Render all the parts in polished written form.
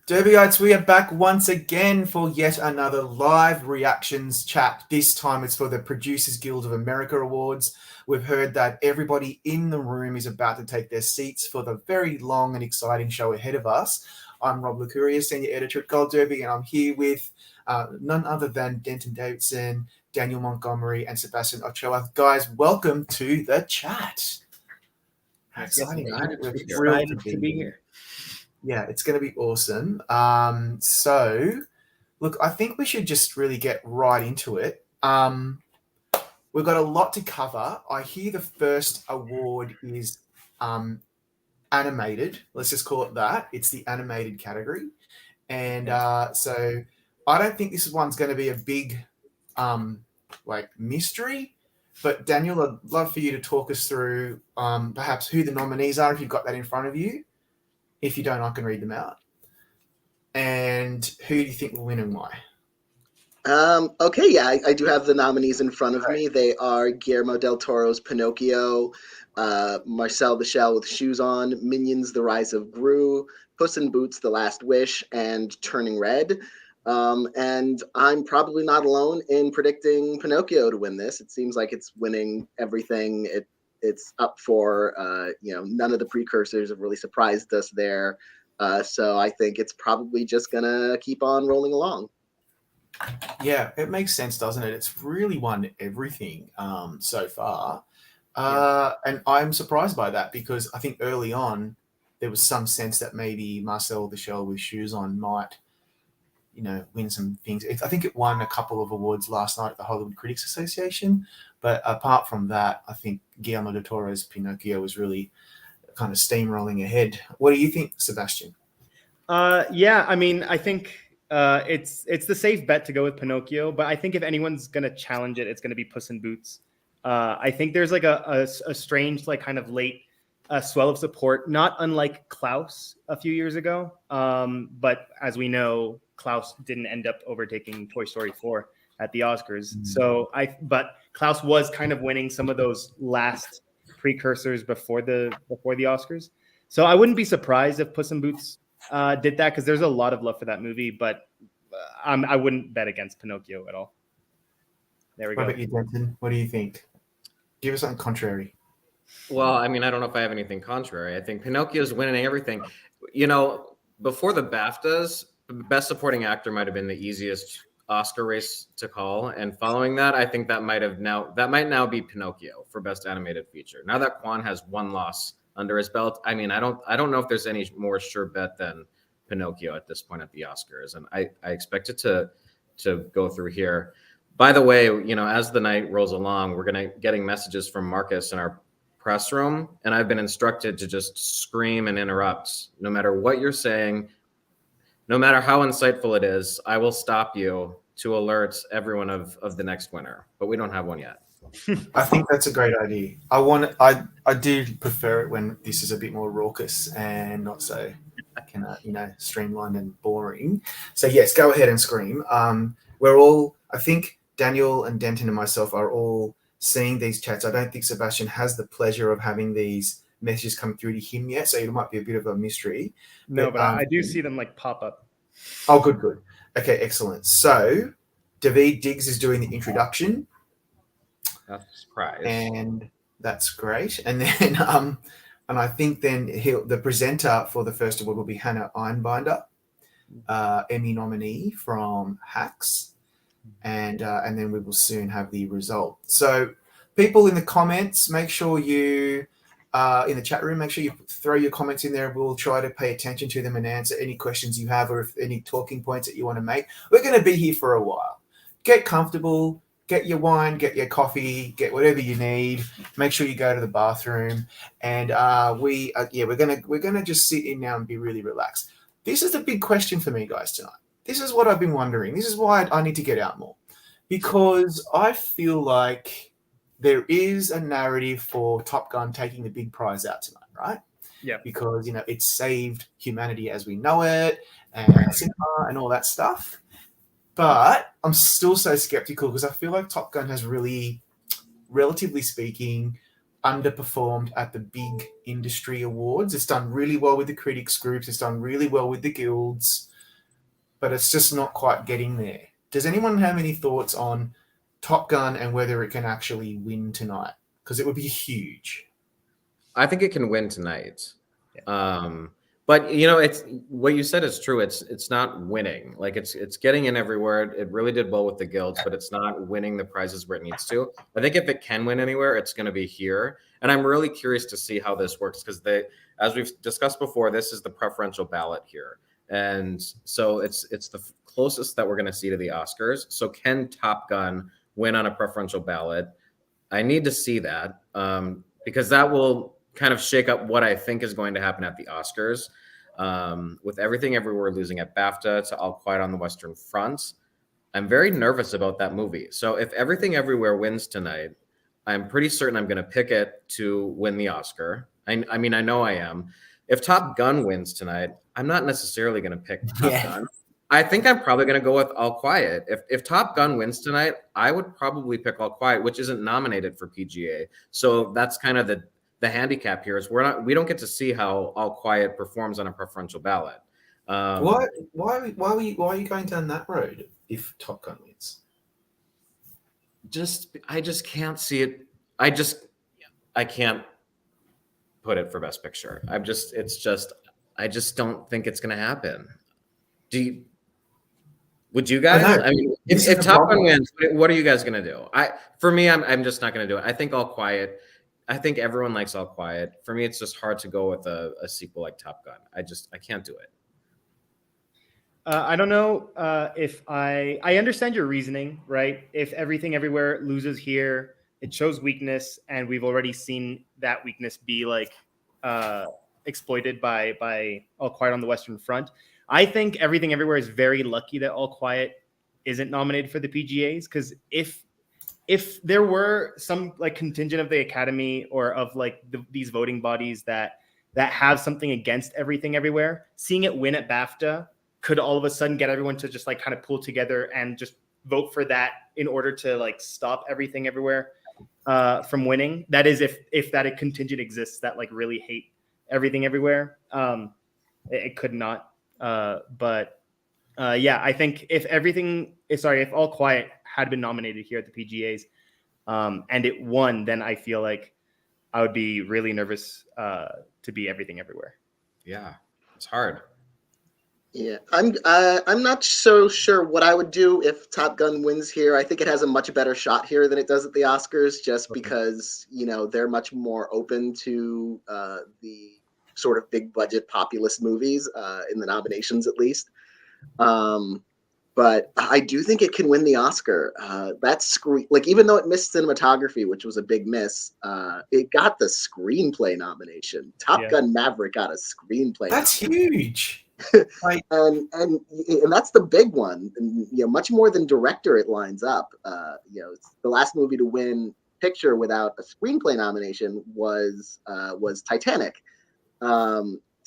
Derbyites, we are back once again for yet another live reactions chat. This time it's for the Producers Guild of America Awards. We've heard that everybody in the room is about to take their seats for the very long and exciting show ahead of us. I'm Rob Licuria, Senior Editor at Gold Derby, and I'm here with none other than Denton Davidson, Daniel Montgomery, and Sebastian Ochoa. Guys, welcome to the chat. How exciting, right? We're thrilled to be here. Yeah, it's going to be awesome. So, look, I think we should just really get right into it. We've got a lot to cover. I hear the first award is animated. Let's just call it that. It's the animated category. And so I don't think this one's going to be a big mystery. But Daniel, I'd love for you to talk us through perhaps who the nominees are, if you've got that in front of you. If you don't, I can read them out. And who do you think will win and why? Okay, yeah, I do have the nominees in front of me. They are Guillermo del Toro's Pinocchio, Marcel the Shell with Shoes On, Minions: The Rise of Gru, Puss in Boots: The Last Wish, and Turning Red. And I'm probably not alone in predicting Pinocchio to win this. It seems like it's winning everything. It's up for, none of the precursors have really surprised us there. So I think it's probably just going to keep on rolling along. Yeah, it makes sense, doesn't it? It's really won everything so far. And I'm surprised by that because I think early on there was some sense that maybe Marcel the Shell with Shoes On might, win some things. I think it won a couple of awards last night at the Hollywood Critics Association. But apart from that, I think Guillermo del Toro's Pinocchio was really kind of steamrolling ahead. What do you think, Sebastian? I think it's the safe bet to go with Pinocchio, but I think if anyone's going to challenge it, it's going to be Puss in Boots. I think there's like a strange, like kind of late swell of support, not unlike Klaus a few years ago. But as we know, Klaus didn't end up overtaking Toy Story 4 at the Oscars. But Klaus was kind of winning some of those last precursors before the Oscars. So I wouldn't be surprised if Puss in Boots did that because there's a lot of love for that movie, but I wouldn't bet against Pinocchio at all. There we go. What about you, Denton? What do you think? Give us something contrary. Well, I mean, I don't know if I have anything contrary. I think Pinocchio's winning everything. Before the BAFTAs, Best Supporting Actor might have been the easiest Oscar race to call, and following that, I think that might now be Pinocchio for Best Animated Feature. Now that Kwan has one loss under his belt, I mean, I don't know if there's any more sure bet than Pinocchio at this point at the Oscars, and I expect it to go through here. By the way, as the night rolls along, we're getting messages from Marcus in our press room, and I've been instructed to just scream and interrupt. No matter what you're saying, no matter how insightful it is, I will stop you to alert everyone of the next winner. But we don't have one yet. I think that's a great idea. I do prefer it when this is a bit more raucous and not so streamlined and boring. So yes, go ahead and scream. I think Daniel and Denton and myself are all seeing these chats. I don't think Sebastian has the pleasure of having these messages come through to him yet, so it might be a bit of a mystery. But I do see them like pop up. Oh, good. Okay, excellent. So David Diggs is doing the introduction. That's a surprise. And that's great. And then and I think then the presenter for the first award will be Hannah Einbinder, Emmy nominee from Hacks. And then we will soon have the result. So people in the comments, make sure you in the chat room, make sure you throw your comments in there. We'll try to pay attention to them and answer any questions you have or if any talking points that you want to make. We're going to be here for a while. Get comfortable, get your wine, get your coffee, get whatever you need. Make sure you go to the bathroom. And we're gonna just sit in now and be really relaxed. This is the big question for me, guys, tonight. This is what I've been wondering. This is why I need to get out more, because I feel like there is a narrative for Top Gun taking the big prize out tonight, right? Yeah. Because, it saved humanity as we know it and cinema and all that stuff. But I'm still so skeptical because I feel like Top Gun has really, relatively speaking, underperformed at the big industry awards. It's done really well with the critics groups. It's done really well with the guilds. but it's just not quite getting there. Does anyone have any thoughts on Top Gun and whether it can actually win tonight? Because it would be huge. I think it can win tonight. But it's what you said is true. It's not winning. Like it's getting in everywhere. It really did well with the guilds, but it's not winning the prizes where it needs to. I think if it can win anywhere, it's going to be here. And I'm really curious to see how this works because as we've discussed before, this is the preferential ballot here, and so it's the closest that we're going to see to the Oscars. So can Top Gun win on a preferential ballot? I need to see that because that will kind of shake up what I think is going to happen at the Oscars. With Everything Everywhere losing at BAFTA to All Quiet on the Western Front, I'm very nervous about that movie. So if Everything Everywhere wins tonight, I'm pretty certain I'm going to pick it to win the Oscar. I mean, I know I am. If Top Gun wins tonight, I'm not necessarily going to pick Top Gun. I think I'm probably going to go with All Quiet. If Top Gun wins tonight, I would probably pick All Quiet, which isn't nominated for PGA. So that's kind of the handicap here is we don't get to see how All Quiet performs on a preferential ballot. Why are you going down that road if Top Gun wins? I just can't see it. I can't put it for Best Picture. I just don't think it's going to happen. Would you guys? I mean, if Top Gun wins, what are you guys going to do? For me, I'm just not going to do it. I think All Quiet. I think everyone likes All Quiet. For me, it's just hard to go with a sequel like Top Gun. I can't do it. I don't know if I understand your reasoning, right? If Everything Everywhere loses here, it shows weakness, and we've already seen that weakness be like exploited by All Quiet on the Western Front. I think Everything Everywhere is very lucky that All Quiet isn't nominated for the PGAs, because if there were some like contingent of the Academy or of like these voting bodies that have something against Everything Everywhere, seeing it win at BAFTA could all of a sudden get everyone to just like kind of pull together and just vote for that in order to like stop Everything Everywhere from winning. That is, if that a contingent exists that like really hate Everything Everywhere. It could not. But I think if All Quiet had been nominated here at the PGAs and it won, then I feel like I would be really nervous to be Everything Everywhere. Yeah, it's hard. Yeah, I'm not so sure what I would do if Top Gun wins here. I think it has a much better shot here than it does at the Oscars, just because they're much more open to the sort of big budget populist movies in the nominations, at least. But I do think it can win the Oscar. Even though it missed cinematography, which was a big miss, it got the screenplay nomination. Top Gun Maverick got a screenplay. That's huge. and that's the big one. And, much more than director, it lines up. It's the last movie to win picture without a screenplay nomination was Titanic.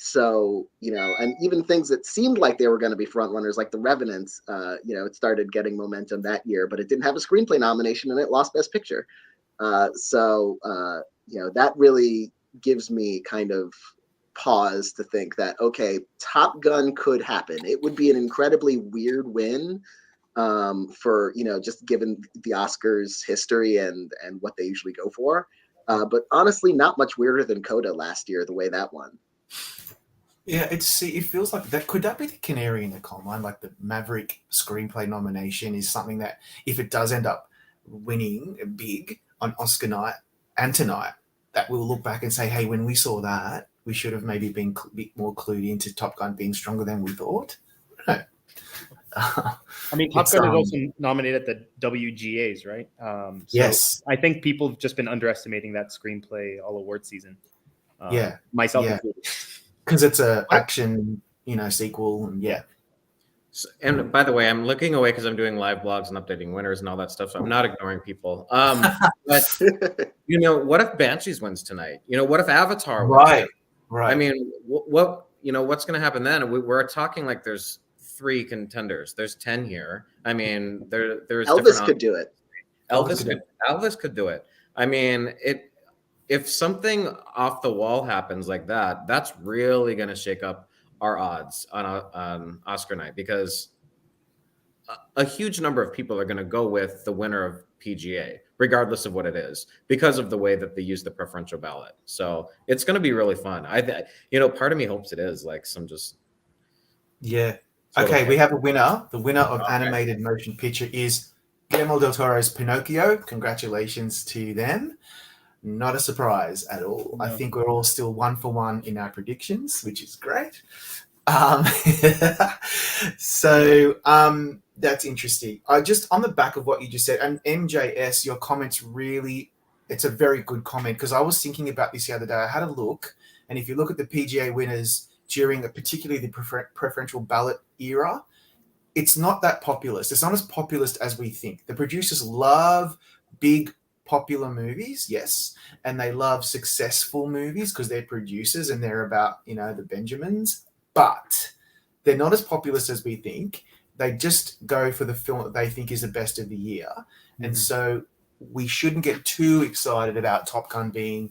So, and even things that seemed like they were going to be front runners, like The Revenant, it started getting momentum that year, but it didn't have a screenplay nomination and it lost Best Picture. That really gives me kind of pause to think that, okay, Top Gun could happen. It would be an incredibly weird win for, just given the Oscars history and what they usually go for. But honestly, not much weirder than Coda last year, the way that won. Yeah, it feels like that. Could that be the canary in the coal mine? Like the Maverick screenplay nomination is something that, if it does end up winning big on Oscar night and tonight, that we'll look back and say, hey, when we saw that, we should have maybe been a bit more clued into Top Gun being stronger than we thought. I mean, Top Gun is also nominated at the WGAs, right? Yes. I think people have just been underestimating that screenplay all award season. Myself included. Because it's a action, sequel, and And by the way, I'm looking away because I'm doing live blogs and updating winners and all that stuff. So I'm not ignoring people. But what if Banshees wins tonight? What if Avatar wins? Right. I mean, what's going to happen then? We're talking like there's 3 contenders. There's 10 here. I mean, there's Elvis could do it. Elvis could do it. I mean, if something off the wall happens like that, that's really going to shake up our odds on Oscar night, because a huge number of people are going to go with the winner of PGA, regardless of what it is, because of the way that they use the preferential ballot. So it's going to be really fun. Part of me hopes it is like some just. Yeah. Okay, we have a winner. The winner of animated motion picture is Guillermo del Toro's Pinocchio. Congratulations to them. Not a surprise at all. No. I think we're all still 1 for 1 in our predictions, which is great. That's interesting. I just, on the back of what you just said, and MJS, your comments really, it's a very good comment, because I was thinking about this the other day. I had a look, and if you look at the PGA winners during particularly the preferential ballot era, it's not that populist. It's not as populist as we think. The producers love big popular movies, yes, and they love successful movies because they're producers and they're about, the Benjamins, but they're not as populist as we think. They just go for the film that they think is the best of the year. Mm-hmm. And so we shouldn't get too excited about Top Gun being,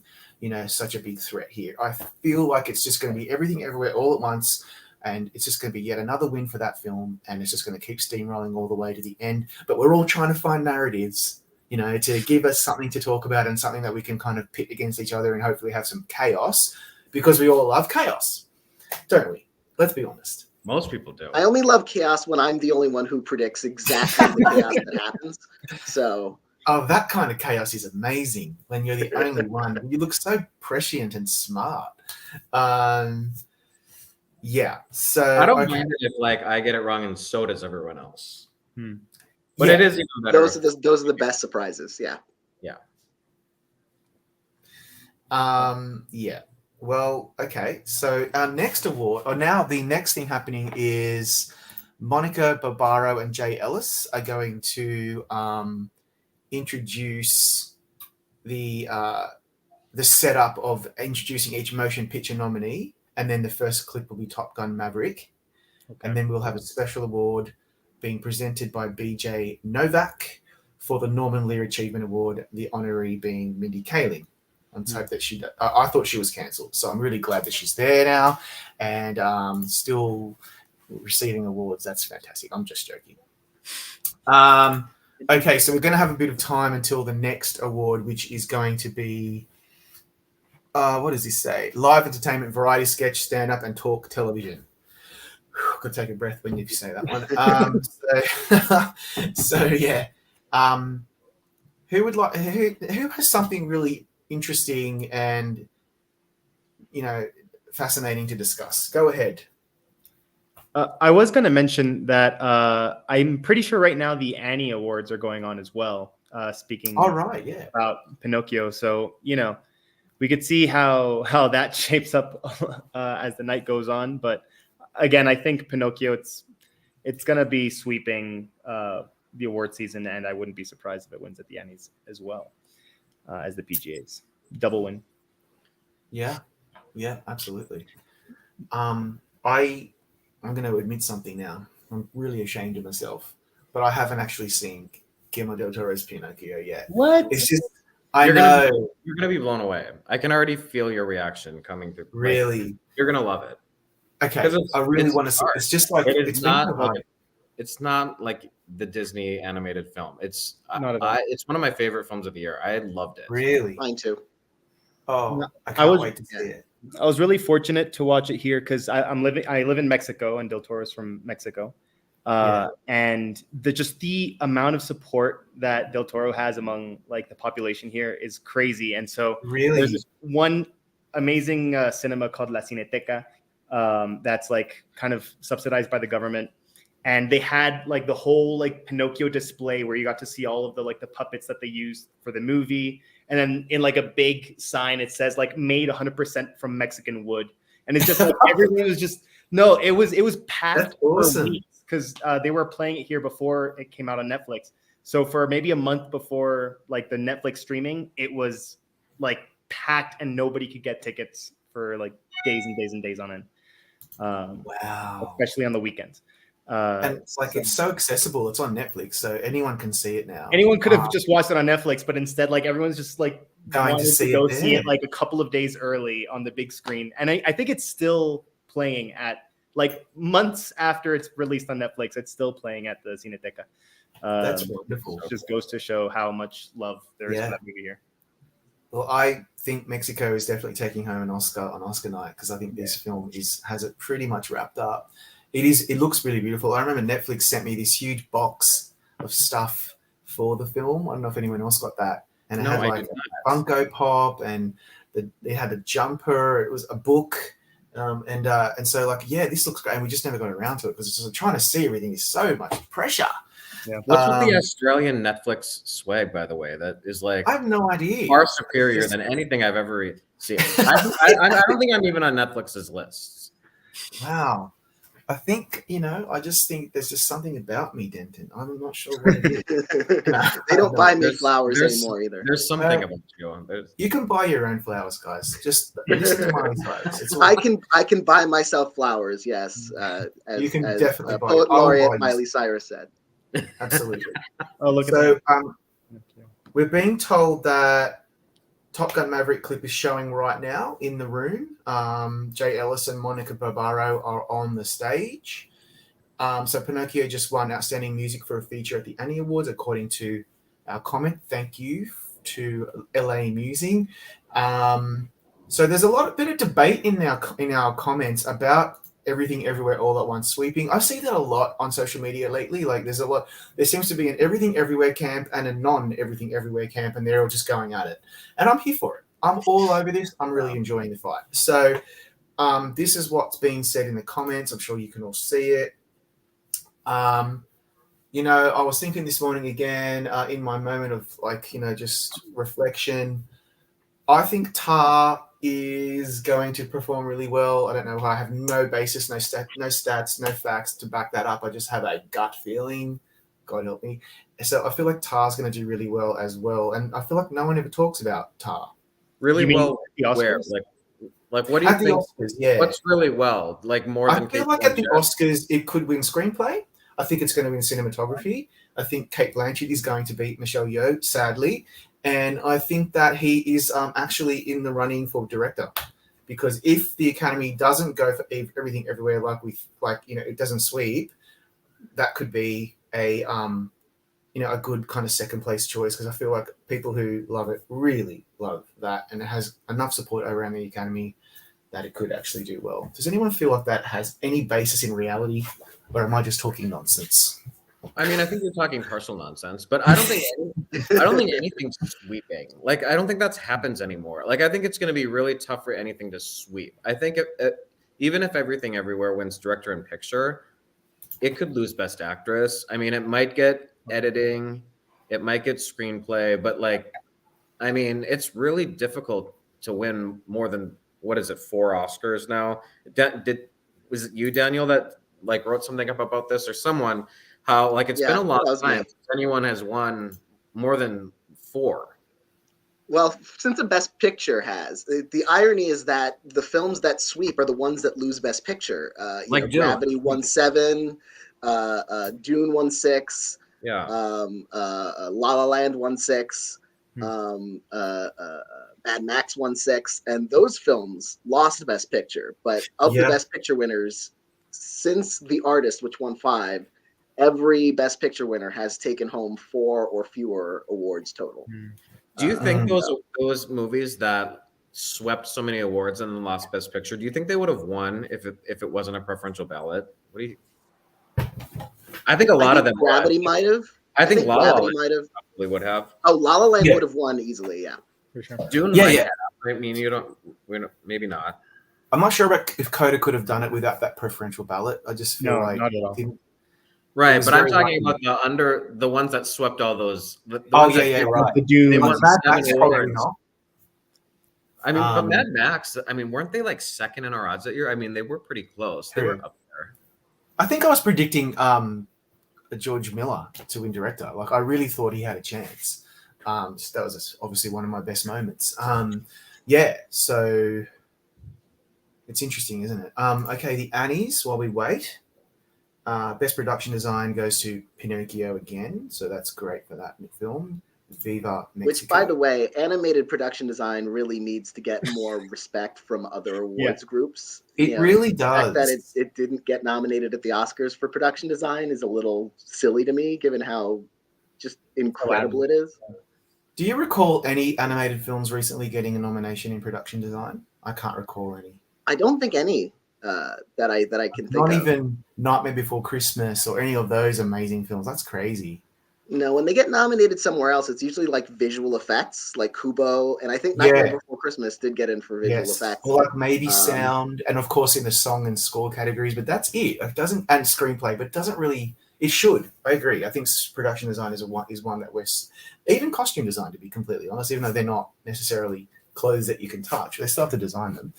such a big threat here. I feel like it's just going to be everything everywhere all at once, and it's just going to be yet another win for that film, and it's just going to keep steamrolling all the way to the end. But we're all trying to find narratives, to give us something to talk about and something that we can kind of pit against each other and hopefully have some chaos, because we all love chaos, don't we? Let's be honest. Most people do. I only love chaos when I'm the only one who predicts exactly the chaos that happens. So. Oh, that kind of chaos is amazing when you're the only one. You look so prescient and smart. Yeah. So I don't mind it if I get it wrong and so does everyone else. But it is even better. Those are the best surprises. Yeah. Yeah. Yeah. Well, okay. So our next award, the next thing happening is Monica Barbaro and Jay Ellis are going to introduce the setup of introducing each motion picture nominee, and then the first clip will be Top Gun Maverick. Okay. And then we'll have a special award being presented by BJ Novak for the Norman Lear Achievement Award, the honoree being Mindy Kaling. Let's hope that I thought she was cancelled, so I'm really glad that she's there now and still receiving awards. That's fantastic. I'm just joking. Okay, so we're going to have a bit of time until the next award, which is going to be, what does this say? Live entertainment, variety sketch, stand-up, and talk television. Got to take a breath when you say that one. Yeah. Who has something really interesting and, fascinating to discuss? Go ahead. I was going to mention that I'm pretty sure right now the Annie Awards are going on as well. Speaking about Pinocchio. So, we could see how that shapes up as the night goes on. But again, I think Pinocchio, it's going to be sweeping the award season, and I wouldn't be surprised if it wins at the Annies as well as the PGAs. Double win. Yeah, absolutely. I'm going to admit something now. I'm really ashamed of myself, but I haven't actually seen Guillermo del Toro's Pinocchio yet. What? It's just, you're going to be blown away. I can already feel your reaction coming through. Really? You're going to love it. Okay. I really want to see. It's just like, it's not like the Disney animated film. It's it's one of my favorite films of the year. I loved it. Really? Mine too. Oh, I can't wait to see it. I was really fortunate to watch it here because I live in Mexico, and Del Toro's from Mexico. And the amount of support that Del Toro has among the population here is crazy. And so there's this one amazing cinema called La Cineteca that's kind of subsidized by the government. And they had the whole Pinocchio display where you got to see all of the puppets that they used for the movie. And then in a big sign, it says made 100% from Mexican wood. And it's just everything was just, it was packed. That's awesome. Because they were playing it here before it came out on Netflix. So for maybe a month before the Netflix streaming, it was packed and nobody could get tickets for days and days and days on end. Wow. Especially on the weekends. And it's so accessible. It's on Netflix, so anyone can see it now. Anyone could have just watched it on Netflix, but instead, everyone's just going to see it a couple of days early on the big screen. And I think it's still playing at like months after it's released on Netflix, it's still playing at the Cineteca. That's wonderful. It just goes to show how much love there is for that movie here. Well, I think Mexico is definitely taking home an Oscar on Oscar night because I think this film has it pretty much wrapped up. It looks really beautiful. I remember Netflix sent me this huge box of stuff for the film. I don't know if anyone else got that. And it had like a Funko Pop, and it had a jumper. It was a book. And so like, yeah, this looks great. And we just never got around to it because just trying to see everything is so much pressure. Yeah. What's with the Australian Netflix swag, by the way? That is like I have no idea. Far superior than anything I've ever seen. I don't think I'm even on Netflix's lists. Wow. I think, I just think there's just something about me, Denton. I'm not sure what it is. They don't buy me flowers anymore either. There's something about you. You can buy your own flowers, guys. Just listen to my advice. I can buy myself flowers, yes. You can definitely buy Poet Laureate Miley Cyrus said. Absolutely. Oh, look so, at that. We're being told that Top Gun Maverick clip is showing right now in the room. Jay Ellis and Monica Barbaro are on the stage. So Pinocchio just won Outstanding Music for a Feature at the Annie Awards, according to our comment. Thank you to LA Musing. So there's a bit of debate in our comments about Everything Everywhere All at Once sweeping. I see that a lot on social media lately. Like there seems to be an Everything Everywhere camp and a non-Everything Everywhere camp, and they're all just going at it. And I'm here for it. I'm all over this. I'm really enjoying the fight. So this is what's being said in the comments. I'm sure you can all see it. I was thinking this morning again in my moment of just reflection. I think Tar is going to perform really well. I don't know why. I have no basis, no stats, no facts to back that up. I just have a gut feeling. God help me. So I feel like Tar's going to do really well as well. And I feel like no one ever talks about Tar. Really well where? Like what do you think? The Oscars, yeah. What's really well? Like more than I feel like at the Oscars, it could win screenplay. I think it's going to win cinematography. I think Cate Blanchett is going to beat Michelle Yeoh, sadly. And I think that he is actually in the running for director, because if the Academy doesn't go for Everything Everywhere, it doesn't sweep, that could be a good kind of second place choice, because I feel like people who love it really love that, and it has enough support around the Academy that it could actually do well. Does anyone feel like that has any basis in reality, or am I just talking nonsense? I mean, I think you're talking partial nonsense, but I don't think anything's sweeping. Like, I don't think that happens anymore. Like, I think it's going to be really tough for anything to sweep. I think even if Everything Everywhere wins director and picture, it could lose Best Actress. I mean, it might get editing, it might get screenplay, but it's really difficult to win more than, 4 Oscars now? Was it you, Daniel, that wrote something up about this, or someone? How it's been a long time since anyone has won more than 4. Well, since the Best Picture has, the irony is that the films that sweep are the ones that lose Best Picture. Gravity won 7, Dune won 6, La La Land won 6, Mad Max won 6, and those films lost Best Picture. But of the Best Picture winners, since The Artist, which won 5, every Best Picture winner has taken home 4 or fewer awards total. Do you think those movies that swept so many awards and then lost Best Picture, do you think they would have won if it wasn't a preferential ballot? What do you? I think a lot of them. Gravity might have. I think La La Land might have. Probably would have. Oh, La La Land would have won easily. Yeah. For sure. Dune might have. I mean, maybe not. I'm not sure about if Coda could have done it without that preferential ballot. I just feel like not at all. Right, but I'm talking about the ones that swept all those. Right. The Dune. They won 7 awards. I mean, but Mad Max. I mean, weren't they second in our odds that year? I mean, they were pretty close. They were up there. I think I was predicting George Miller to win director. I really thought he had a chance. That was obviously one of my best moments. So it's interesting, isn't it? Okay, the Annies, while we wait. Best production design goes to Pinocchio again, so that's great for that film. Viva Mexico. Which, by the way, animated production design really needs to get more respect from other awards groups. It really The fact that does. it didn't get nominated at the Oscars for production design is a little silly to me, given how just incredible it is. Do you recall any animated films recently getting a nomination in production design? I can't recall any. I don't think any that I can think Not of. even Nightmare Before Christmas or any of those amazing films. That's crazy. No, when they get nominated somewhere else, it's usually like visual effects, like Kubo, and I think Nightmare Before Christmas did get in for visual effects. Or like maybe sound, and of course in the song and score categories, but that's it. It doesn't, and screenplay, but it doesn't really. It should. I agree. I think production design is one that we're even costume design, to be completely honest, even though they're not necessarily clothes that you can touch, they still have to design them.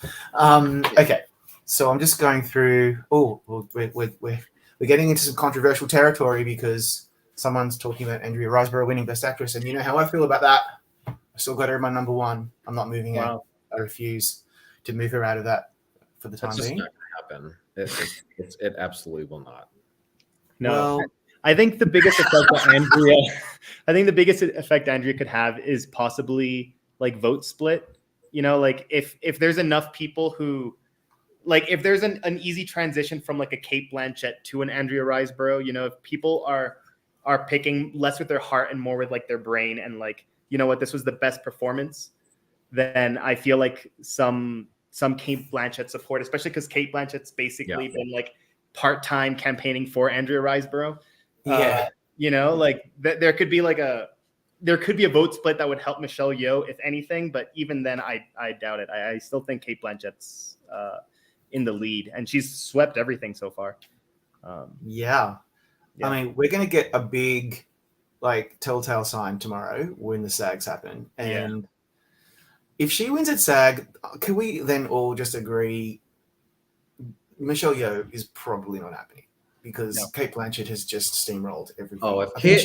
Okay, so I'm just going through. Oh, we're getting into some controversial territory because someone's talking about Andrea Riseborough winning Best Actress, and you know how I feel about that. I still got her in my number one. I'm not moving out. I refuse to move her out of that for the time being. That's just not going to happen. It absolutely will not. No, well, I think the biggest effect that Andrea could have is possibly like vote split. You know, like if there's enough people who, like if there's an easy transition from like a Cate Blanchett to an Andrea Riseborough, you know, if people are picking less with their heart and more with like their brain and like, you know what, this was the best performance, then I feel like some Cate Blanchett support, especially because Cate Blanchett's basically been like part-time campaigning for Andrea Riseborough. You know, like there could be a vote split that would help Michelle Yeoh, if anything, but even then I doubt it. I still think Cate Blanchett's in the lead, and she's swept everything so far. I mean, we're going to get a big, like, telltale sign tomorrow when the SAGs happen. And if she wins at SAG, can we then all just agree Michelle Yeoh is probably not happening? Because Cate Blanchett has just steamrolled everything. Oh, if Cate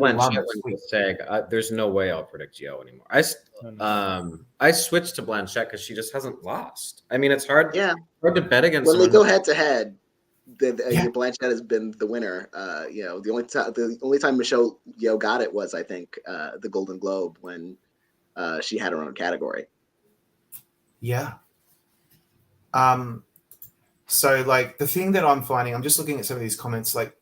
Blanchett wins SAG, there's no way I'll predict Yeoh anymore. I switched to Blanchett because she just hasn't lost. I mean, it's hard to bet against when they go head to head. Blanchett has been the winner. You know, the only time Michelle Yeoh got it was, I think, the Golden Globe when she had her own category. Yeah. So, like, the thing that I'm finding, I'm just looking at some of these comments, like,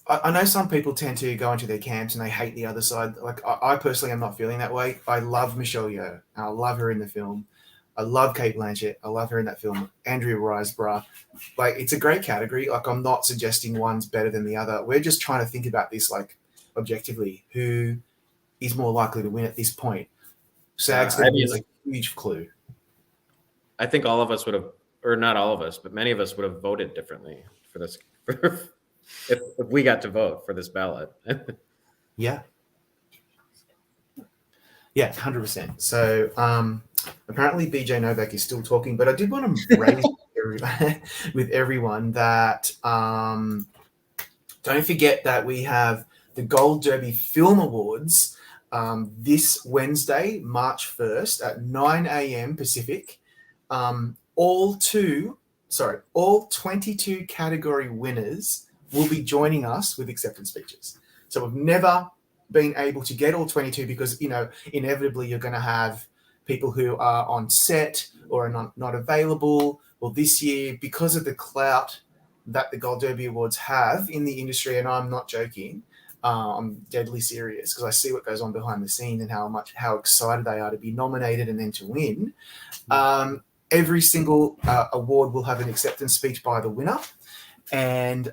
I know some people tend to go into their camps and they hate the other side. Like, I personally am not feeling that way. I love Michelle Yeoh, and I love her in the film. I love Cate Blanchett. I love her in that film. Andrea Riseborough. Like, it's a great category. Like, I'm not suggesting one's better than the other. We're just trying to think about this, like, objectively. Who is more likely to win at this point? SAG's going to be a huge clue. I think all of us would have, or not all of us, but many of us would have voted differently for this. if we got to vote for this ballot. Yeah, 100%. So apparently BJ Novak is still talking, but I did want to raise with everyone that don't forget that we have the Gold Derby Film Awards this Wednesday, March 1st at 9 a.m. Pacific. All 22 category winners will be joining us with acceptance speeches. So we've never been able to get all 22 because, you know, inevitably you're going to have people who are on set or are not available. Well, this year, because of the clout that the Gold Derby Awards have in the industry, and I'm not joking, I'm deadly serious because I see what goes on behind the scenes and how excited they are to be nominated and then to win. Every single award will have an acceptance speech by the winner. And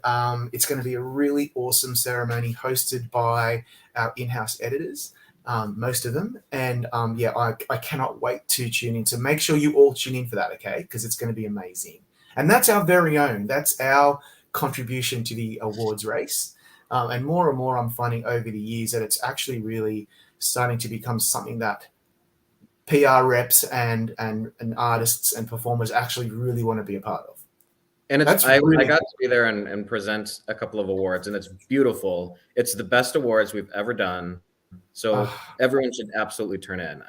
it's going to be a really awesome ceremony hosted by our in-house editors, most of them. And I cannot wait to tune in. So make sure you all tune in for that, okay? Because it's going to be amazing. And that's our very own. That's our contribution to the awards race. And more I'm finding over the years that it's actually really starting to become something that PR reps and artists and performers actually really want to be a part of. And I got to be there and present a couple of awards, and it's beautiful. It's the best awards we've ever done. So everyone should absolutely tune in.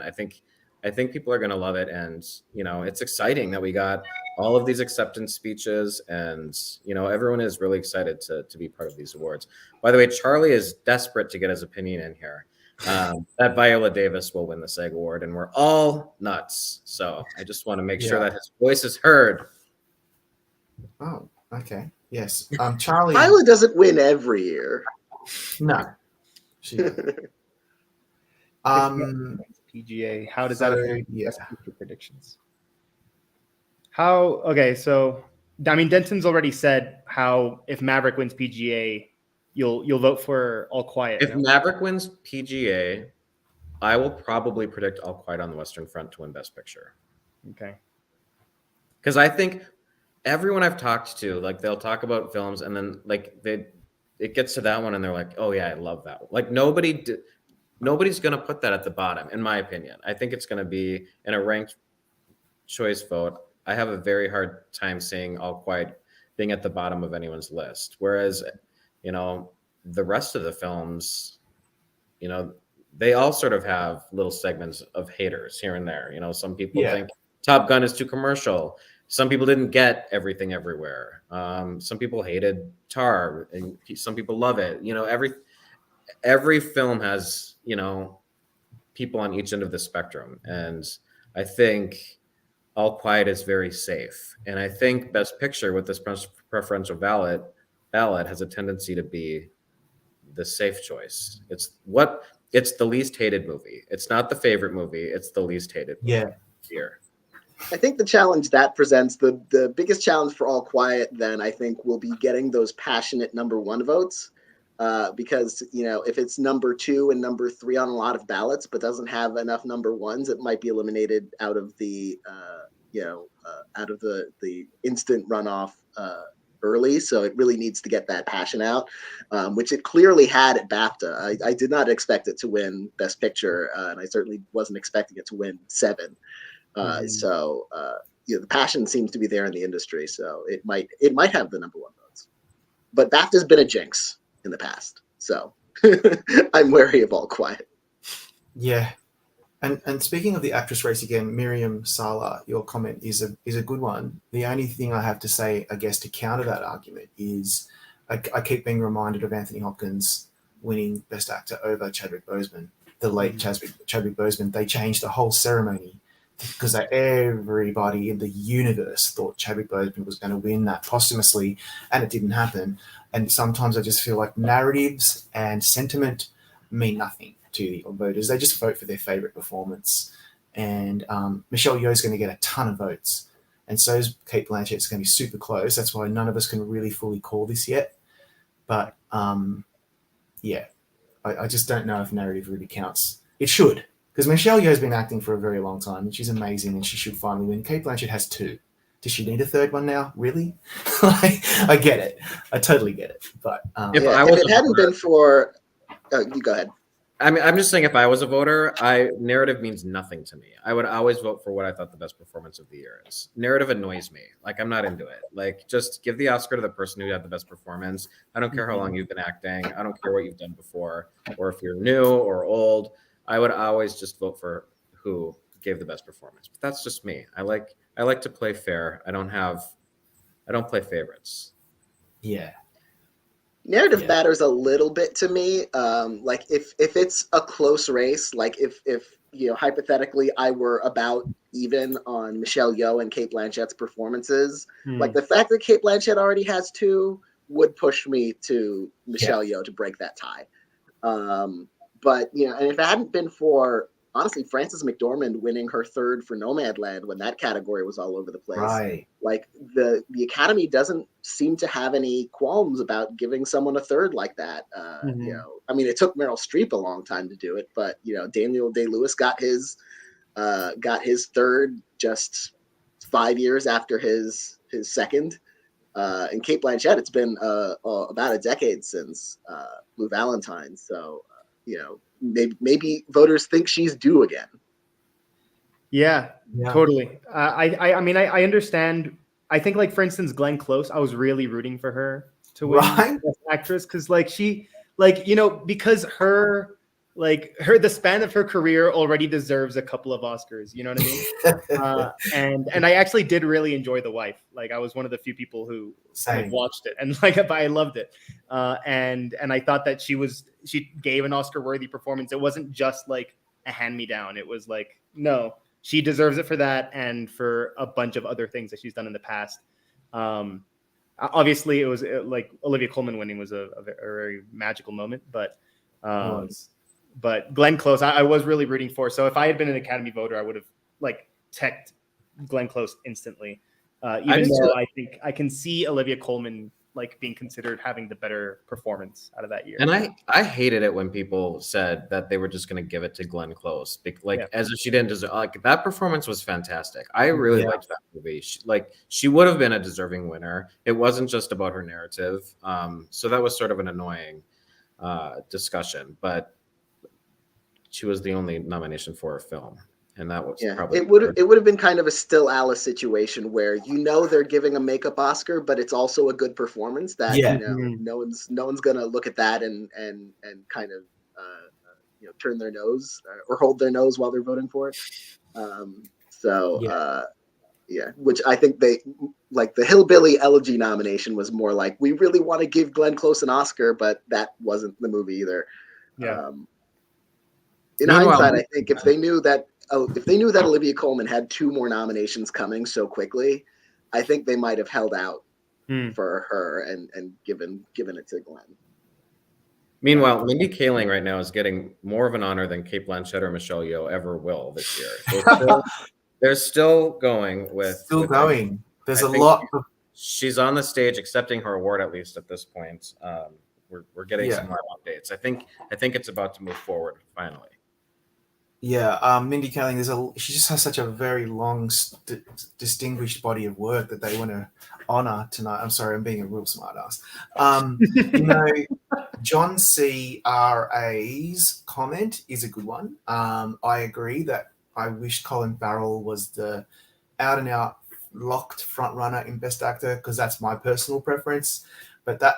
I think I think people are going to love it. And, it's exciting that we got all of these acceptance speeches, and, everyone is really excited to be part of these awards. By the way, Charlie is desperate to get his opinion in here. That Viola Davis will win the SAG award, and we're all nuts. So I just want to make sure that his voice is heard. Oh, okay. Yes. Charlie. Viola doesn't win every year. No. She doesn't. PGA. How does that affect yeah. future predictions? So Denton's already said how if Maverick wins PGA, you'll vote for All Quiet. If Maverick wins PGA, I will probably predict All Quiet on the Western Front to win Best Picture. Okay. Because I think everyone I've talked to, like, they'll talk about films, and then it gets to that one, and they're like, "Oh yeah, I love that one." Like nobody's going to put that at the bottom, in my opinion. I think it's going to be in a ranked choice vote. I have a very hard time seeing All Quiet being at the bottom of anyone's list. Whereas, the rest of the films, they all sort of have little segments of haters here and there. Some people think Top Gun is too commercial. Some people didn't get Everything Everywhere. Some people hated Tar, and some people love it. Every film has, people on each end of the spectrum. And I think All Quiet is very safe. And I think Best Picture with this preferential ballot has a tendency to be the safe choice. It's the least hated movie. It's not the favorite movie. It's the least hated movie here. I think the challenge that presents, the biggest challenge for All Quiet, then I think will be getting those passionate number one votes. Because if it's number 2 and number 3 on a lot of ballots, but doesn't have enough number ones, it might be eliminated out of the the instant runoff early. So it really needs to get that passion out, which it clearly had at BAFTA. I did not expect it to win Best Picture, and I certainly wasn't expecting it to win 7. So the passion seems to be there in the industry. So it might have the number 1 votes, but BAFTA's been a jinx in the past, so I'm wary of All Quiet. Yeah, and speaking of the actress race again, Miriam Sala, your comment is a good one. The only thing I have to say, I guess, to counter that argument is I keep being reminded of Anthony Hopkins winning Best Actor over Chadwick Boseman, the late Chadwick Boseman. They changed the whole ceremony because everybody in the universe thought Chadwick Boseman was going to win that posthumously, and it didn't happen. And sometimes I just feel like narratives and sentiment mean nothing to the voters. They just vote for their favorite performance. And Michelle Yeoh is going to get a ton of votes, and so is Cate Blanchett. It's going to be super close. That's why none of us can really fully call this yet. But I just don't know if narrative really counts. It should. Because Michelle Yeoh's been acting for a very long time, and she's amazing, and she should finally win. Cate Blanchett has 2. Does she need a 3rd one now? Really? I get it. I totally get it. But if it hadn't been for, you go ahead. I mean, I'm just saying, if I was a voter, narrative means nothing to me. I would always vote for what I thought the best performance of the year is. Narrative annoys me. Like, I'm not into it. Like, just give the Oscar to the person who had the best performance. I don't care how long you've been acting. I don't care what you've done before, or if you're new or old. I would always just vote for who gave the best performance. But that's just me. I like to play fair. I don't play favorites. Yeah. Narrative matters a little bit to me. Like if it's a close race, like if hypothetically I were about even on Michelle Yeoh and Cate Blanchett's performances, like the fact that Cate Blanchett already has 2 would push me to Michelle Yeoh to break that tie. But and if it hadn't been for, honestly, Frances McDormand winning her 3rd for Nomadland when that category was all over the place, right? Like the Academy doesn't seem to have any qualms about giving someone a 3rd like that. I mean, it took Meryl Streep a long time to do it, but Daniel Day-Lewis got his 3rd just 5 years after his 2nd. And Cate Blanchett, it's been about a decade since Blue Valentine, so. Maybe voters think she's due again. Yeah. Totally. I mean, I understand. I think, like, for instance, Glenn Close, I was really rooting for her to win Best Actress because, like, she, like, because her the span of her career already deserves a couple of Oscars. You know what I mean? And I actually did really enjoy The Wife. Like, I was one of the few people who watched it and I loved it. And I thought that she gave an Oscar worthy performance. It wasn't just like a hand me down. It was like, no, she deserves it for that and for a bunch of other things that she's done in the past. Obviously, it was like Olivia Colman winning was a very magical moment, but Glenn Close, I was really rooting for. So if I had been an Academy voter, I would have like teched Glenn Close instantly. Even though I think I can see Olivia Colman like being considered having the better performance out of that year. And I hated it when people said that they were just going to give it to Glenn Close, as if she didn't deserve. Like, that performance was fantastic. I really liked that movie. She would have been a deserving winner. It wasn't just about her narrative. So that was sort of an annoying discussion, but she was the only nomination for a film. And that was probably it would have been kind of a Still Alice situation where they're giving a makeup Oscar, but it's also a good performance that no one's gonna look at that and kind of turn their nose or hold their nose while they're voting for it. Which I think they like the Hillbilly Elegy nomination was more like, we really want to give Glenn Close an Oscar, but that wasn't the movie either. In hindsight, I think if they knew that Olivia Colman had 2 more nominations coming so quickly, I think they might have held out for her and given it to Glenn. Meanwhile, Mindy Kaling right now is getting more of an honor than Cate Blanchett or Michelle Yeoh ever will this year. They're still going with. There's a lot. She's on the stage accepting her award, at least at this point. We're getting some more updates. I think it's about to move forward finally. Yeah, Mindy Kaling. She just has such a very long, distinguished body of work that they want to honor tonight. I'm sorry, I'm being a real smart ass. John C.R.A.'s comment is a good one. I agree that I wish Colin Farrell was the out and out locked front runner in Best Actor, because that's my personal preference. But that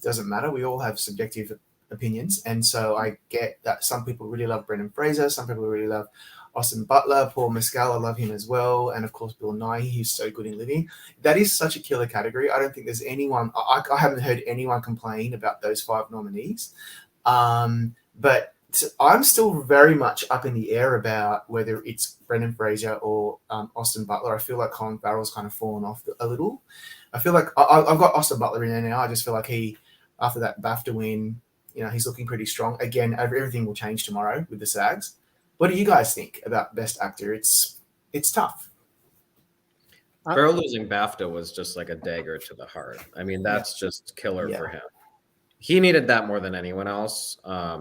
doesn't matter. We all have subjective opinions, and so I get that some people really love Brendan Fraser, some people really love Austin Butler, Paul Mescal, I love him as well, and of course Bill Nighy, he's so good in Living. That is such a killer category. I don't think there's anyone, I haven't heard anyone complain about those 5 nominees, but I'm still very much up in the air about whether it's Brendan Fraser or Austin Butler. I feel like Colin Farrell's kind of fallen off a little. I feel like I've got Austin Butler in there now. I just feel like he, after that BAFTA win, he's looking pretty strong. Again, everything will change tomorrow with the SAGs. What do you guys think about Best Actor? It's tough. Farrell losing BAFTA was just like a dagger to the heart. I mean, that's just killer for him. He needed that more than anyone else. I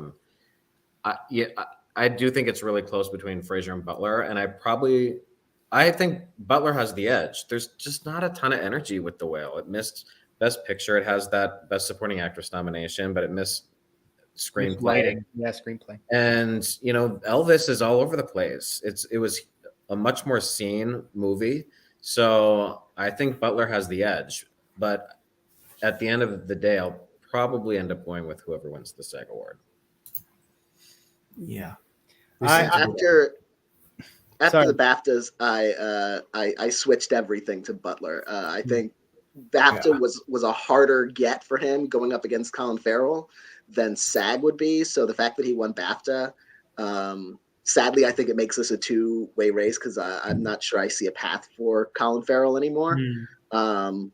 do think it's really close between Fraser and Butler, and I think Butler has the edge. There's just not a ton of energy with The Whale. It missed Best Picture. It has that Best Supporting Actress nomination, but it missed Screenplay. Screenplay. And Elvis is all over the place. It was a much more seen movie, so I think Butler has the edge. But at the end of the day, I'll probably end up going with whoever wins the SAG award. Yeah. After the BAFTAs, I switched everything to Butler. I think BAFTA was a harder get for him going up against Colin Farrell than SAG would be. So the fact that he won BAFTA, sadly, I think it makes this a 2-way race, because I'm not sure I see a path for Colin Farrell anymore. I've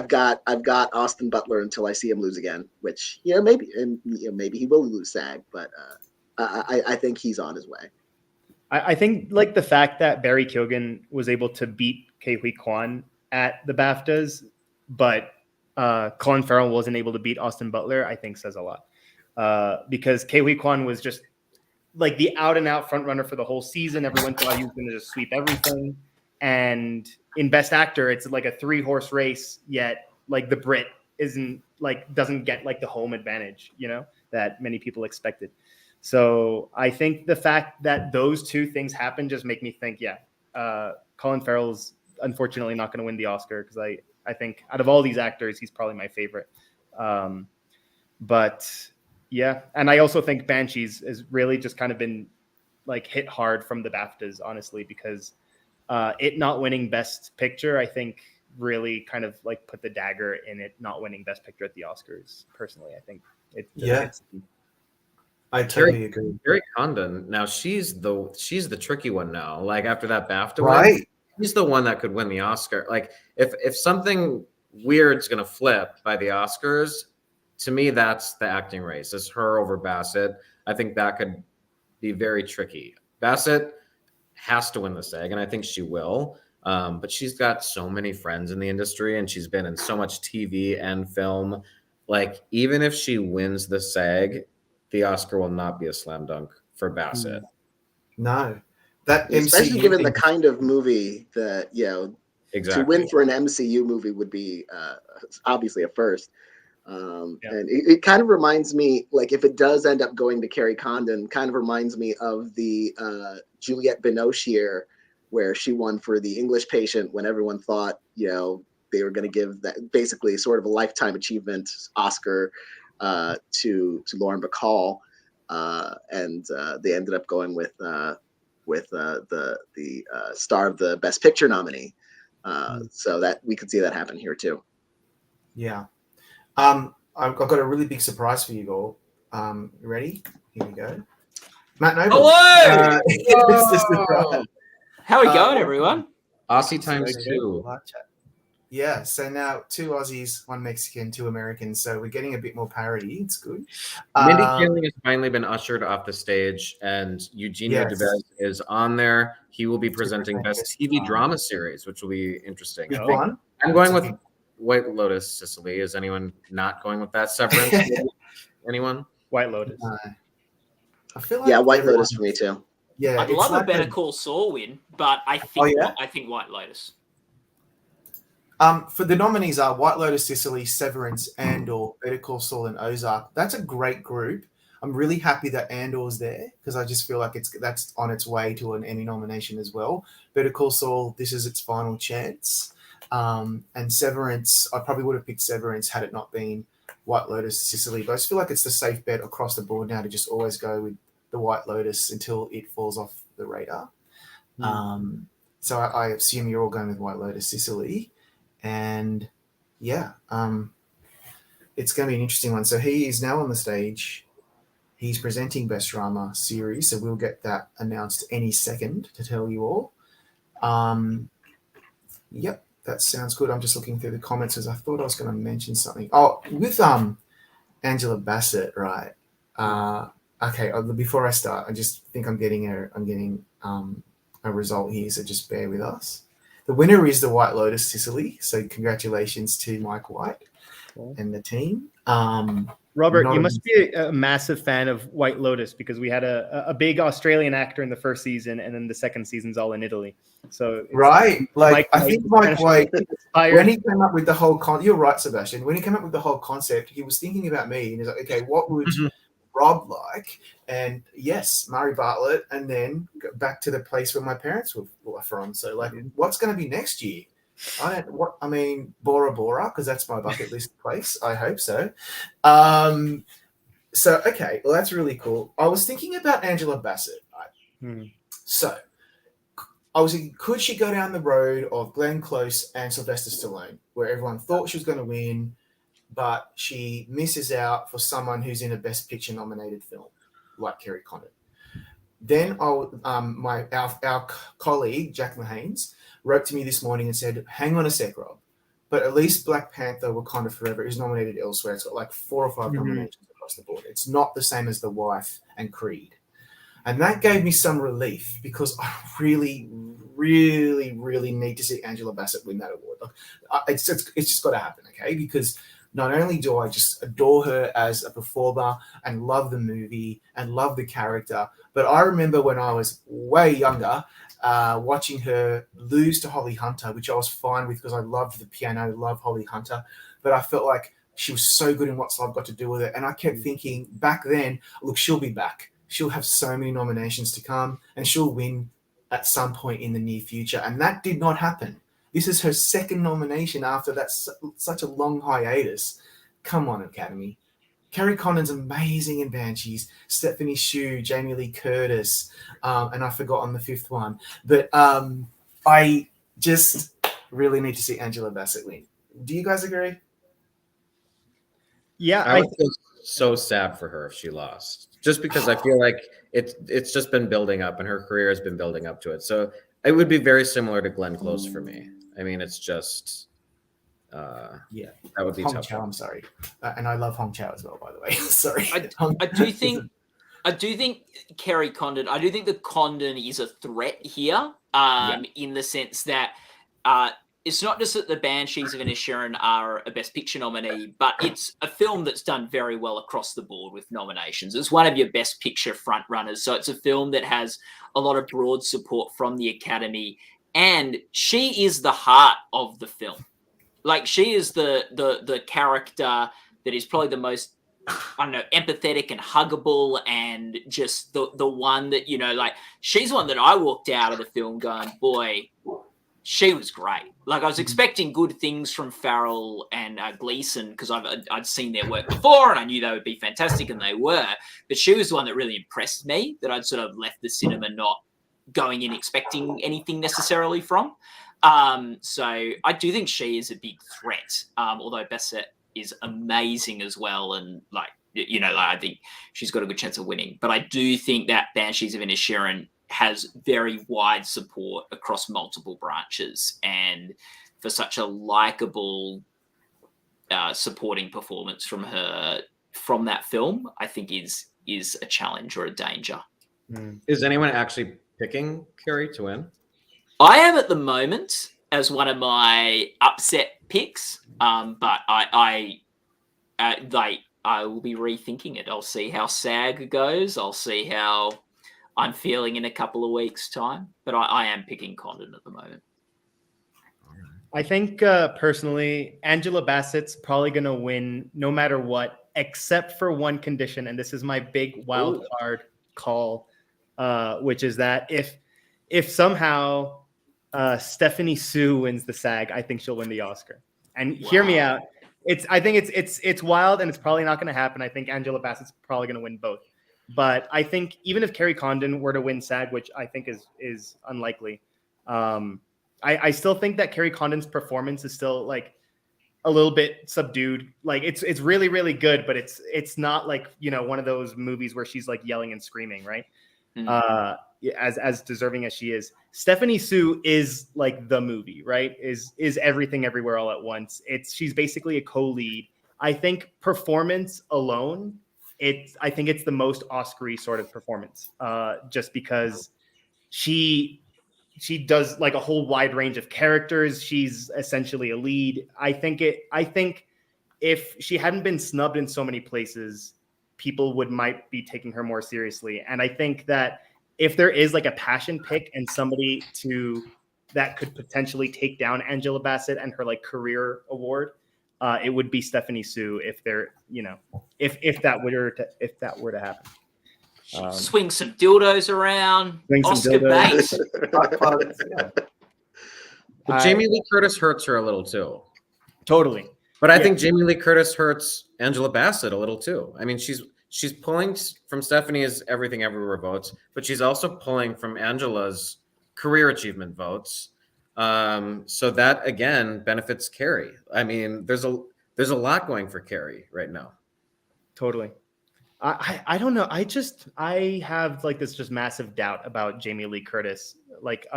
got Austin Butler until I see him lose again, which maybe he will lose SAG, but I think he's on his way. I think like the fact that Barry Keoghan was able to beat Ke Huy Quan at the BAFTAs, but Colin Farrell wasn't able to beat Austin Butler, I think says a lot. Because Ke Huy Quan was just like the out and out front runner for the whole season. Everyone thought he was going to just sweep everything. And in Best Actor, it's like a 3-horse race, yet like the Brit doesn't get like the home advantage, that many people expected. So I think the fact that those 2 things happen just make me think, Colin Farrell's unfortunately not going to win the Oscar, because I think out of all these actors, he's probably my favorite. But Yeah, and I also think Banshees has really just kind of been like hit hard from the BAFTAs, honestly, because it not winning Best Picture, I think, really kind of like put the dagger in it not winning Best Picture at the Oscars. Personally, I think it hits. I totally agree. Carrie Condon, now she's the tricky one now. Like after that BAFTA win, Right. she's the one that could win the Oscar. Like if something weird's gonna flip by the Oscars, to me that's the acting race. It's her over Bassett. I think that could be very tricky. Bassett has to win the SAG, and I think she will. But she's got so many friends in the industry, and she's been in so much TV and film. Like even if she wins the SAG, the Oscar will not be a slam dunk for Bassett. No, that especially MCU given the thing- kind of movie that Exactly. to win for an MCU movie would be obviously a first. And it kind of reminds me, like, if it does end up going to Carrie Condon, kind of reminds me of the Juliette Binoche year, where she won for The English Patient when everyone thought, they were going to give that basically sort of a lifetime achievement Oscar to Lauren Bacall, and they ended up going with the star of the Best Picture nominee. So that we could see that happen here too. Yeah. I've got a really big surprise for you all. You ready? Here we go. Matt Noble. Hello! It's the surprise. How are we going, everyone? Aussie times two. Yeah, so now 2 Aussies, 1 Mexican, 2 Americans. So we're getting a bit more parity. It's good. Mindy Kaling has finally been ushered off the stage, and Eugenio Derbez is on there. He will be presenting Best TV Drama Series, which will be interesting. Which one? I'm going with White Lotus, Sicily. Is anyone not going with that? Severance? Anyone? White Lotus. I feel like White Lotus for me too. Yeah, I'd love a Better Call Saul win, but I think White Lotus. For the nominees are White Lotus, Sicily, Severance, Andor, Better Call Saul, and Ozark. That's a great group. I'm really happy that Andor's there because I just feel like that's on its way to an Emmy nomination as well. Better Call Saul, this is its final chance. And Severance, I probably would have picked Severance had it not been White Lotus, Sicily. But I just feel like it's the safe bet across the board now to just always go with the White Lotus until it falls off the radar. So I assume you're all going with White Lotus, Sicily. And it's going to be an interesting one. So he is now on the stage. He's presenting Best Drama Series, so we'll get that announced any second to tell you all. Yep, that sounds good. I'm just looking through the comments as I thought I was going to mention something. Oh, with Angela Bassett, right? Okay. Before I start, I just think I'm getting a result here, so just bear with us. The winner is the White Lotus, Sicily. So congratulations to Mike White and the team. Robert, you must be a massive fan of White Lotus because we had a big Australian actor in the first season, and then the second season's all in Italy. So right, I think Mike White, when he came up with the whole you're right, Sebastian. When he came up with the whole concept, he was thinking about me, and he's like, okay, what would Rob like? And yes, Murray Bartlett, and then go back to the place where my parents were from. So like, what's going to be next year? Bora Bora, because that's my bucket list place. I hope so. So okay, well that's really cool. I was thinking about Angela Bassett. Right? So I was thinking, could she go down the road of Glenn Close and Sylvester Stallone, where everyone thought she was going to win, but she misses out for someone who's in a Best Picture nominated film, like Carrie Condon. Then our colleague Jack Mahanes wrote to me this morning and said, "Hang on a sec, Rob, but at least Black Panther: Wakanda Forever is nominated elsewhere. It's got like 4 or 5 nominations across the board. It's not the same as The Wife and Creed." And that gave me some relief because I really, really, really need to see Angela Bassett win that award. It's just got to happen, okay? Because not only do I just adore her as a performer and love the movie and love the character, but I remember when I was way younger, watching her lose to Holly Hunter, which I was fine with because I loved the piano, love Holly Hunter, but I felt like she was so good in What's Love Got to Do with It. And I kept thinking back then, look, she'll be back. She'll have so many nominations to come and she'll win at some point in the near future. And that did not happen. This is her second nomination after that such a long hiatus. Come on, Academy. Kerry Condon's amazing in Banshees. Stephanie Hsu, Jamie Lee Curtis, and I've forgotten the fifth one. But I just really need to see Angela Bassett win. Do you guys agree? Yeah, I would feel so sad for her if she lost, just because I feel like it's just been building up and her career has been building up to it. So it would be very similar to Glenn Close for me. I mean, it's just yeah, that would be Hong tough. Chow, I'm sorry, and I love Hong Chow as well, by the way. Sorry, I do think Kerry Condon. I do think that Condon is a threat here, in the sense that it's not just that the Banshees of Inisherin are a Best Picture nominee, but it's a film that's done very well across the board with nominations. It's one of your Best Picture frontrunners, so it's a film that has a lot of broad support from the Academy, and she is the heart of the film. Like, she is the character that is probably the most, I don't know, empathetic and huggable, and just the one that, you know, like, she's one that I walked out of the film going, boy, she was great. Like, I was expecting good things from Farrell and Gleason, because I'd seen their work before and I knew they would be fantastic, and they were. But she was the one that really impressed me, that I'd sort of left the cinema not going in expecting anything necessarily from. So I do think she is a big threat, although Bassett is amazing as well. And, like, you know, like, I think she's got a good chance of winning. But I do think that Banshees of Inisherin has very wide support across multiple branches, and for such a likable supporting performance from her from that film, I think is a challenge or a danger. Is anyone actually picking Kerry to win? I am at the moment as one of my upset picks, but I will be rethinking it. I'll see how SAG goes. I'll see how I'm feeling in a couple of weeks' time. But I am picking Condon at the moment. I think personally, Angela Bassett's probably going to win no matter what, except for one condition, and this is my big wild card call, which is that if somehow Stephanie Hsu wins the SAG, I think she'll win the Oscar. And hear me out. I think it's wild, and it's probably not going to happen. I think Angela Bassett's probably going to win both. But I think even if Kerry Condon were to win SAG, which I think is unlikely, I still think that Kerry Condon's performance is still like a little bit subdued. Like, it's really, really good, but it's not like, you know, one of those movies where she's like yelling and screaming, right? As deserving as she is. Stephanie Hsu is like the movie, right? Is Everything Everywhere All at Once. She's basically a co-lead. I think performance alone, I think it's the most Oscar-y sort of performance, just because she does like a whole wide range of characters. She's essentially a lead. I think if she hadn't been snubbed in so many places, people might be taking her more seriously. And I think that if there is like a passion pick and somebody that could potentially take down Angela Bassett and her like career award, it would be Stephanie Hsu if that were to happen. Swing some dildos around. Oscar bait. But Jamie Lee Curtis hurts her a little too. Totally. But I think Jamie Lee Curtis hurts Angela Bassett a little too. I mean, she's pulling from Stephanie's Everything Everywhere votes, but she's also pulling from Angela's career achievement votes. So that again benefits Kerry. I mean, there's a lot going for Kerry right now. Totally. I don't know. I have like this just massive doubt about Jamie Lee Curtis, like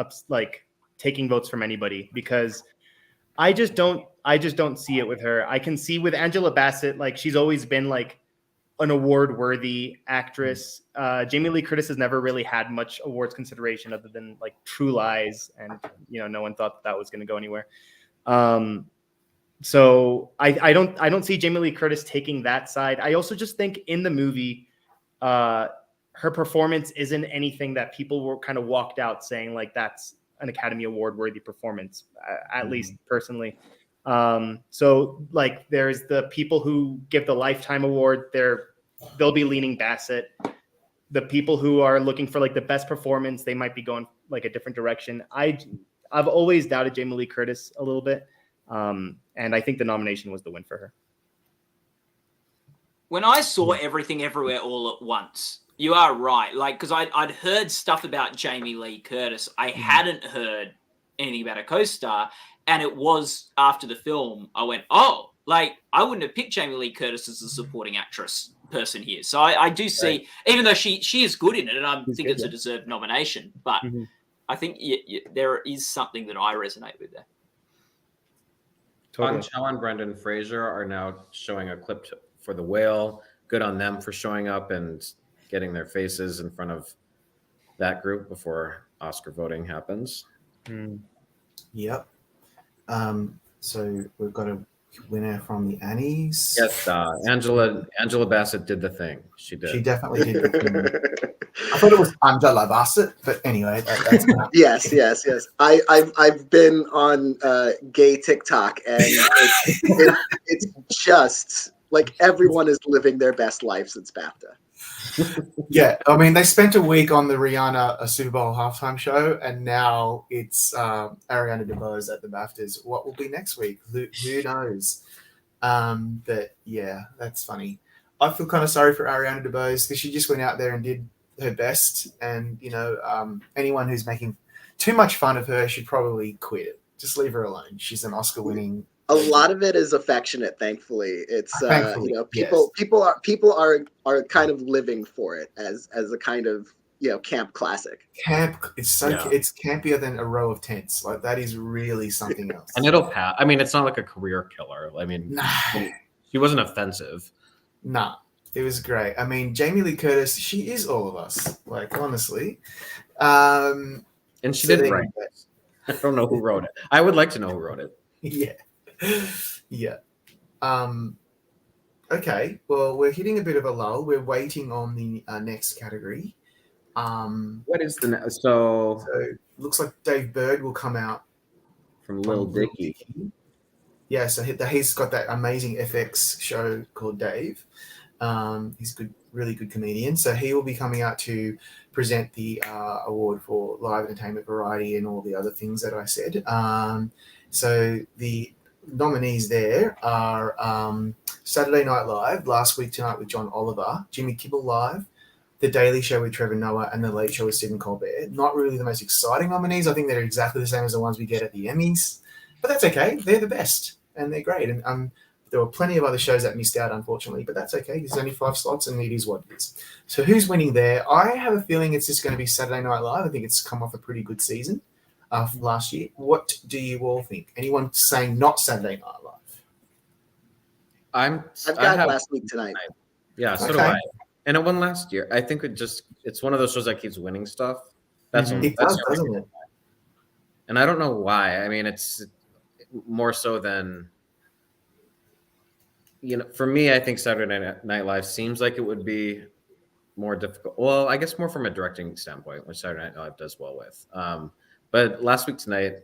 taking votes from anybody, because I just don't see it with her. I can see with Angela Bassett, like, she's always been like an award-worthy actress. Jamie Lee Curtis has never really had much awards consideration other than like True Lies, and you know, no one thought that was going to go anywhere. So I don't see Jamie Lee Curtis taking that side. I also just think in the movie, her performance isn't anything that people were kind of walked out saying like that's an Academy Award worthy performance, at least personally. So like there's the people who give the Lifetime Award, they'll be leaning Bassett. The people who are looking for like the best performance, they might be going like a different direction. I've always doubted Jamie Lee Curtis a little bit. And I think the nomination was the win for her. When I saw Everything Everywhere All at Once, you are right. Like, because I'd heard stuff about Jamie Lee Curtis. I hadn't heard anything about a co-star. And it was after the film, I went, oh, like, I wouldn't have picked Jamie Lee Curtis as a supporting actress person here. So I do see, even though she is good in it, and I think it's a deserved nomination, but I think there is something that I resonate with there. Totally. Chow and Brendan Fraser are now showing a clip for The Whale. Good on them for showing up and getting their faces in front of that group before Oscar voting happens. Yep. So we've got a winner from the Annies. Yes, Angela Bassett did the thing. She did. She definitely did the thing. I thought it was Angela Bassett, but anyway, that's yes. I've been on gay TikTok, and it's just like everyone is living their best life since BAFTA. Yeah, I mean, they spent a week on the Rihanna Super Bowl halftime show, and now it's Ariana DeBose at the BAFTAs. What will be next week? Who knows? But yeah, that's funny. I feel kind of sorry for Ariana DeBose because she just went out there and did her best, and anyone who's making too much fun of her should probably quit it. Just leave her alone. She's an Oscar-winning. A lot of it is affectionate, thankfully. It's people are kind of living for it as a kind of camp classic. It's it's campier than a row of tents. Like, that is really something else. And it'll pass. I mean, it's not like a career killer. I mean, she wasn't offensive. Nah, it was great. I mean, Jamie Lee Curtis, she is all of us. Like, honestly, and she didn't write it. I don't know who wrote it. I would like to know who wrote it. Yeah. Okay. Well, we're hitting a bit of a lull. We're waiting on the next category. What is the next? So looks like Dave Bird will come out from Lil Dicky. Yeah. So he's got that amazing FX show called Dave. He's a really good comedian. So he will be coming out to present the award for live entertainment variety and all the other things that I said. So the nominees there are Saturday Night Live, Last Week Tonight with John Oliver, Jimmy Kimmel Live, The Daily Show with Trevor Noah, and The Late Show with Stephen Colbert. Not really the most exciting nominees. I think they're exactly the same as the ones we get at the Emmys, but that's okay. They're the best, and they're great. And there were plenty of other shows that missed out, unfortunately, but that's okay. There's only 5 slots, and it is what it is. So who's winning there? I have a feeling it's just going to be Saturday Night Live. I think it's come off a pretty good season from last year. What do you all think? Anyone saying not Saturday Night Live? I've got Last Week Tonight. Yeah, so do I. And it won last year. I think it's one of those shows that keeps winning stuff. That's doesn't it? And I don't know why. I mean, it's more so than for me, I think Saturday Night Live seems like it would be more difficult. Well, I guess more from a directing standpoint, which Saturday Night Live does well with. But Last Week Tonight,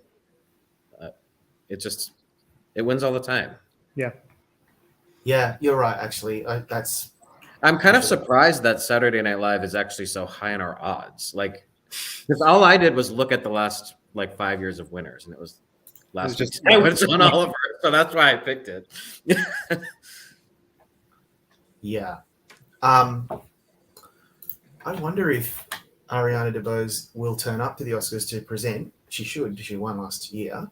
it wins all the time. Yeah, you're right. Actually, I'm kind of surprised that Saturday Night Live is actually so high in our odds. Like, because all I did was look at the last 5 years of winners, and it was Last Week Tonight with John Oliver. So that's why I picked it. Yeah. I wonder if Ariana DeBose will turn up to the Oscars to present. She should. She won last year.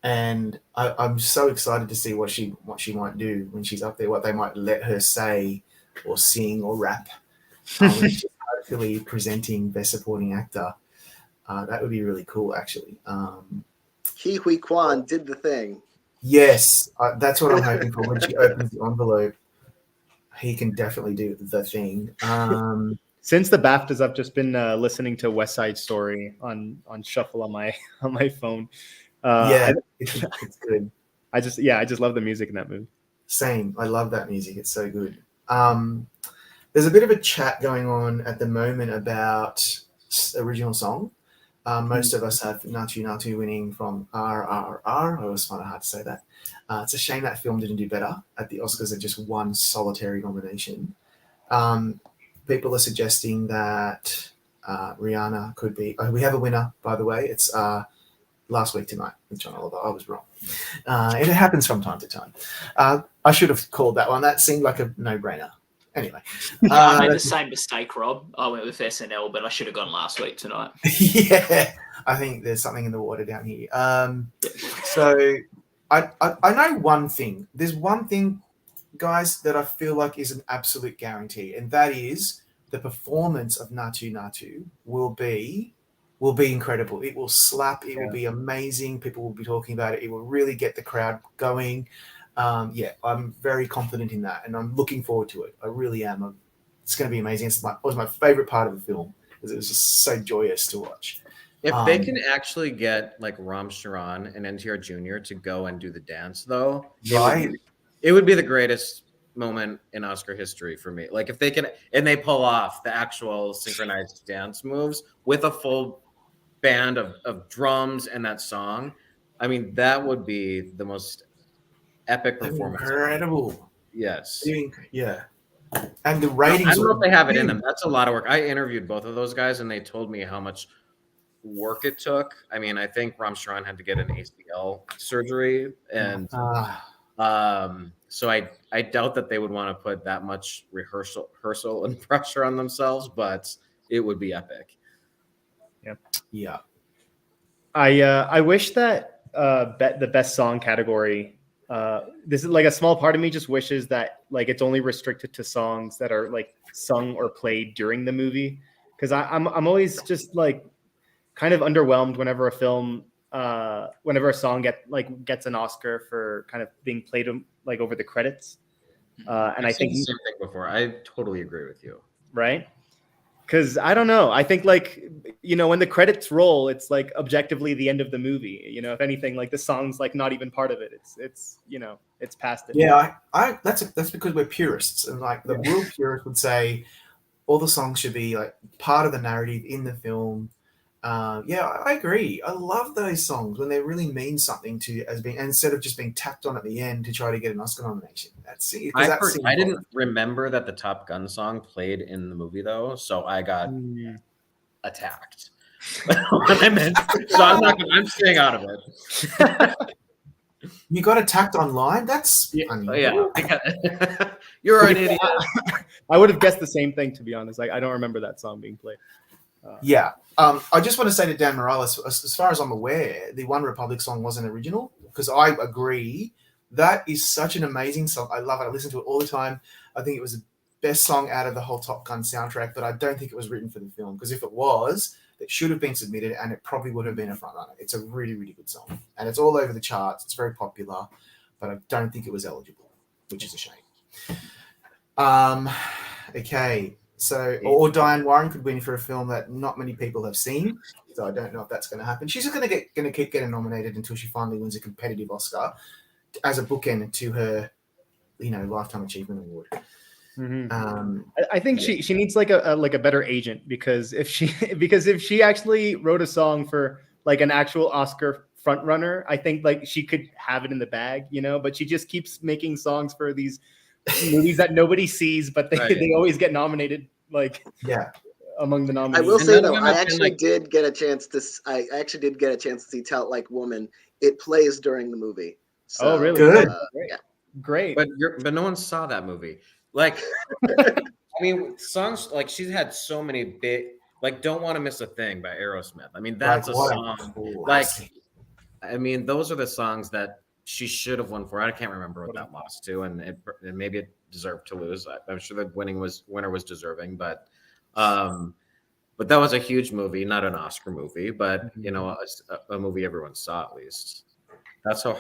And I'm so excited to see what she might do when she's up there, what they might let her say or sing or rap when she's hopefully presenting Best Supporting Actor. That would be really cool, actually. Ke Huy Quan did the thing. Yes, that's what I'm hoping for. When she opens the envelope, he can definitely do the thing. Since the BAFTAs, I've just been listening to West Side Story on shuffle on my phone. It's good. I just love the music in that movie. Same. I love that music. It's so good. There's a bit of a chat going on at the moment about original song. Most of us have Natu Natu winning from RRR. I always find it hard to say that. It's a shame that film didn't do better at the Oscars at just one solitary nomination. People are suggesting that Rihanna could be. We have a winner, by the way. It's last week tonight with John Oliver. I was wrong. It happens from time to time. I should have called that one. That seemed like a no-brainer. Anyway. I made the same mistake, Rob. I went with SNL, but I should have gone last week tonight. Yeah, I think there's something in the water down here. So I know one thing. There's one thing, guys, that I feel like is an absolute guarantee, and that is the performance of Natu Natu will be incredible. It will slap. It will be amazing. People will be talking about it. It will really get the crowd going. I'm very confident in that, and I'm looking forward to it. I really am. It's going to be amazing. It was my favorite part of the film because it was just so joyous to watch. If they can actually get like Ram Charan and NTR Jr. to go and do the dance, though, Right? it would be the greatest moment in Oscar history for me. Like if they can, and they pull off the actual synchronized dance moves with a full band of drums and that song. I mean, that would be the most epic performance. Incredible. Yes. Yeah. And the ratings. I don't know if they have it in them. That's a lot of work. I interviewed both of those guys, and they told me how much work it took. I mean, I think Ram Charan had to get an ACL surgery, and so I doubt that they would want to put that much rehearsal and pressure on themselves, but it would be epic. Yeah. I wish that the best song category. This is like a small part of me just wishes that like it's only restricted to songs that are like sung or played during the movie, because I'm always just like kind of underwhelmed whenever a film whenever a song gets an Oscar for kind of being played like over the credits. And I think the same thing before. I totally agree with you. Right? Because I don't know. I think like, when the credits roll, it's like objectively the end of the movie. If anything, like the song's like not even part of it. It's it's past it. Yeah, that's because we're purists, and like the real purist would say all the songs should be like part of the narrative in the film. I agree. I love those songs when they really mean something to instead of just being tacked on at the end to try to get an Oscar nomination. I didn't remember that the Top Gun song played in the movie though, so I got attacked. So I'm staying out of it. You got attacked online? That's yeah. You're an idiot. I would have guessed the same thing, to be honest. Like I don't remember that song being played. I just want to say to Dan Morales, as far as I'm aware, the One Republic song wasn't original, because I agree that is such an amazing song. I love it. I listen to it all the time. I think it was the best song out of the whole Top Gun soundtrack, but I don't think it was written for the film, because if it was, it should have been submitted and it probably would have been a front runner. It's a really, really good song, and it's all over the charts. It's very popular, but I don't think it was eligible, which is a shame. Okay. So, or Diane Warren could win for a film that not many people have seen. So I don't know if that's going to happen. She's going to keep getting nominated until she finally wins a competitive Oscar as a bookend to her, Lifetime Achievement Award. Mm-hmm. I think she needs like a better agent, because if she actually wrote a song for like an actual Oscar front runner, I think like she could have it in the bag, but she just keeps making songs for these movies that nobody sees, but they always get nominated among the nominees. I will say though, I actually did get a chance to see Tout Like Woman. It plays during the movie. So, really? Good. Great. But no one saw that movie. Like, I mean, songs like she's had so many big, like "Don't Want to Miss a Thing" by Aerosmith. I mean, that's a song. I mean, those are the songs that she should have won for. I can't remember what that lost to, and maybe it deserved to lose. I'm sure the winner was deserving, but that was a huge movie, not an Oscar movie, but a movie everyone saw at least. That's how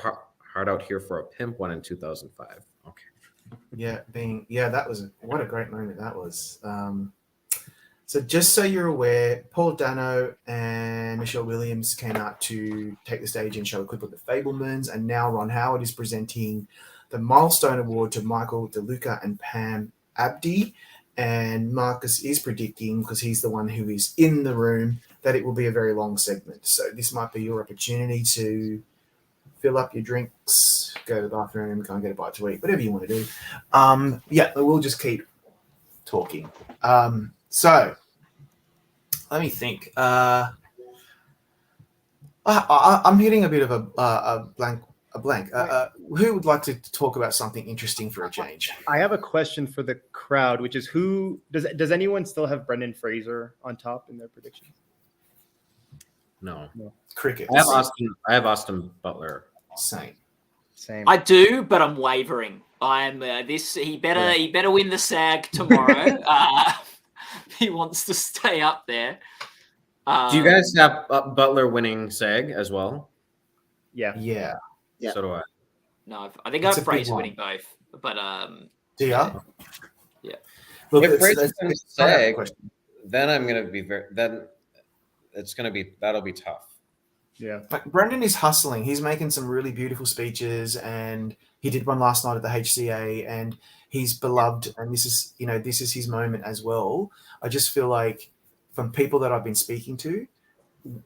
Hard Out Here for a Pimp won in 2005. Okay. What a great moment that was. So just so you're aware, Paul Dano and Michelle Williams came out to take the stage and show a clip of the Fabelmans, and now Ron Howard is presenting the Milestone Award to Michael DeLuca and Pam Abdi, and Marcus is predicting, because he's the one who is in the room, that it will be a very long segment. So this might be your opportunity to fill up your drinks, go to the bathroom, go and get a bite to eat, whatever you want to do. We'll just keep talking. So let me think. I'm hitting a bit of a blank. Who would like to talk about something interesting for a change? I have a question for the crowd, which is who does anyone still have Brendan Fraser on top in their predictions? No. Cricket. I have Austin Butler. Same. I do, but I'm wavering. I'm He better win the SAG tomorrow. He wants to stay up there. Do you guys have Butler winning SAG as well? Yeah. Yeah. So do I. No, I think I have Fraser winning both. But do you? Yeah. Look, If Fraser wins SAG, question. then I'm gonna be that'll be tough. Yeah. But Brendan is hustling. He's making some really beautiful speeches, and he did one last night at the HCA, and he's beloved. And this is his moment as well. I just feel like from people that I've been speaking to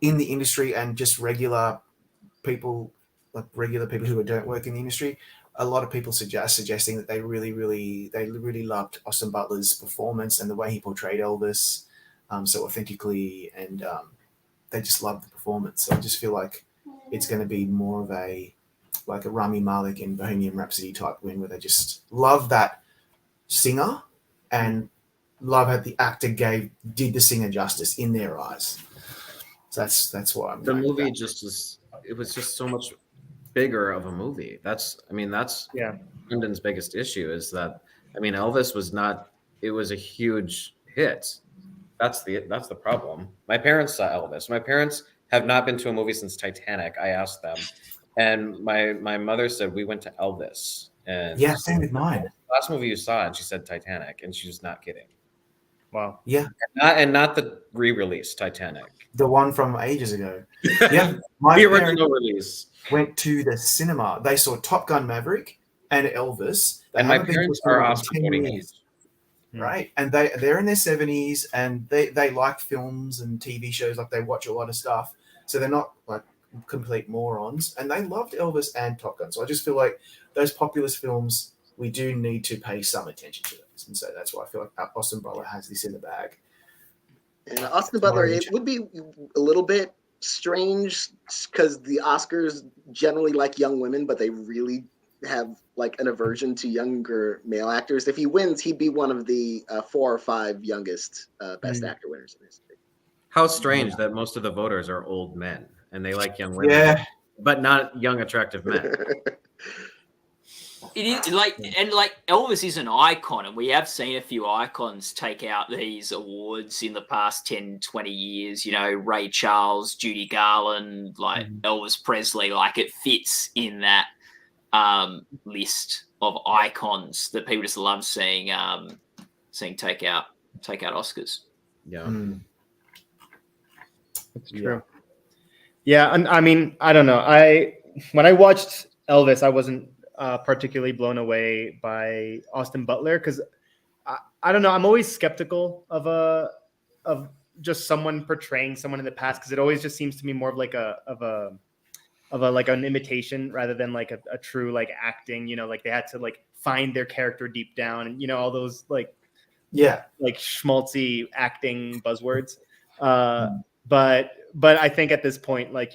in the industry and just regular people who don't work in the industry, a lot of people suggesting that they really loved Austin Butler's performance and the way he portrayed Elvis so authentically, and they just love the performance. So I just feel like it's going to be more of a Rami Malek in Bohemian Rhapsody type win, where they just love that singer and love how the actor did the singer justice in their eyes. So that's why I'm. The movie it was just so much bigger of a movie. That's Brendan's biggest issue is that Elvis was not. It was a huge hit. That's the problem. My parents saw Elvis. My parents have not been to a movie since Titanic. I asked them, and my mother said we went to Elvis. And yeah, same with mine. Last movie you saw, and she said Titanic, and she was not kidding. Wow. Yeah. Not the re-release Titanic. The one from ages ago. Yeah. The original release. Went to the cinema. They saw Top Gun Maverick and Elvis. And my parents are Oscar voting age. Right. And they're in their 70s, and they like films and TV shows. Like, they watch a lot of stuff. So they're not like complete morons. And they loved Elvis and Top Gun. So I just feel like those populist films, we do need to pay some attention to those. And so that's why I feel like Austin Butler has this in the bag. And Austin Butler, it would be a little bit strange because the Oscars generally like young women, but they really have like an aversion to younger male actors. If he wins, he'd be one of the 4 or 5 youngest Best Actor winners in history. How strange that most of the voters are old men and they like young women, but not young, attractive men. It is like Elvis is an icon, and we have seen a few icons take out these awards in the past 10, 20 years. Ray Charles, Judy Garland, Elvis Presley. Like, it fits in that list of icons that people just love seeing take out Oscars. Yeah, that's true. Yeah, and I don't know. When I watched Elvis, I wasn't particularly blown away by Austin Butler, because I don't know. I'm always skeptical of just someone portraying someone in the past, because it always just seems to me more of like an imitation rather than like a true like acting. Like they had to like find their character deep down, and all those like schmaltzy acting buzzwords. But I think at this point, like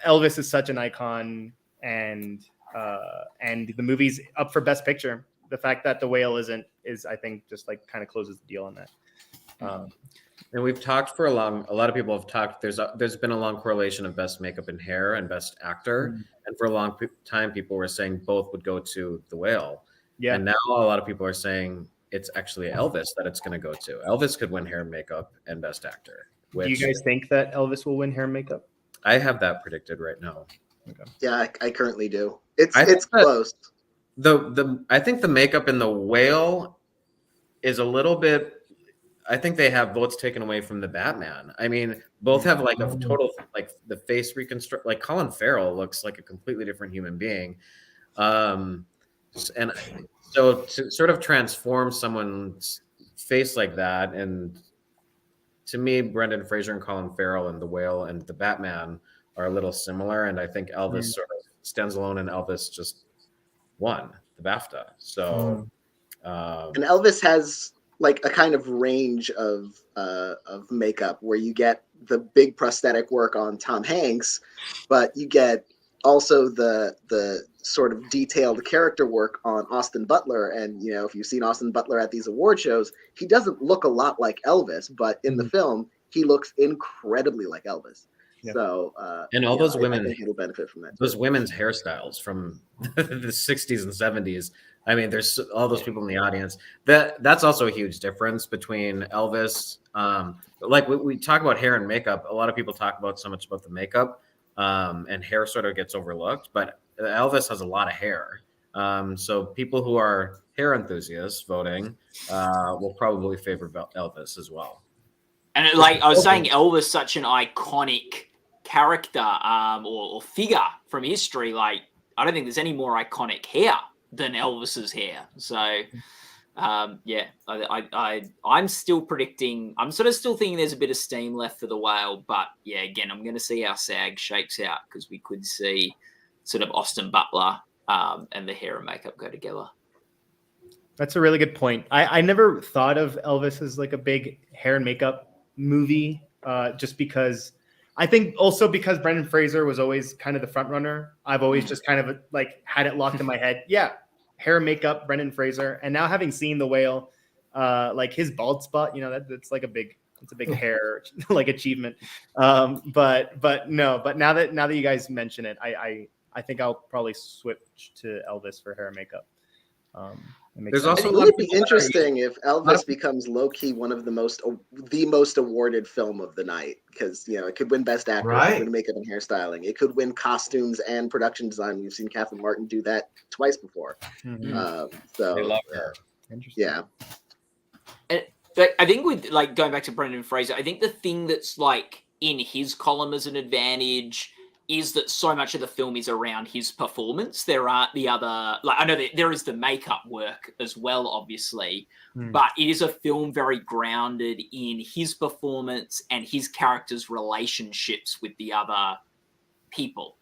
Elvis is such an icon. And the movie's up for Best Picture. The fact that The Whale is I think just like kind of closes the deal on that. And we've talked a lot of people have talked. There's been a long correlation of Best Makeup and Hair and Best Actor, and for a long time people were saying both would go to The Whale. Yeah. And now a lot of people are saying it's actually Elvis that it's going to go to. Elvis could win Hair and Makeup and Best Actor. Do you guys think that Elvis will win Hair and Makeup? I have that predicted right now. Okay. Yeah, I currently do. It's close. I think the makeup in The Whale is a little bit. I think they have votes taken away from the Batman. Both have like a total like the face reconstruct. Like Colin Farrell looks like a completely different human being, and so to sort of transform someone's face like that, and to me, Brendan Fraser and Colin Farrell and The Whale and the Batman are a little similar, and I think Elvis sort of stands alone, and Elvis just won the BAFTA. So, and Elvis has like a kind of range of makeup where you get the big prosthetic work on Tom Hanks, but you get also the sort of detailed character work on Austin Butler. And you know, if you've seen Austin Butler at these award shows, he doesn't look a lot like Elvis, but in the film he looks incredibly like Elvis. Yep. So and all those women, I think it'll benefit from that. Those women's hairstyles from the 60s and 70s. I mean, there's all those people in the audience. That's also a huge difference between Elvis. Like we talk about hair and makeup. A lot of people talk about so much about the makeup, and hair sort of gets overlooked. But Elvis has a lot of hair. So people who are hair enthusiasts voting will probably favor Elvis as well. And like I was saying, Elvis such an iconic character or figure from history. Like I don't think there's any more iconic hair than Elvis's hair. So yeah, I'm still predicting. I'm sort of still thinking there's a bit of steam left for the whale. But yeah, again, I'm going to see how SAG shakes out because we could see sort of Austin Butler and the hair and makeup go together. That's a really good point. I never thought of Elvis as like a big hair and makeup movie, just because I think also because Brendan Fraser was always kind of the front runner. I've always just kind of like had it locked in my head. Yeah, hair and makeup, Brendan Fraser. And now having seen The Whale, like his bald spot, you know, that's like it's a big hair like achievement. But now that you guys mention it, I think I'll probably switch to Elvis for hair and makeup. There's also it would be interesting if Elvis becomes low-key one of the most awarded film of the night, because you know it could win Best Actor, Right. It could win makeup and hairstyling, it could win costumes and production design. We've seen Catherine Martin do that twice before. So they love her. Interesting. Yeah. And I think with like going back to Brendan Fraser, I think the thing that's like in his column as an advantage is that so much of the film is around his performance. There aren't the other, like I know that there is the makeup work as well, obviously, but it is a film very grounded in his performance and his character's relationships with the other people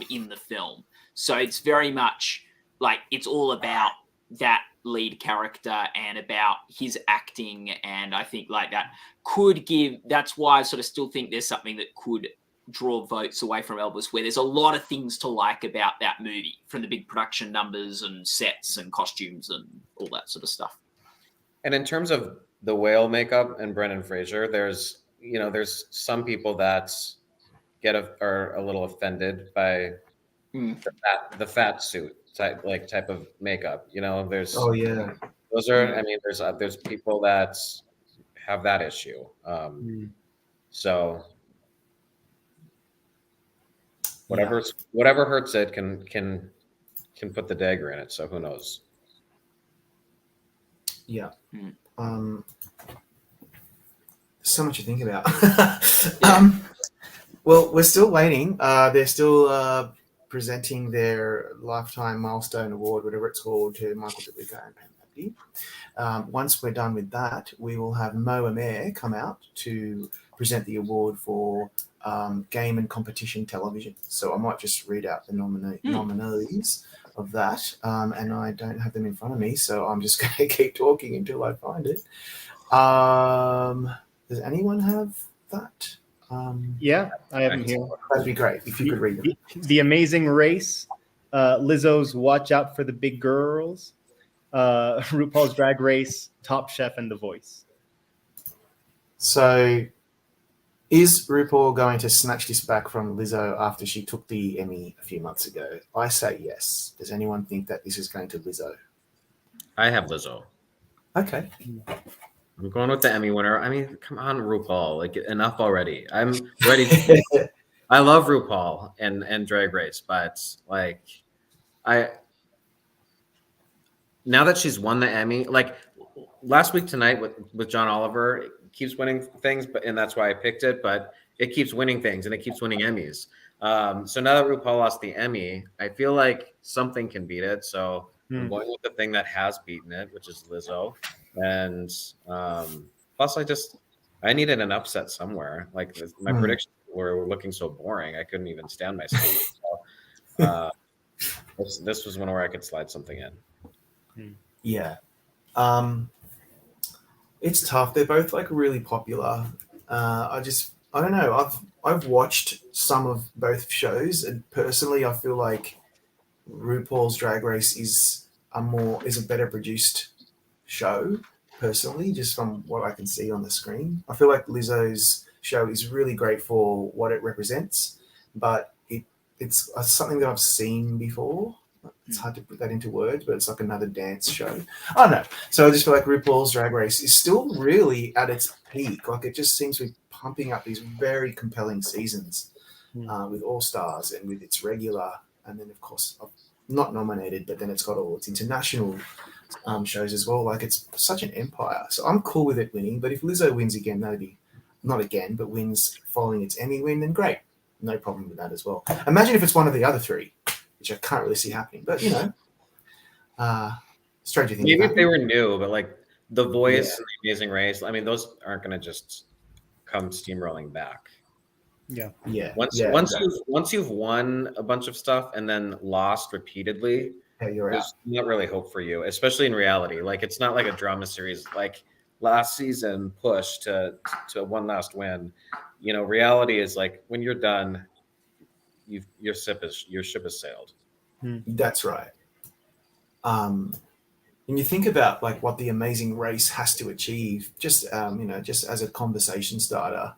in the film. So it's very much like it's all about that lead character and about his acting. And I think like that could that's why I sort of still think there's something that could draw votes away from Elvis, where there's a lot of things to like about that movie, from the big production numbers and sets and costumes and all that sort of stuff. And in terms of The Whale makeup and Brendan Fraser, there's some people that are a little offended by the fat suit type of makeup. You know, there's there's people that have that issue. So whatever hurts it can put the dagger in it. So who knows? Yeah. So much to think about. Well, we're still waiting. They're still presenting their Lifetime Milestone Award, whatever it's called, to Michael DeLuca and Pam Abdi. Once we're done with that, we will have Mo Amer come out to present the award for game and competition television. So I might just read out the nominees of that. And I don't have them in front of me, so I'm just going to keep talking until I find it. Does anyone have that? Yeah, I have them here. That'd be great if you could read them. The Amazing Race, Lizzo's Watch Out for the Big Girls, RuPaul's Drag Race, Top Chef, and The Voice. So is RuPaul going to snatch this back from Lizzo after she took the Emmy a few months ago? I say yes. Does anyone think that this is going to Lizzo? I have Lizzo. Okay. I'm going with the Emmy winner. I mean, come on, RuPaul. Like, enough already. I'm ready. I love RuPaul and Drag Race, but like, now that she's won the Emmy, like last week tonight with John Oliver, it keeps winning things, and that's why I picked it. But it keeps winning things, and it keeps winning Emmys. So now that RuPaul lost the Emmy, I feel like something can beat it. So I'm going with the thing that has beaten it, which is Lizzo. And plus, I needed an upset somewhere. Like my predictions were looking so boring, I couldn't even stand myself. So this was one where I could slide something in. Yeah. It's tough. They're both like really popular. I don't know. I've watched some of both shows, and personally, I feel like RuPaul's Drag Race is a better produced show. Personally, just from what I can see on the screen, I feel like Lizzo's show is really great for what it represents, but it's something that I've seen before. It's hard to put that into words, but it's like another dance show. I don't know. So I just feel like RuPaul's Drag Race is still really at its peak. Like it just seems to be pumping up these very compelling seasons with All Stars and with its regular, and then of course not nominated, but then it's got all its international shows as well. Like it's such an empire. So I'm cool with it winning. But if Lizzo wins again, that'd be not again, but wins following its Emmy win, then great. No problem with that as well. Imagine if it's one of the other three, which I can't really see happening. But you know, stranger things. Maybe if they were new, but like The Voice and The Amazing Race, I mean, those aren't going to just come steamrolling back. Yeah. Once you've won a bunch of stuff and then lost repeatedly, you're there's not really hope for you, especially in reality. Like it's not like a drama series. Like last season, push to one last win. You know, reality is like when you're done, your ship has sailed. That's right. When you think about like what the Amazing Race has to achieve, just just as a conversation starter,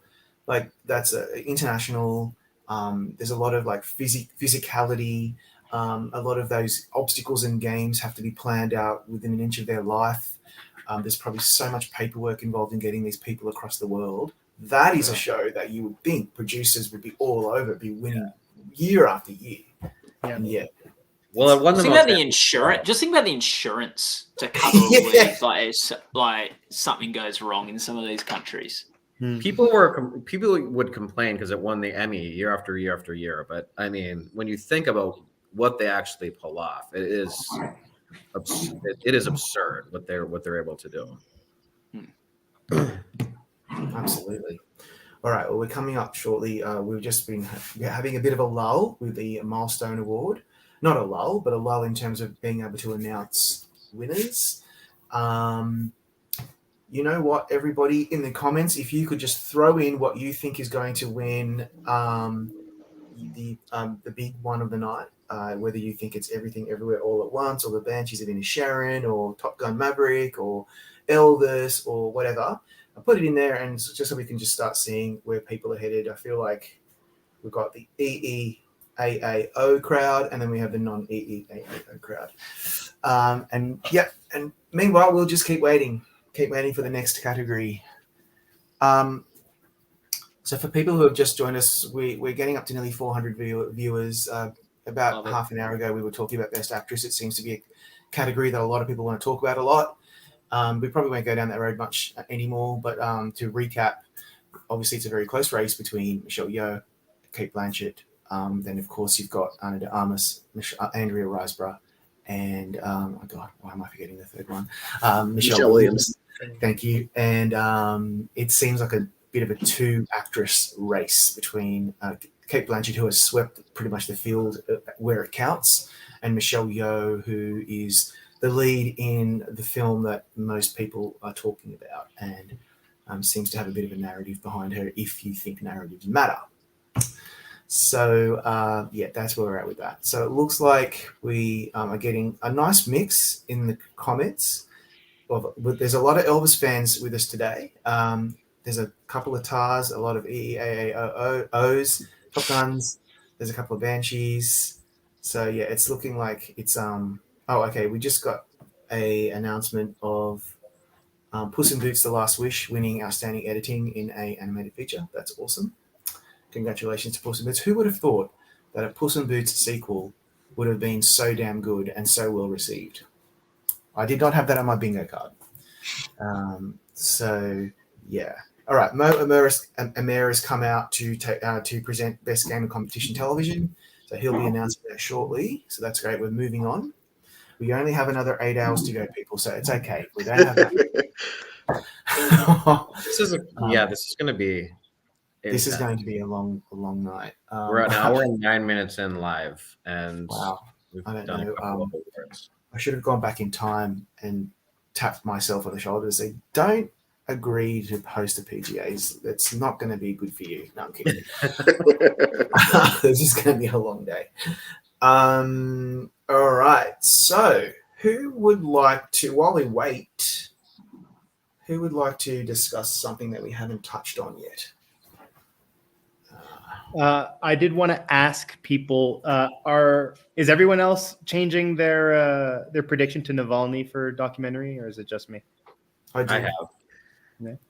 like that's international. There's a lot of like physicality. A lot of those obstacles and games have to be planned out within an inch of their life. There's probably so much paperwork involved in getting these people across the world. That is a show that you would think producers would be all over, be winning year after year. And yet, well, it won just think about the insurance. Just think about the insurance to cover if like something goes wrong in some of these countries. People would complain because it won the Emmy year after year after year. But I mean, when you think about what they actually pull off, it is absurd what they're able to do. Absolutely. All right. Well, we're coming up shortly. We've just been having a bit of a lull with the Milestone Award. Not a lull, but a lull in terms of being able to announce winners. You know what, everybody in the comments, if you could just throw in what you think is going to win the big one of the night, whether you think it's Everything Everywhere All at Once or the Banshees of Inisherin or Top Gun Maverick or Elvis or whatever. I'll put it in there and just so we can just start seeing where people are headed. I feel like we've got the EEAAO crowd and then we have the non-EEAAO crowd. And meanwhile, we'll just keep waiting for the next category. So for people who have just joined us, we're getting up to nearly 400 viewers. About half an hour ago, we were talking about Best Actress. It seems to be a category that a lot of people want to talk about a lot. We probably won't go down that road much anymore, but to recap, obviously it's a very close race between Michelle Yeoh, Cate Blanchett. Then, of course, you've got Ana de Armas, Andrea Riseborough, and oh God, why am I forgetting the third one? Michelle Williams. Thank you. And it seems like a bit of a two-actress race between Cate Blanchett, who has swept pretty much the field where it counts, and Michelle Yeoh, who is the lead in the film that most people are talking about and seems to have a bit of a narrative behind her if you think narratives matter. So, that's where we're at with that. So it looks like we are getting a nice mix in the comments. There's a lot of Elvis fans with us today. There's a couple of Tars, a lot of EEAAOs, Top Guns. There's a couple of Banshees. So, it's looking like it's... we just got a announcement of Puss in Boots: The Last Wish winning Outstanding Editing in a animated feature. That's awesome. Congratulations to Puss in Boots. Who would have thought that a Puss in Boots sequel would have been so damn good and so well received? I did not have that on my bingo card. All right, Mo Amer has come out to present Best Game of Competition Television. So he'll be announcing that shortly. So that's great. We're moving on. We only have another 8 hours to go, people. So it's okay. We don't have that. This is going to be. This is going to be a long night. We're an hour and 9 minutes in live, and wow, I don't know. Of I should have gone back in time and tapped myself on the shoulder to say, "Don't agree to host the PGAs, it's not going to be good for you. No, I'm kidding. It's just going to be a long day. All right. So, who would like to, while we wait, who would like to discuss something that we haven't touched on yet? I did want to ask people: is everyone else changing their prediction to Navalny for documentary, or is it just me? I have.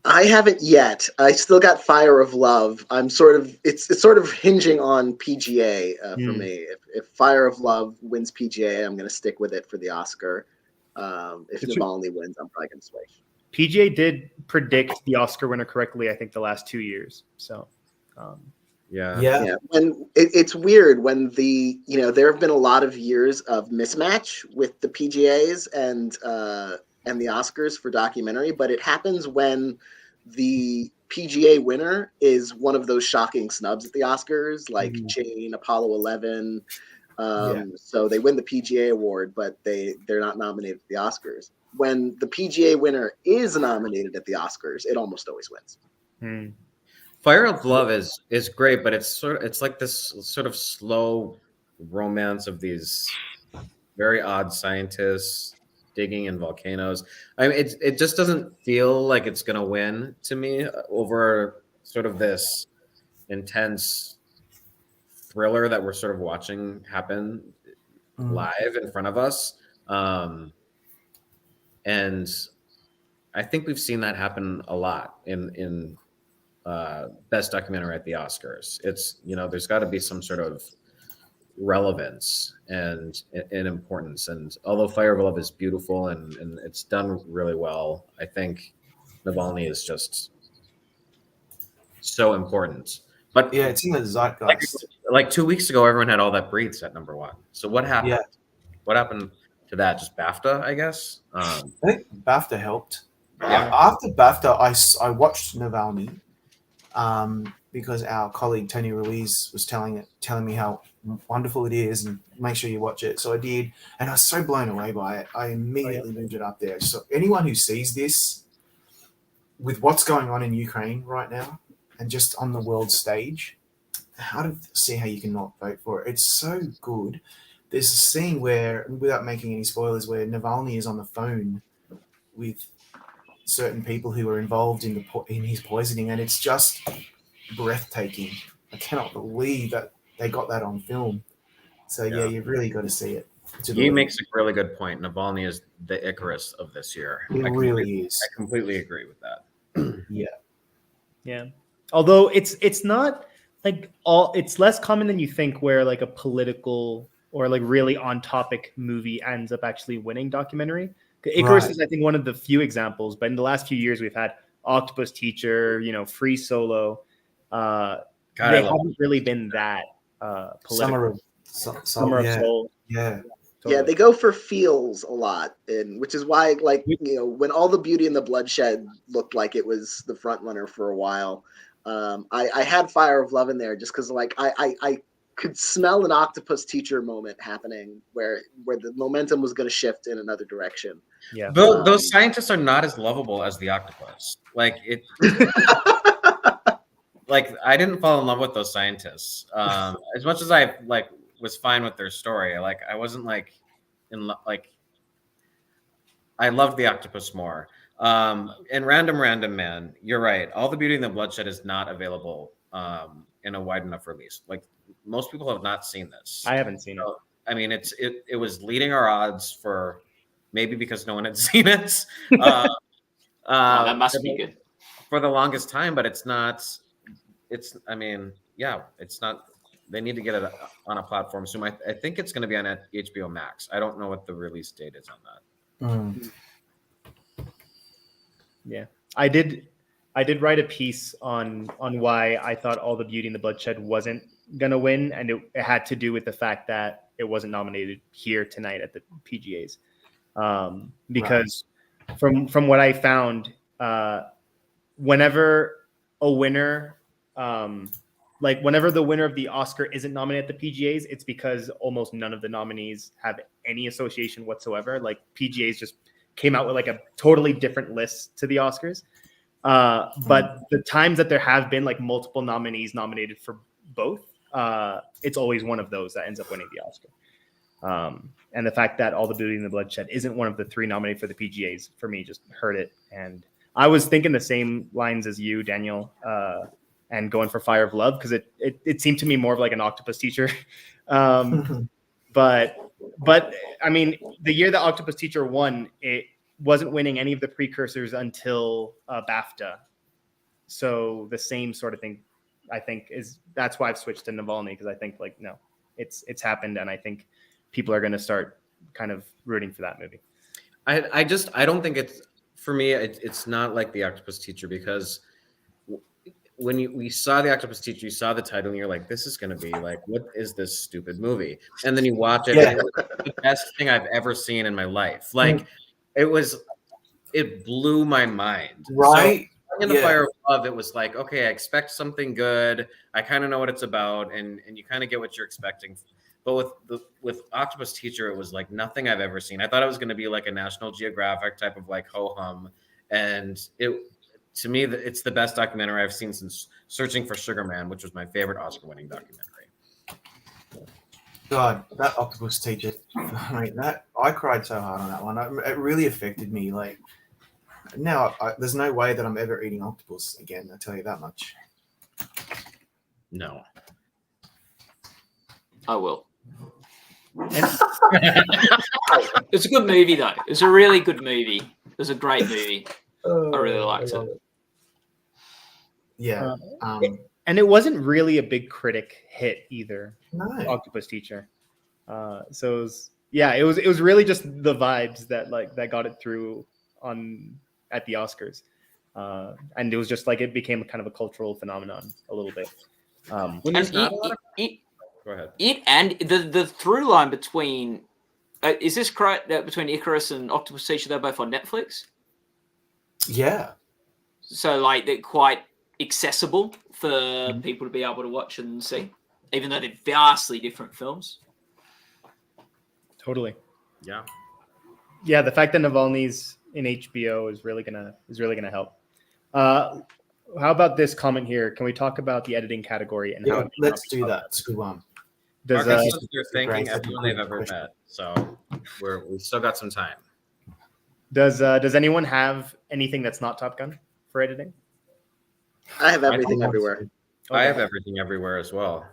I haven't yet. I still got Fire of Love. I'm sort of it's sort of hinging on PGA for me. If Fire of Love wins PGA, I'm going to stick with it for the Oscar. If Navalny wins, I'm probably going to switch. PGA did predict the Oscar winner correctly, I think, the last 2 years. So, yeah. When it's weird when there have been a lot of years of mismatch with the PGAs and the Oscars for documentary, but it happens when the PGA winner is one of those shocking snubs at the Oscars, like Jane, Apollo 11. So they win the PGA award, but they're not nominated for the Oscars. When the PGA winner is nominated at the Oscars, it almost always wins. Fire of Love is great, but it's like this sort of slow romance of these very odd scientists digging in volcanoes. I mean, it just doesn't feel like it's going to win to me over sort of this intense thriller that we're sort of watching happen live in front of us. And I think we've seen that happen a lot in best documentary at the Oscars. It's, there's got to be some sort of relevance and importance. And although Fire of Love is beautiful and it's done really well, I think Navalny is just so important. But yeah, it's in the zeitgeist. Like 2 weeks ago, everyone had All That Breathes at number one. So what happened? Yeah. What happened to that? Just BAFTA, I guess. I think BAFTA helped. Yeah. After BAFTA, I watched Navalny because our colleague Tony Ruiz was telling me how wonderful it is and make sure you watch it. So I did, and I was so blown away by it. I immediately moved it up there. So anyone who sees this, with what's going on in Ukraine right now, and just on the world stage, see how you can not vote for it. It's so good. There's a scene where, without making any spoilers, where Navalny is on the phone with certain people who were involved in his poisoning, and it's just breathtaking. I cannot believe that they got that on film. So yeah, you've really got to see it. He makes a really good point. Navalny is the Icarus of this year. It really is. I completely agree with that. Yeah. Although it's not like it's less common than you think where like a political or like really on topic movie ends up actually winning documentary. Icarus is, I think, one of the few examples, but in the last few years we've had Octopus Teacher, Free Solo. They haven't really been that political. Summer of Soul. Yeah. Totally. Yeah, they go for feels a lot, which is why, like, when All the Beauty and the Bloodshed looked like it was the front runner for a while, I had Fire of Love in there just because, like, I could smell an Octopus Teacher moment happening where the momentum was going to shift in another direction. Yeah, those scientists are not as lovable as the octopus. Like it. Like I didn't fall in love with those scientists as much as I was fine with their story. Like I wasn't like I loved the octopus more. And Random Man, you're right. All the Beauty and the Bloodshed is not available in a wide enough release. Like most people have not seen this. I haven't seen it. I mean, it was leading our odds for maybe because no one had seen it. That must be good for the longest time, but it's not. It's not. They need to get it on a platform soon. I think it's going to be on HBO Max. I don't know what the release date is on that. Yeah, I did write a piece on why I thought All the Beauty and the Bloodshed wasn't going to win, and it had to do with the fact that it wasn't nominated here tonight at the PGAs. Because from what I found, whenever a winner, whenever the winner of the Oscar isn't nominated at the PGAs, it's because almost none of the nominees have any association whatsoever. Like PGAs just came out with like a totally different list to the Oscars. But the times that there have been like multiple nominees nominated for both, it's always one of those that ends up winning the Oscar. And the fact that All the Beauty and the Bloodshed isn't one of the 3 nominated for the PGAs, for me, just hurt it. And I was thinking the same lines as you, Daniel, and going for Fire of Love, because it seemed to me more of like an Octopus Teacher. But I mean, the year that Octopus Teacher won, it wasn't winning any of the precursors until BAFTA. So the same sort of thing, I think, that's why I've switched to Navalny, because I think like, no, it's happened, and I think people are going to start kind of rooting for that movie. I don't think it's, for me, it's not like the Octopus Teacher, because when we saw the Octopus Teacher, you saw the title and you're like, this is going to be like, what is this stupid movie? And then you watch it, and it was the best thing I've ever seen in my life. Like it blew my mind. Right. So, in the Fire of Love, it was like, okay, I expect something good. I kind of know what it's about, and you kind of get what you're expecting. But with Octopus Teacher, it was like nothing I've ever seen. I thought it was going to be like a National Geographic type of like ho-hum. And to me, it's the best documentary I've seen since Searching for Sugar Man, which was my favorite Oscar-winning documentary. God, that Octopus Teacher, I mean, I cried so hard on that one. It really affected me. Like, now there's no way that I'm ever eating octopus again. I tell you that much. No, I will. It's a good movie, though. It's a really good movie. It's a great movie. I really liked it. Yeah. And it wasn't really a big critic hit either. No. Octopus Teacher. So it was really just the vibes that got it through at the Oscars. And it was just like it became kind of a cultural phenomenon a little bit. Go ahead. It and the through line between is this correct, between Icarus and Octopus Teacher? They're both on Netflix. Yeah. So like they're quite accessible for people to be able to watch and see, even though they're vastly different films. Totally. Yeah. Yeah, the fact that Navalny's in HBO is really gonna help. How about this comment here? Can we talk about the editing category and how? Let's do that. It's a good one. They're thanking everyone they've ever met, so we've still got some time. Does anyone have anything that's not Top Gun for editing? I have everything everywhere. I have everything everywhere as well.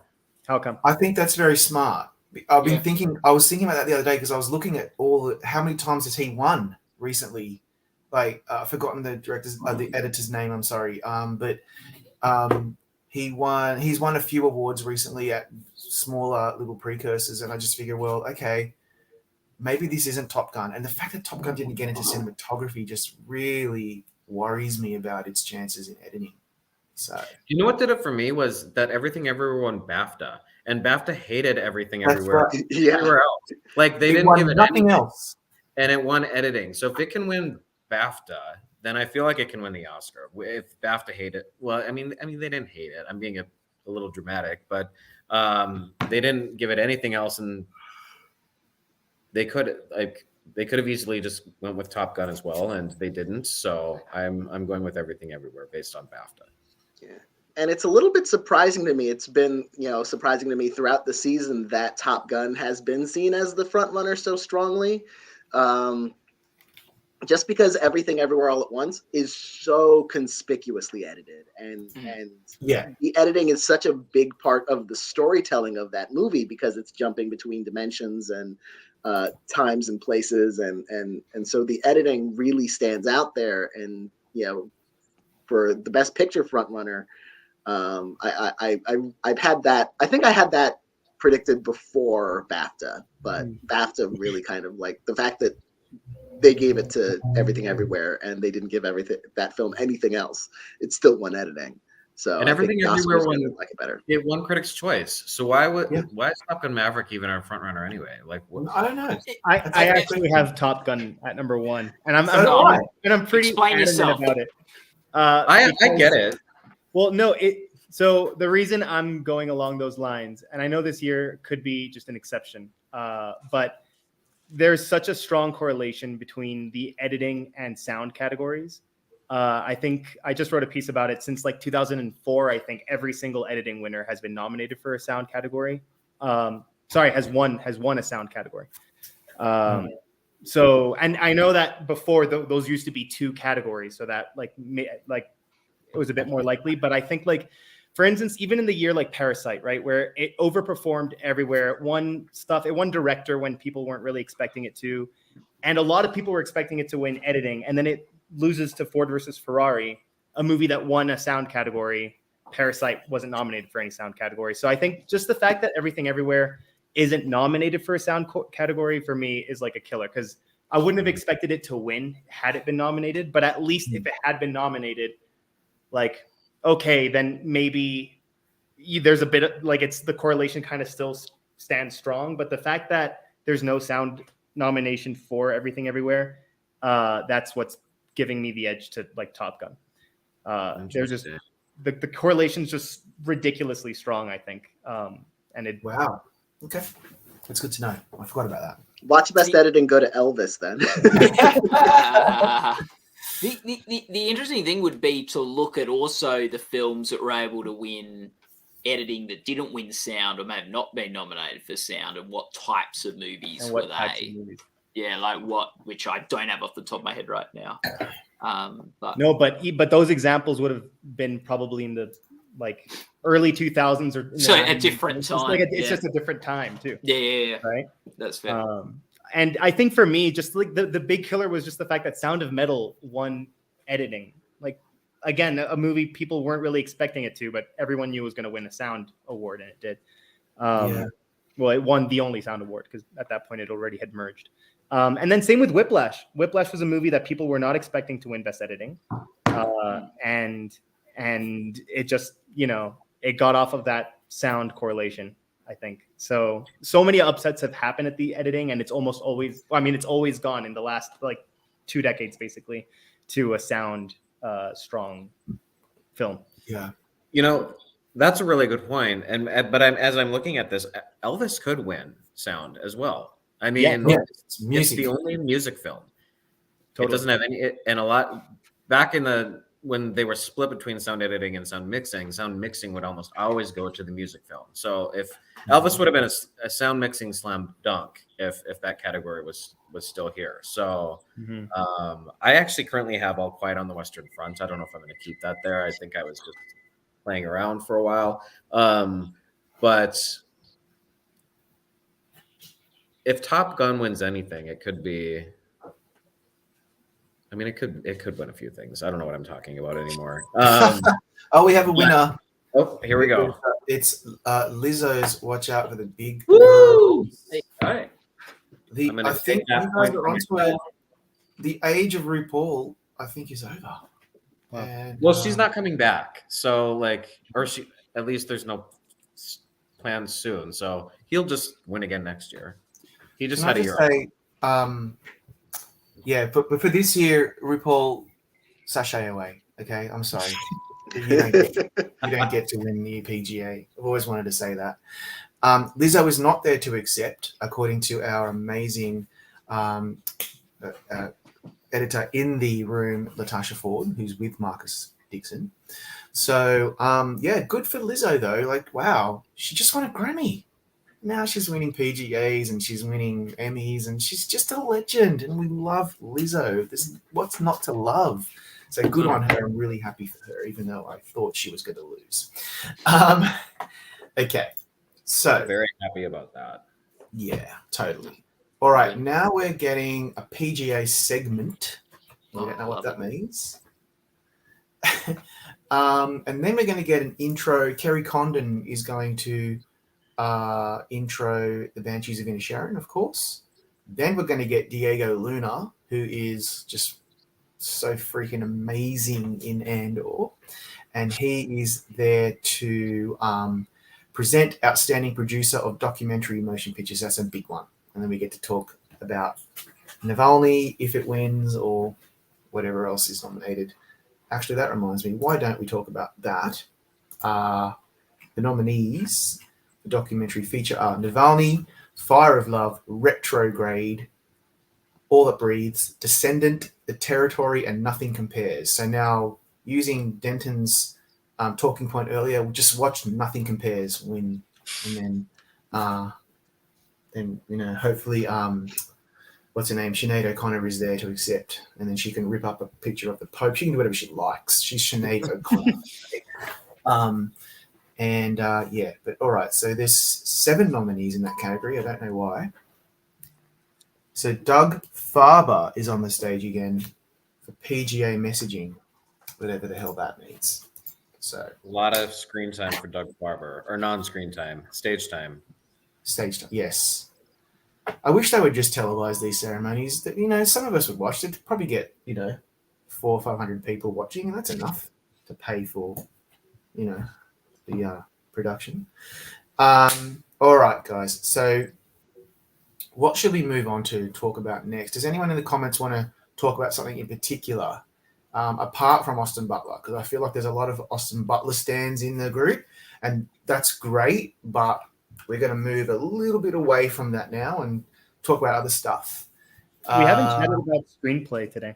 How come? I think that's very smart. I was thinking about that the other day, because I was looking at how many times has he won recently. Like, I've forgotten the editor's name. I'm sorry. But he's won a few awards recently at smaller little precursors, and I just figure, well, okay, maybe this isn't Top Gun. And the fact that Top Gun didn't get into cinematography just really worries me about its chances in editing. So, you know what did it for me was that Everything Everywhere won BAFTA, and BAFTA hated Everything Everywhere. Right. Yeah. Everywhere else. Like they didn't give it nothing else, and it won editing. So if it can win BAFTA, then I feel like it can win the Oscar. If BAFTA hate it, well, I mean they didn't hate it. I'm being a little dramatic, but they didn't give it anything else, and they could have easily just went with Top Gun as well, and they didn't. So I'm going with Everything Everywhere based on BAFTA. Yeah. And it's a little bit surprising to me. It's been, surprising to me throughout the season that Top Gun has been seen as the front runner so strongly. Just because Everything Everywhere All at Once is so conspicuously edited, and the editing is such a big part of the storytelling of that movie, because it's jumping between dimensions and times and places, and so the editing really stands out there. And for the Best Picture frontrunner, I've had that. I think I had that predicted before BAFTA, but BAFTA really kind of, like, the fact that they gave it to Everything Everywhere and they didn't give that film anything else. It's still won editing. So and Everything Everywhere like it better. It won Critics' Choice. So why is Top Gun Maverick even our front runner anyway? Like, I don't know. I actually have Top Gun at number 1, and I'm pretty adamant about it. I get it. Well, no, so the reason I'm going along those lines, and I know this year could be just an exception, but there's such a strong correlation between the editing and sound categories I think I just wrote a piece about it. Since like 2004, I think every single editing winner has been nominated for a sound category. Has won a sound category. So, and I know that before those used to be 2 categories, so that like it was a bit more likely. But I think like, for instance, even in the year like Parasite, right, where it overperformed everywhere, it won director when people weren't really expecting it to, and a lot of people were expecting it to win editing, and then it loses to Ford versus Ferrari, a movie that won a sound category. Parasite wasn't nominated for any sound category. So I think just the fact that Everything Everywhere isn't nominated for a sound category for me is like a killer, because I wouldn't have expected it to win had it been nominated. But at least if it had been nominated, like, okay, then maybe there's a bit of like, it's the correlation kind of still stands strong. But the fact that there's no sound nomination for Everything Everywhere, that's what's giving me the edge to like Top Gun. There's just the correlation's just ridiculously strong, I think. Wow. Okay. That's good to know. I forgot about that. Watch Best Editing, go to Elvis then. The interesting thing would be to look at also the films that were able to win editing that didn't win sound or may have not been nominated for sound, and what types of movies were they? Yeah, like what, which I don't have off the top of my head right now. But those examples would have been probably in the like early 2000s or so a different time. It's just a different time too. Yeah. Right. That's fair. And I think for me, just like the big killer was just the fact that Sound of Metal won editing. Like, again, a movie people weren't really expecting it to, but everyone knew it was going to win a sound award, and it did. Well, it won the only sound award because at that point it already had merged. And then same with Whiplash. Whiplash was a movie that people were not expecting to win Best Editing. And it just, it got off of that sound correlation, I think. So many upsets have happened at the editing, and it's almost always, it's always gone in the last like 2 decades, basically, to a sound strong film. Yeah. That's a really good point. But as I'm looking at this, Elvis could win sound as well. I mean, it's the only music film. Totally. It doesn't have any, and a lot back in when they were split between sound editing and sound mixing would almost always go to the music film. So if Elvis would have been a sound mixing slam dunk if that category was still here. So I actually currently have All Quiet on the Western Front. I don't know if I'm going to keep that there. I think I was just playing around for a while. But if Top Gun wins anything, it could be. It could win a few things. I don't know what I'm talking about anymore. We have a winner. Oh, here we go. It's Lizzo's "Watch Out for the Big." Woo! All right. I think you guys are onto it. The age of RuPaul, I think, is over. And, well, she's not coming back. So, at least there's no plans soon. So he'll just win again next year. He just had a year. Yeah, but for this year, RuPaul, sashay away. Okay, I'm sorry. You don't get to win the PGA. I've always wanted to say that. Lizzo is not there to accept, according to our amazing editor in the room, Latasha Ford, who's with Marcus Dixon. So, good for Lizzo, though. Like, wow, she just won a Grammy. Now she's winning PGAs and she's winning Emmys, and she's just a legend, and we love Lizzo. What's not to love? So good on her. I'm really happy for her, even though I thought she was going to lose. Okay, so very happy about that. Yeah, totally. All right, now we're getting a PGA segment. We don't know what that means. And then we're going to get an intro. Kerry Condon is going to intro the Banshees of Inisherin, of course. Then we're going to get Diego Luna, who is just so freaking amazing in Andor, and he is there to present Outstanding Producer of Documentary Motion Pictures. That's a big one. And then we get to talk about Navalny, if it wins, or whatever else is nominated. Actually, that reminds me, why don't we talk about that? The nominees, the documentary feature, are Navalny, Fire of Love, Retrograde, All That Breathes, Descendant, The Territory, and Nothing Compares. So now, using Denton's talking point earlier, we'll just watch Nothing Compares win, and then hopefully what's her name? Sinead O'Connor is there to accept, and then she can rip up a picture of the Pope. She can do whatever she likes. She's Sinead O'Connor. But all right. So there's 7 nominees in that category. I don't know why. So Doug Farber is on the stage again for PGA messaging, whatever the hell that means. So A lot of screen time for Doug Farber, or non-screen time, stage time. stage time, yes. I wish they would just televise these ceremonies. That some of us would watch. They'd probably get 400 or 500 people watching, and that's enough to pay for the production. All right, guys. So what should we move on to talk about next? Does anyone in the comments want to talk about something in particular, apart from Austin Butler? Because I feel like there's a lot of Austin Butler stands in the group, and that's great, but we're going to move a little bit away from that now and talk about other stuff. We haven't chatted about screenplay today.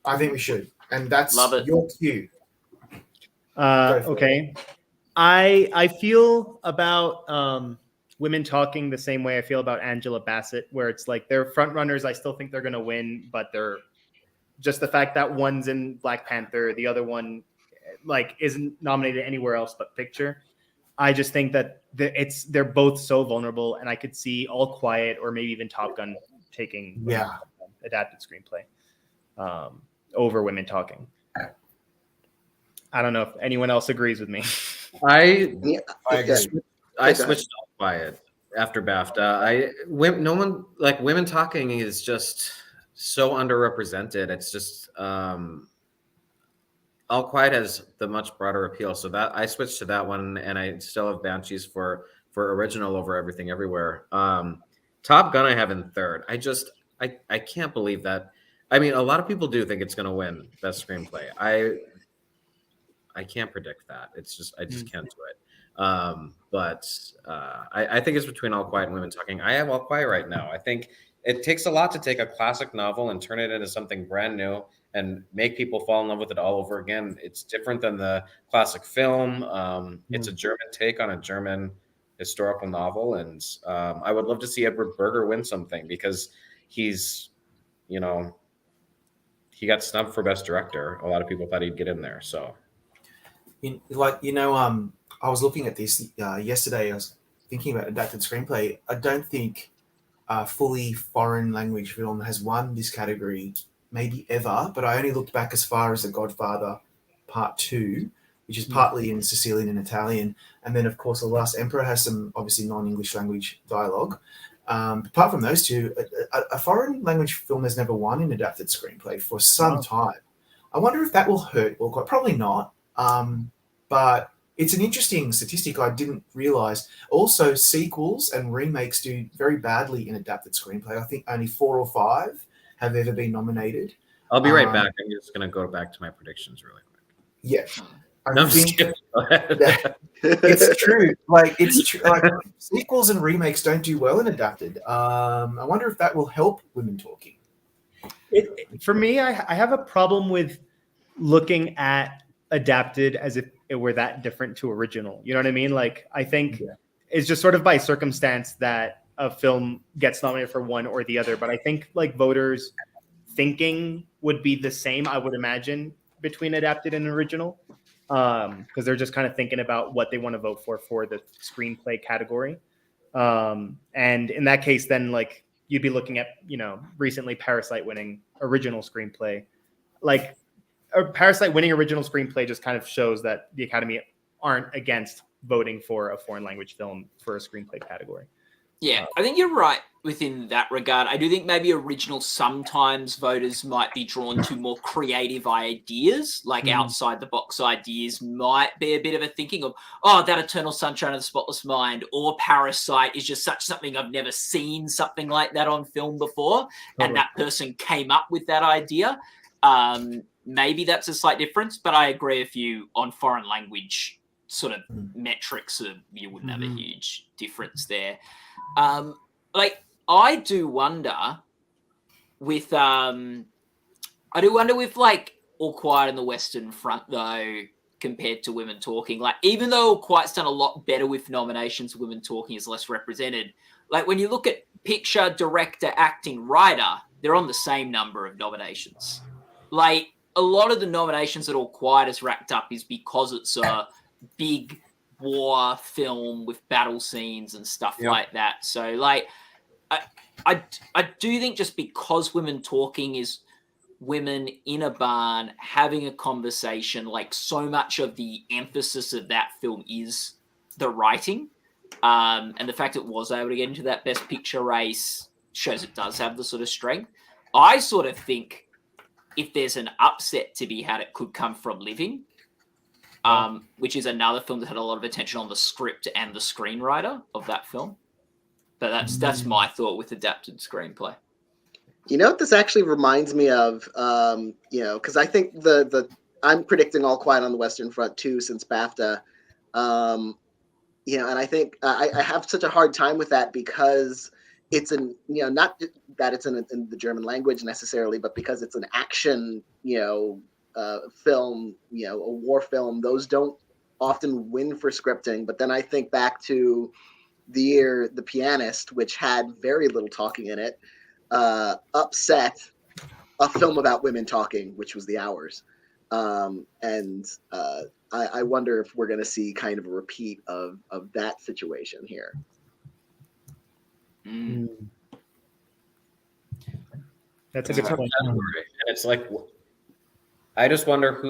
I think we should, and that's Love it. your cue. Okay. I feel about women talking the same way I feel about Angela Bassett, where it's like they're front runners. I still think they're going to win, but they're just the fact that one's in Black Panther, the other one isn't nominated anywhere else but Picture. I just think that they're both so vulnerable, and I could see All Quiet or maybe even Top Gun taking adapted screenplay over women talking. I don't know if anyone else agrees with me. I agree. switched off Quiet after BAFTA. Women talking is just so underrepresented. It's just All Quiet has the much broader appeal, so that I switched to that one, and I still have Banshees for original over Everything Everywhere. Top Gun I have in third. I can't believe that. I mean, a lot of people do think it's going to win Best Screenplay. I can't predict that. It's just I just can't do it. I think it's between All Quiet and Women Talking. I have All Quiet right now. I think it takes a lot to take a classic novel and turn it into something brand new and make people fall in love with it all over again. It's different than the classic film. It's a German take on a German historical novel, and I would love to see Edward Berger win something because he's, he got snubbed for Best Director. A lot of people thought he'd get in there. So, I was looking at this yesterday. I was thinking about adapted screenplay. I don't think a fully foreign language film has won this category maybe ever, but I only looked back as far as The Godfather Part 2, which is partly in Sicilian and Italian. And then, of course, The Last Emperor has some obviously non-English language dialogue. Apart from those two, a foreign language film has never won in adapted screenplay for some time. I wonder if that will hurt. Well, probably not. But it's an interesting statistic I didn't realize. Also, sequels and remakes do very badly in adapted screenplay. I think only 4 or 5 have ever been nominated. I'll be right back. I'm just going to go back to my predictions really quick. Yeah. I'm just kidding. It's true. It's true. Sequels and remakes don't do well in adapted. I wonder if that will help women talking. For me, I have a problem with looking at adapted as if it were that different to original. You know what I mean? I think it's just sort of by circumstance that a film gets nominated for one or the other. But I think voters thinking would be the same, I would imagine, between adapted and original. Because they're just kind of thinking about what they want to vote for the screenplay category. And in that case, then you'd be looking at, recently Parasite winning original screenplay. Parasite winning original screenplay just kind of shows that the Academy aren't against voting for a foreign language film for a screenplay category. Yeah, I think you're right within that regard. I do think maybe original sometimes voters might be drawn to more creative ideas, outside the box ideas might be a bit of a thinking of, that Eternal Sunshine of the Spotless Mind or Parasite is just something I've never seen something like that on film before. And that person came up with that idea. Maybe that's a slight difference, but I agree with you on foreign language sort of metrics. You wouldn't have a huge difference there. I do wonder with I do wonder with like All Quiet on the Western Front though, compared to Women Talking, like even though All Quiet's done a lot better with nominations, Women Talking is less represented. Like when you look at picture, director, acting, writer, they're on the same number of nominations. Like a lot of the nominations that All Quiet has racked up is because it's a big war film with battle scenes and stuff like that. So like I do think just because Women Talking is women in a barn having a conversation, like so much of the emphasis of that film is the writing. And the fact it was able to get into that Best Picture race shows it does have the sort of strength. I sort of think if there's an upset to be had, it could come from Living, which is another film that had a lot of attention on the script and the screenwriter of that film. But that's my thought with adapted screenplay. You know what this actually reminds me of? Because I think I'm predicting All Quiet on the Western Front too since BAFTA. And I think I have such a hard time with that because it's not that it's in the German language necessarily, but because it's an action, film, a war film. Those don't often win for scripting. But then I think back to the year The Pianist, which had very little talking in it, upset a film about women talking, which was The Hours. I wonder if we're going to see kind of a repeat of that situation here. That's a good point. And it's like, I just wonder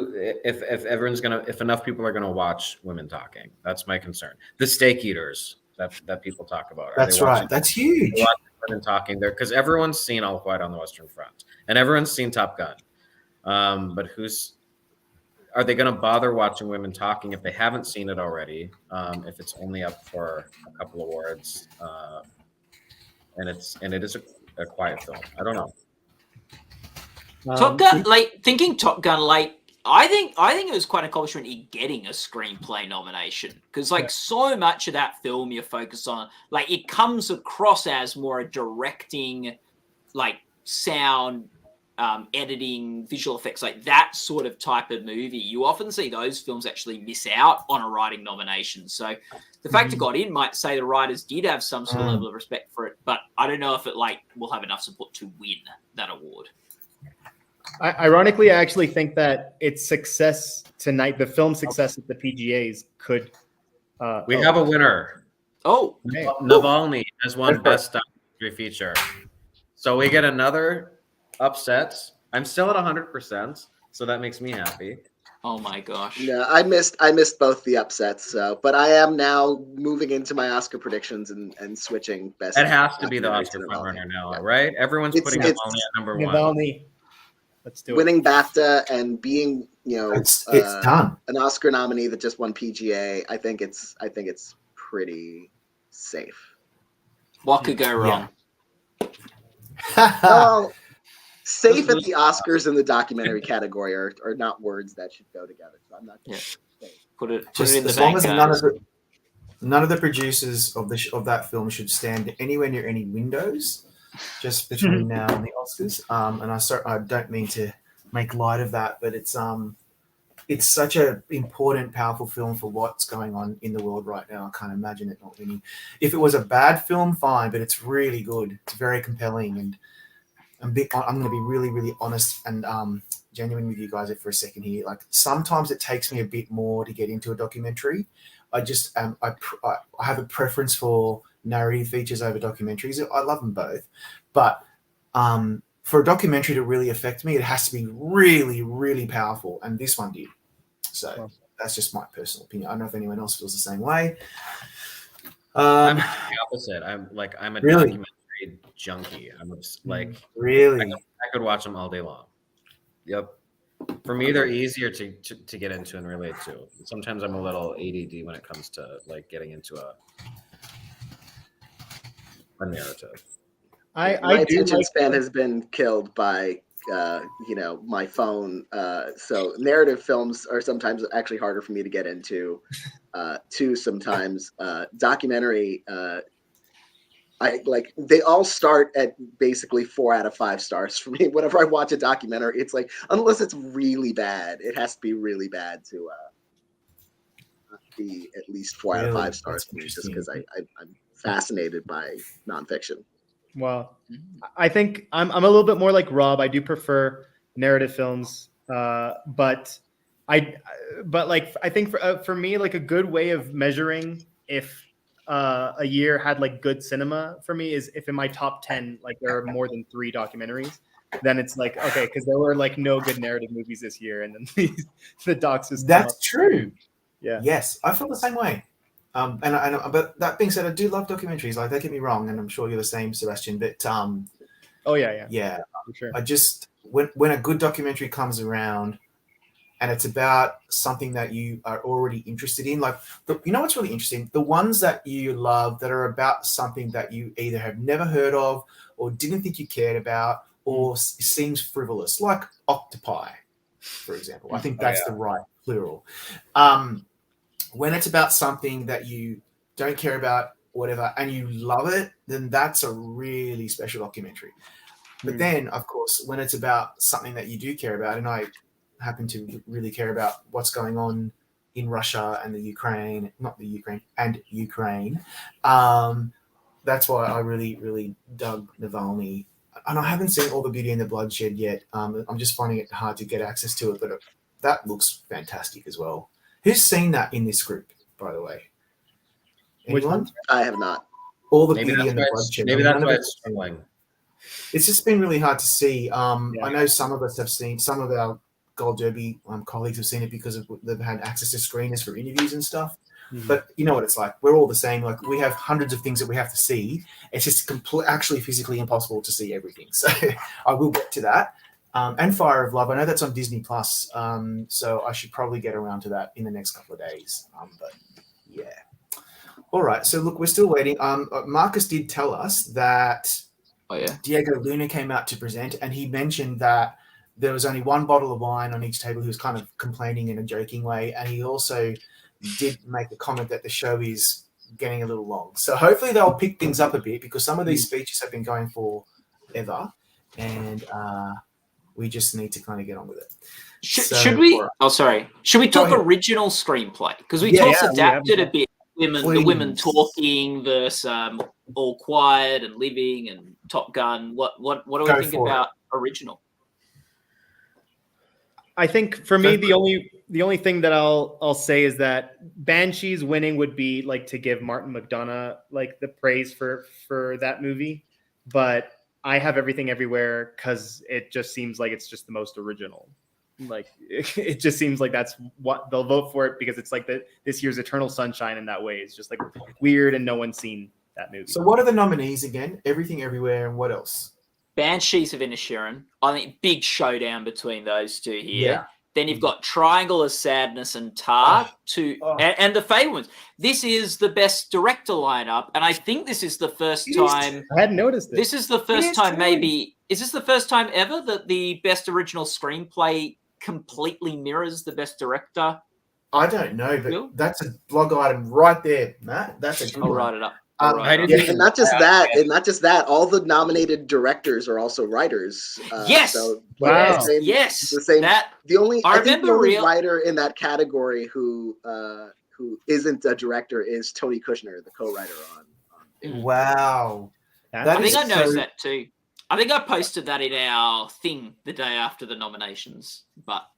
if everyone's if enough people are gonna watch Women Talking. That's my concern. The steak eaters that people talk about. That's right. That's huge. Women Talking there because everyone's seen All Quiet on the Western Front and everyone's seen Top Gun. But are they going to bother watching Women Talking if they haven't seen it already? If it's only up for a couple awards, and it is a quiet film. I don't know. Top Gun, thinking Top Gun, I think it was quite an accomplishment in getting a screenplay nomination because so much of that film you're focused on, it comes across as more a directing, sound, editing, visual effects, that sort of type of movie. You often see those films actually miss out on a writing nomination. So the fact it got in might say the writers did have some sort of level of respect for it, but I don't know if it will have enough support to win that award. Ironically, I actually think that its success tonight, the film success at the PGAs could. We have a winner. Oh, Navalny has won Best Documentary Feature. So we get another upset. I'm still at 100%, so that makes me happy. Oh my gosh! Yeah, I missed both the upsets. So, but I am now moving into my Oscar predictions and switching best. It has to be the Oscar frontrunner now, right? Everyone's putting Navalny at number one. Navalny. Let's do it. Winning BAFTA and being, it's done. An Oscar nominee that just won PGA. I think it's pretty safe. What could go wrong? Well, safe at the Oscars in the documentary category are not words that should go together. So I'm not going to say. Put it Just in the as bank, long as guys. none of the producers of that film should stand anywhere near any windows, just between now and the Oscars. And I don't mean to make light of that, but it's such an important, powerful film for what's going on in the world right now. I can't imagine it not winning. If it was a bad film, fine, but it's really good. It's very compelling, and I'm going to be really, really honest and genuine with you guys for a second here. Sometimes it takes me a bit more to get into a documentary. I just I have a preference for narrative features over documentaries. I love them both, but for a documentary to really affect me, it has to be really, really powerful, and this one did. So that's just my personal opinion. I don't know if anyone else feels the same way. I'm the opposite. I'm a documentary junkie. really, I could watch them all day long. Yep. For me, they're easier to get into and relate to. Sometimes I'm a little ADD when it comes to getting into a narrative. My attention span has been killed by my phone. So narrative films are sometimes actually harder for me to get into. Sometimes documentary. they all start at basically 4 out of 5 stars for me. Whenever I watch a documentary, it's like, unless it's really bad, it has to be really bad to be at least 4 out of 5 stars That's for me, just interesting. because I'm fascinated by nonfiction. Well, I think I'm a little bit more like Rob. I do prefer narrative films, but I think for me, like a good way of measuring if a year had like good cinema for me is if in my top 10 like there are more than 3 documentaries, then it's like okay, because there were like no good narrative movies this year, and then the docs just come up. That's true. Yeah. Yes, I feel the same way. But that being said, I do love documentaries. Like, don't get me wrong, and I'm sure you're the same, Sebastian. But Oh yeah, yeah, for sure. I just when a good documentary comes around, and it's about something that you are already interested in, like you know what's really interesting? The ones that you love that are about something that you either have never heard of or didn't think you cared about, or seems frivolous, like Octopi, for example. I think that's the right plural. When it's about something that you don't care about, whatever, and you love it, then that's a really special documentary. But then, of course, when it's about something that you do care about, and I happen to really care about what's going on in Russia and the Ukraine, not the Ukraine, and Ukraine, that's why I really, really dug Navalny. And I haven't seen All the Beauty and the Bloodshed yet. I'm just finding it hard to get access to it, but that looks fantastic as well. Who's seen that in this group, by the way? Anyone? I have not. All the Maybe Beauty that's and the why Bloodshed. maybe that's None of why it- it's struggling. It's just been really hard to see. I know some of us have seen, some of our Gold Derby colleagues have seen it because they've had access to screeners for interviews and stuff. But you know what it's like. We're all the same. Like, we have hundreds of things that we have to see. It's just actually physically impossible to see everything. So I will get to that. And Fire of Love. I know that's on Disney Plus. So I should probably get around to that in the next couple of days. But yeah. All right. So look, we're still waiting. Marcus did tell us that Diego Luna came out to present, and he mentioned that there was only one bottle of wine on each table. He was kind of complaining in a joking way, and he also did make the comment that the show is getting a little long. So hopefully they'll pick things up a bit, because some of these speeches have been going for ever, and we just need to kind of get on with it. Should we? Oh, sorry. Should we talk original screenplay? Because we talked adapted a bit. The women talking versus All Quiet and Living and Top Gun. What do we think about original? I think for me, the only thing that I'll say is that Banshees winning would be like to give Martin McDonagh like the praise for that movie, but I have Everything Everywhere because it just seems like it's just the most original. Like it just seems like that's what they'll vote for it, because it's like this year's Eternal Sunshine in that way. It's just like weird and no one's seen that movie. So what are the nominees again? Everything Everywhere, and what else? Banshees of Inisherin. I think big showdown between those two here. Yeah. Then you've got Triangle of Sadness and Tar and the Fabelmans. This is the best director lineup, and I think this is the first time. I hadn't noticed it. This is the first time, maybe. Is this the first time ever that the best original screenplay completely mirrors the best director? I don't know, but that's a blog item right there, Matt. That's a good one. I'll write it up. And not just that, all the nominated directors are also writers. Yes. So wow. Yes. The same. The only writer in that category who isn't a director is Tony Kushner, the co-writer on. Wow. I think I noticed that too. I think I posted that in our thing the day after the nominations, but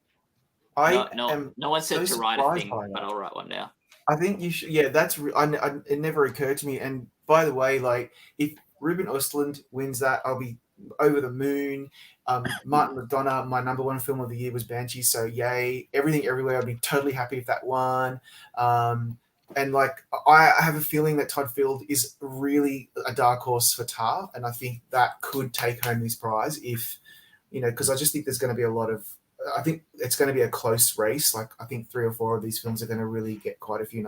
no one said to write a thing, but I'll write one now. I think you should. Yeah, that's. It never occurred to me. And by the way, like, if Ruben Östlund wins that, I'll be over the moon. Martin McDonagh, my number one film of the year was Banshees, so yay! Everything Everywhere, I'd be totally happy if that won. And like, I have a feeling that Todd Field is really a dark horse for Tar, and I think that could take home this prize if, because I just think there's going to be a lot of. I think it's going to be a close race. Like, I think 3 or 4 of these films are going to really get quite a few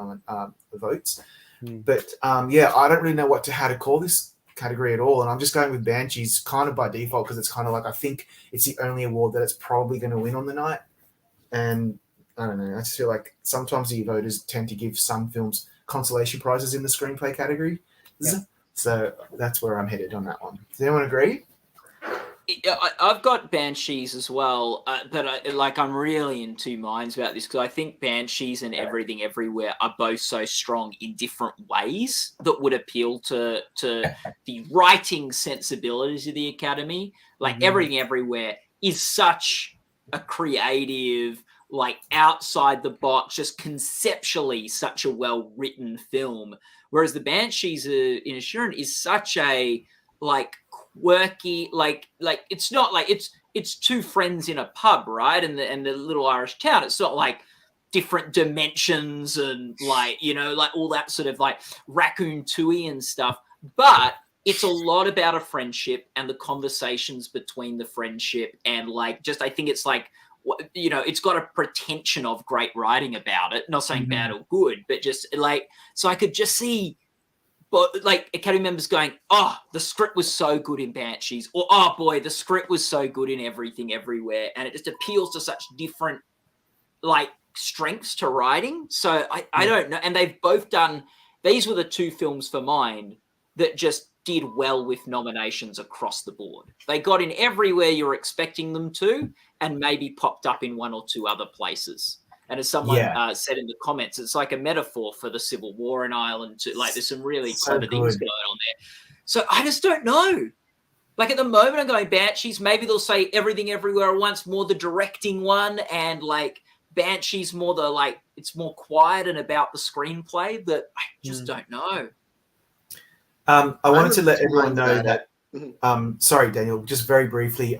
votes. But I don't really know how to call this category at all, and I'm just going with Banshees kind of by default, because it's kind of like I think it's the only award that it's probably going to win on the night. And I don't know, I just feel like sometimes the voters tend to give some films consolation prizes in the screenplay category. So that's where I'm headed on that one. Does anyone agree? I've got Banshees as well, but I'm really in two minds about this because I think Banshees and Everything Everywhere are both so strong in different ways that would appeal to the writing sensibilities of the Academy. Like Everything Everywhere is such a creative, like outside the box, just conceptually such a well written film, whereas the Banshees of Inisherin is such a like quirky, like it's not like it's two friends in a pub, right? And the little Irish town. It's not like different dimensions and like like all that sort of like raccoon tooey and stuff. But it's a lot about a friendship and the conversations between the friendship and like just I think it's like it's got a pretension of great writing about it. Not saying bad or good, but just like so I could just see. But like Academy members going, oh, the script was so good in Banshees, or oh boy, the script was so good in Everything Everywhere, and it just appeals to such different like strengths to writing. So I don't know, and they've both done. These were the two films for mine that just did well with nominations across the board. They got in everywhere you were expecting them to, and maybe popped up in one or two other places. And as someone said in the comments, it's like a metaphor for the Civil War in Ireland. Too. Like there's some really clever things going on there. So I just don't know. Like at the moment, I'm going Banshees. Maybe they'll say Everything Everywhere at Once, more the directing one, and like Banshees more the like it's more quiet and about the screenplay. But I just don't know. I wanted to let everyone know that. Sorry, Daniel. Just very briefly.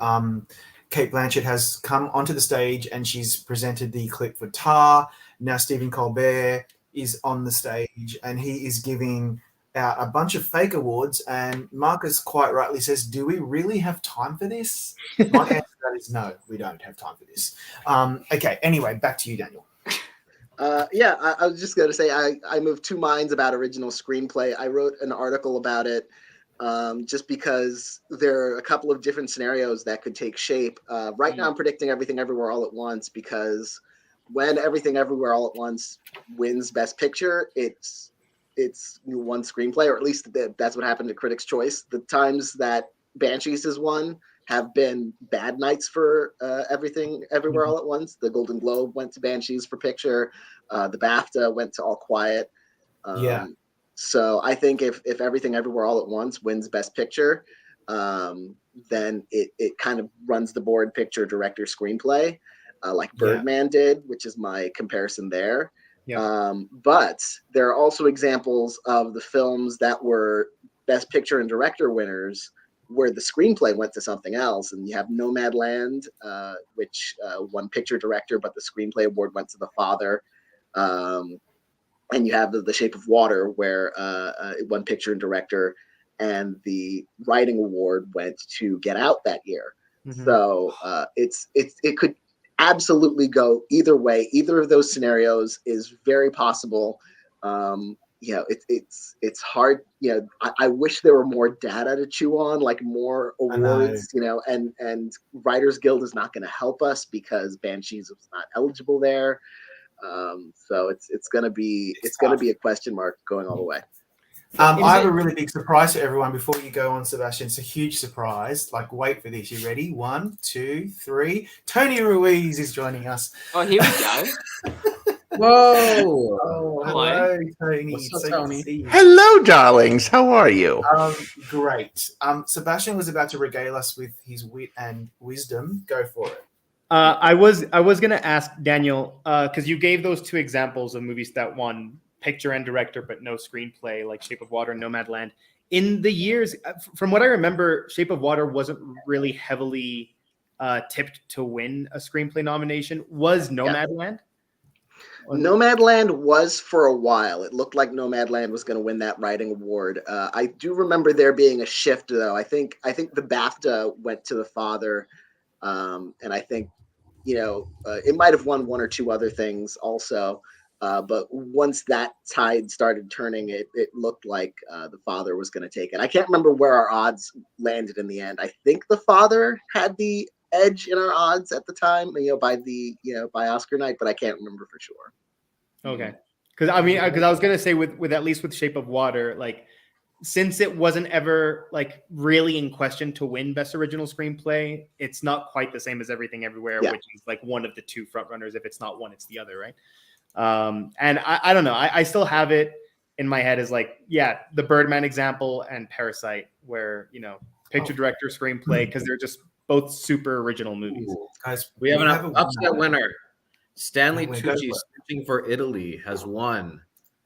Kate Blanchett has come onto the stage and she's presented the clip for Tar. Now Stephen Colbert is on the stage and he is giving out a bunch of fake awards. And Marcus quite rightly says, do we really have time for this? My answer to that is no, we don't have time for this. Okay, anyway, back to you, Daniel. I was just going to say I moved two minds about original screenplay. I wrote an article about it. Just because there are a couple of different scenarios that could take shape. Right now, I'm predicting Everything Everywhere All at Once because when Everything Everywhere All at Once wins Best Picture, it's one screenplay, or at least that's what happened to Critics' Choice. The times that Banshees has won have been bad nights for Everything Everywhere All at Once. The Golden Globe went to Banshees for Picture. The BAFTA went to All Quiet. So I think if Everything Everywhere All at Once wins Best Picture, then it kind of runs the board picture, director, screenplay, like Birdman did, which is my comparison there. But there are also examples of the films that were Best Picture and Director winners where the screenplay went to something else. And you have Nomadland, which won Picture Director, but the screenplay award went to The Father. And you have the Shape of Water, where it won Picture and Director, and the writing award went to Get Out that year. So it could absolutely go either way. Either of those scenarios is very possible. It's hard. I wish there were more data to chew on, like more awards. And Writers Guild is not going to help us because Banshees was not eligible there. So it's gonna be a question mark going all the way. I have a really big surprise for everyone before you go on, Sebastian. It's a huge surprise. Like, wait for this. You ready? 1, 2, 3. Tony Ruiz is joining us. Oh, here we go. Whoa! Oh, hello, Tony. What's up, so Tony? good to see you. Hello, darlings. How are you? Great. Sebastian was about to regale us with his wit and wisdom. Go for it. I was gonna ask Daniel because you gave those two examples of movies that won picture and director but no screenplay, like Shape of Water and Nomadland. In the years, from what I remember, Shape of Water wasn't really heavily tipped to win a screenplay nomination. Was Nomadland? Nomadland was for a while. It looked like Nomadland was going to win that writing award. I do remember there being a shift, though. I think the BAFTA went to The Father, and I think it might have won one or two other things also. But once that tide started turning, it looked like The Father was going to take it. I can't remember where our odds landed in the end. I think The Father had the edge in our odds at the time, by Oscar night, but I can't remember for sure. Okay, because I was gonna say with at least with Shape of Water, like since it wasn't ever like really in question to win Best Original Screenplay, it's not quite the same as Everything Everywhere, which is like one of the two frontrunners. If it's not one, it's the other, right? And I don't know. I still have it in my head as like, yeah, the Birdman example and Parasite, where, you know, picture director, screenplay, because they're just both super original movies. Ooh. Guys, We have an upset winner. Stanley Yeah, go Tucci, for it. searching for Italy, has won.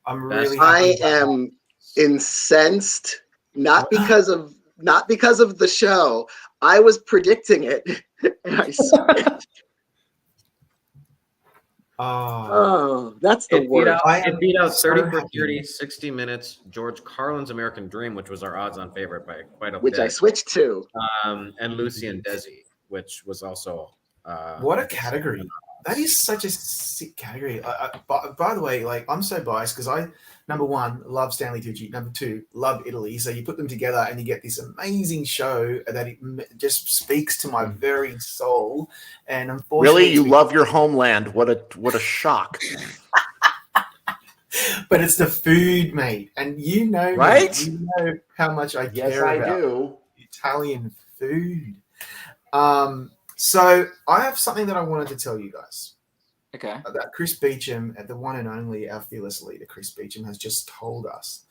I'm really I happy. am incensed, not because of the show. I was predicting it, and I switched. Oh, that's the It beat worst. out, it beat out so 30 for happy. 30, 60 Minutes, George Carlin's American Dream, which was our odds-on favorite by quite a Which bit. I switched to. And Lucy and Desi, which was also What a category! That is such a sick category. By the way, like, I'm so biased because I, number one, love Stanley Tucci. Number two, love Italy. So you put them together and you get this amazing show that it just speaks to my very soul. And unfortunately, Really, you love your homeland? What a shock! But it's the food, mate, and you know, me. Right? You know how much I Yes, care I about do. Italian food. So I have something that I wanted to tell you guys. Okay. That Chris Beecham, the one and only, our fearless leader, Chris Beecham, has just told us,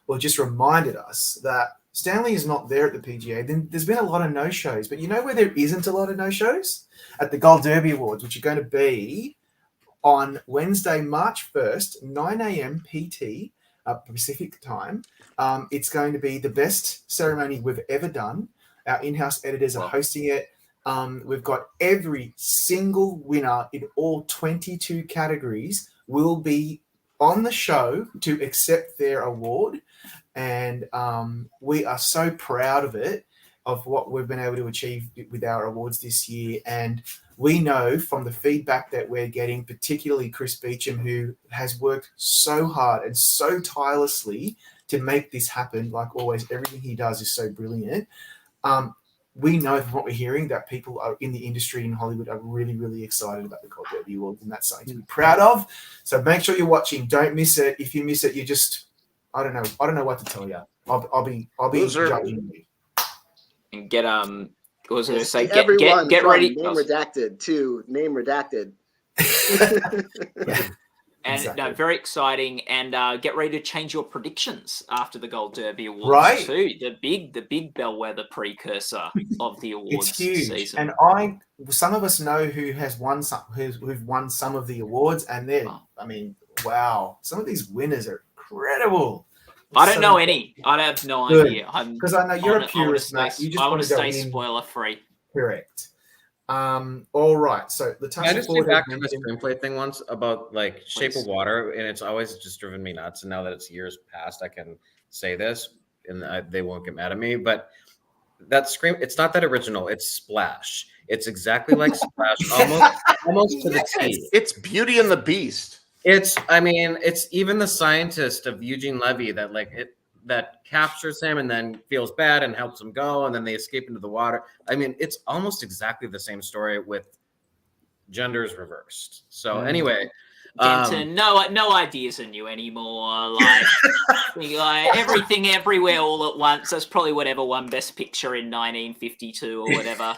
or just reminded us, that Stanley is not there at the PGA. Then there's been a lot of no-shows, but you know where there isn't a lot of no-shows? At the Gold Derby Awards, which are going to be on Wednesday, March 1st, 9 a.m. PT, Pacific time. It's going to be the best ceremony we've ever done. Our in-house editors are hosting it. We've got every single winner in all 22 categories will be on the show to accept their award. And we are so proud of it, of what we've been able to achieve with our awards this year. And we know from the feedback that we're getting, particularly Chris Beecham, who has worked so hard and so tirelessly to make this happen. Like always, everything he does is so brilliant. We know from what we're hearing that people are in the industry in Hollywood are really, really excited about the Gold Derby Awards, and that's something to be proud of. So make sure you're watching. Don't miss it. If you miss it, you just, I don't know what to tell you. I'll be judging you. And get what was I going to say? Everyone Get from ready. Name Redacted to Name Redacted. Yeah. And Exactly. no, very exciting. And get ready to change your predictions after the Gold Derby Awards Right. too. The big bellwether precursor of the awards It's huge. season. And some of us know who've won some of the awards, and I mean, wow, some of these winners are incredible. I don't know any. I have no idea. Because I know you're a purist, Matt. You just I want to stay go in. spoiler free. Correct. All right. So the I just came back to the screenplay thing once about like Shape of Water, and it's always just driven me nuts. And now that it's years past, I can say this, and they won't get mad at me. But that it's not that original. It's Splash. It's exactly like Splash, almost to the T. It's Beauty and the Beast. It's even the scientist of Eugene Levy that captures him and then feels bad and helps him go, and then they escape into the water. I mean, it's almost exactly the same story with genders reversed. So anyway, Denton, no ideas in you anymore. Like Everything Everywhere All at Once. That's probably whatever won Best Picture in 1952 or whatever.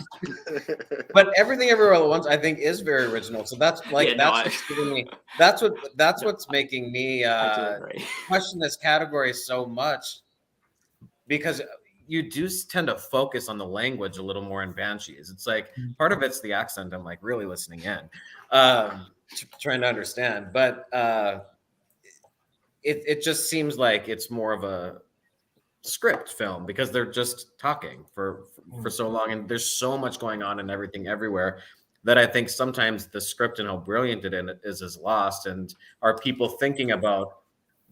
But Everything Everywhere All at Once, I think, is very original. So that's what's giving me. That's what's making me question this category so much, because you do tend to focus on the language a little more in Banshees. It's like part of it's the accent. I'm like really listening in. Trying to understand, but it just seems like it's more of a script film because they're just talking for so long, and there's so much going on and Everything Everywhere that I think sometimes the script and how brilliant it is lost. And are people thinking about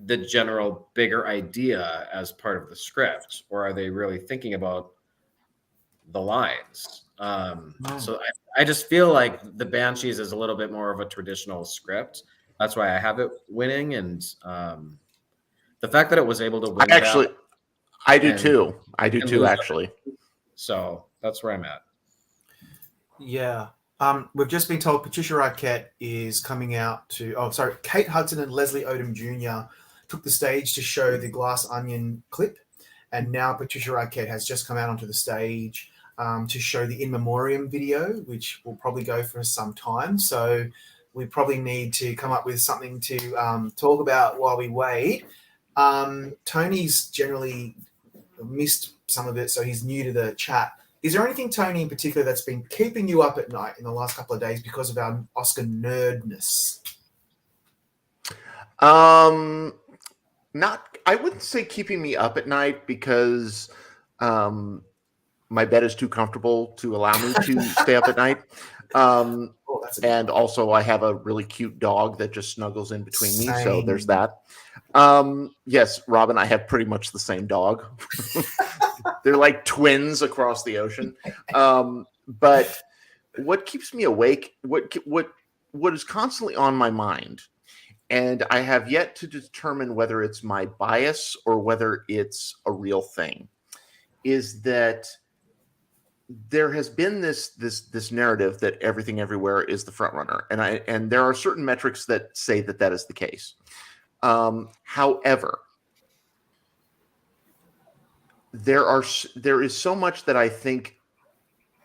the general bigger idea as part of the script, or are they really thinking about the lines? So I just feel like the Banshees is a little bit more of a traditional script. That's why I have it winning. And the fact that it was able to win. I do too. Actually. So that's where I'm at. Yeah. We've just been told Patricia Arquette is coming out Kate Hudson and Leslie Odom Jr. took the stage to show the Glass Onion clip. And now Patricia Arquette has just come out onto the stage to show the In Memoriam video, which will probably go for some time. So we probably need to come up with something to talk about while we wait. Tony's generally missed some of it, so he's new to the chat. Is there anything, Tony, in particular that's been keeping you up at night in the last couple of days because of our Oscar nerdness? I wouldn't say keeping me up at night because my bed is too comfortable to allow me to stay up at night. And also I have a really cute dog that just snuggles in between me. So there's that. Yes, Robin, I have pretty much the same dog. They're like twins across the ocean. But what keeps me awake, what is constantly on my mind, and I have yet to determine whether it's my bias or whether it's a real thing, is that there has been this narrative that Everything Everywhere is the front runner, and there are certain metrics that say that is the case. However, there is so much that I think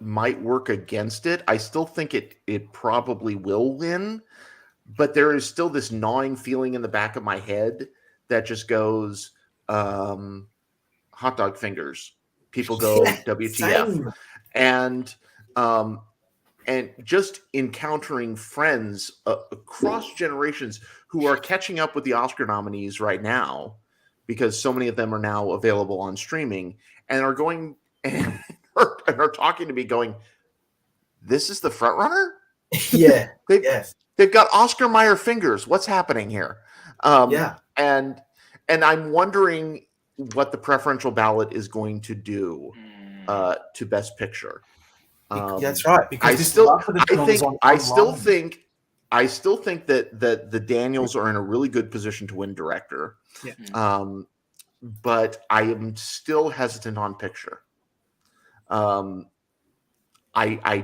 might work against it. I still think it probably will win, but there is still this gnawing feeling in the back of my head that just goes, hot dog fingers. People go, WTF. And just encountering friends across generations who are catching up with the Oscar nominees right now, because so many of them are now available on streaming, and are going and are talking to me going, this is the front runner? Yeah. They've got Oscar Mayer fingers. What's happening here? And I'm wondering what the preferential ballot is going to do to Best Picture. That's right. Because I still think that the Daniels are in a really good position to win director. Yeah. But I am still hesitant on picture. I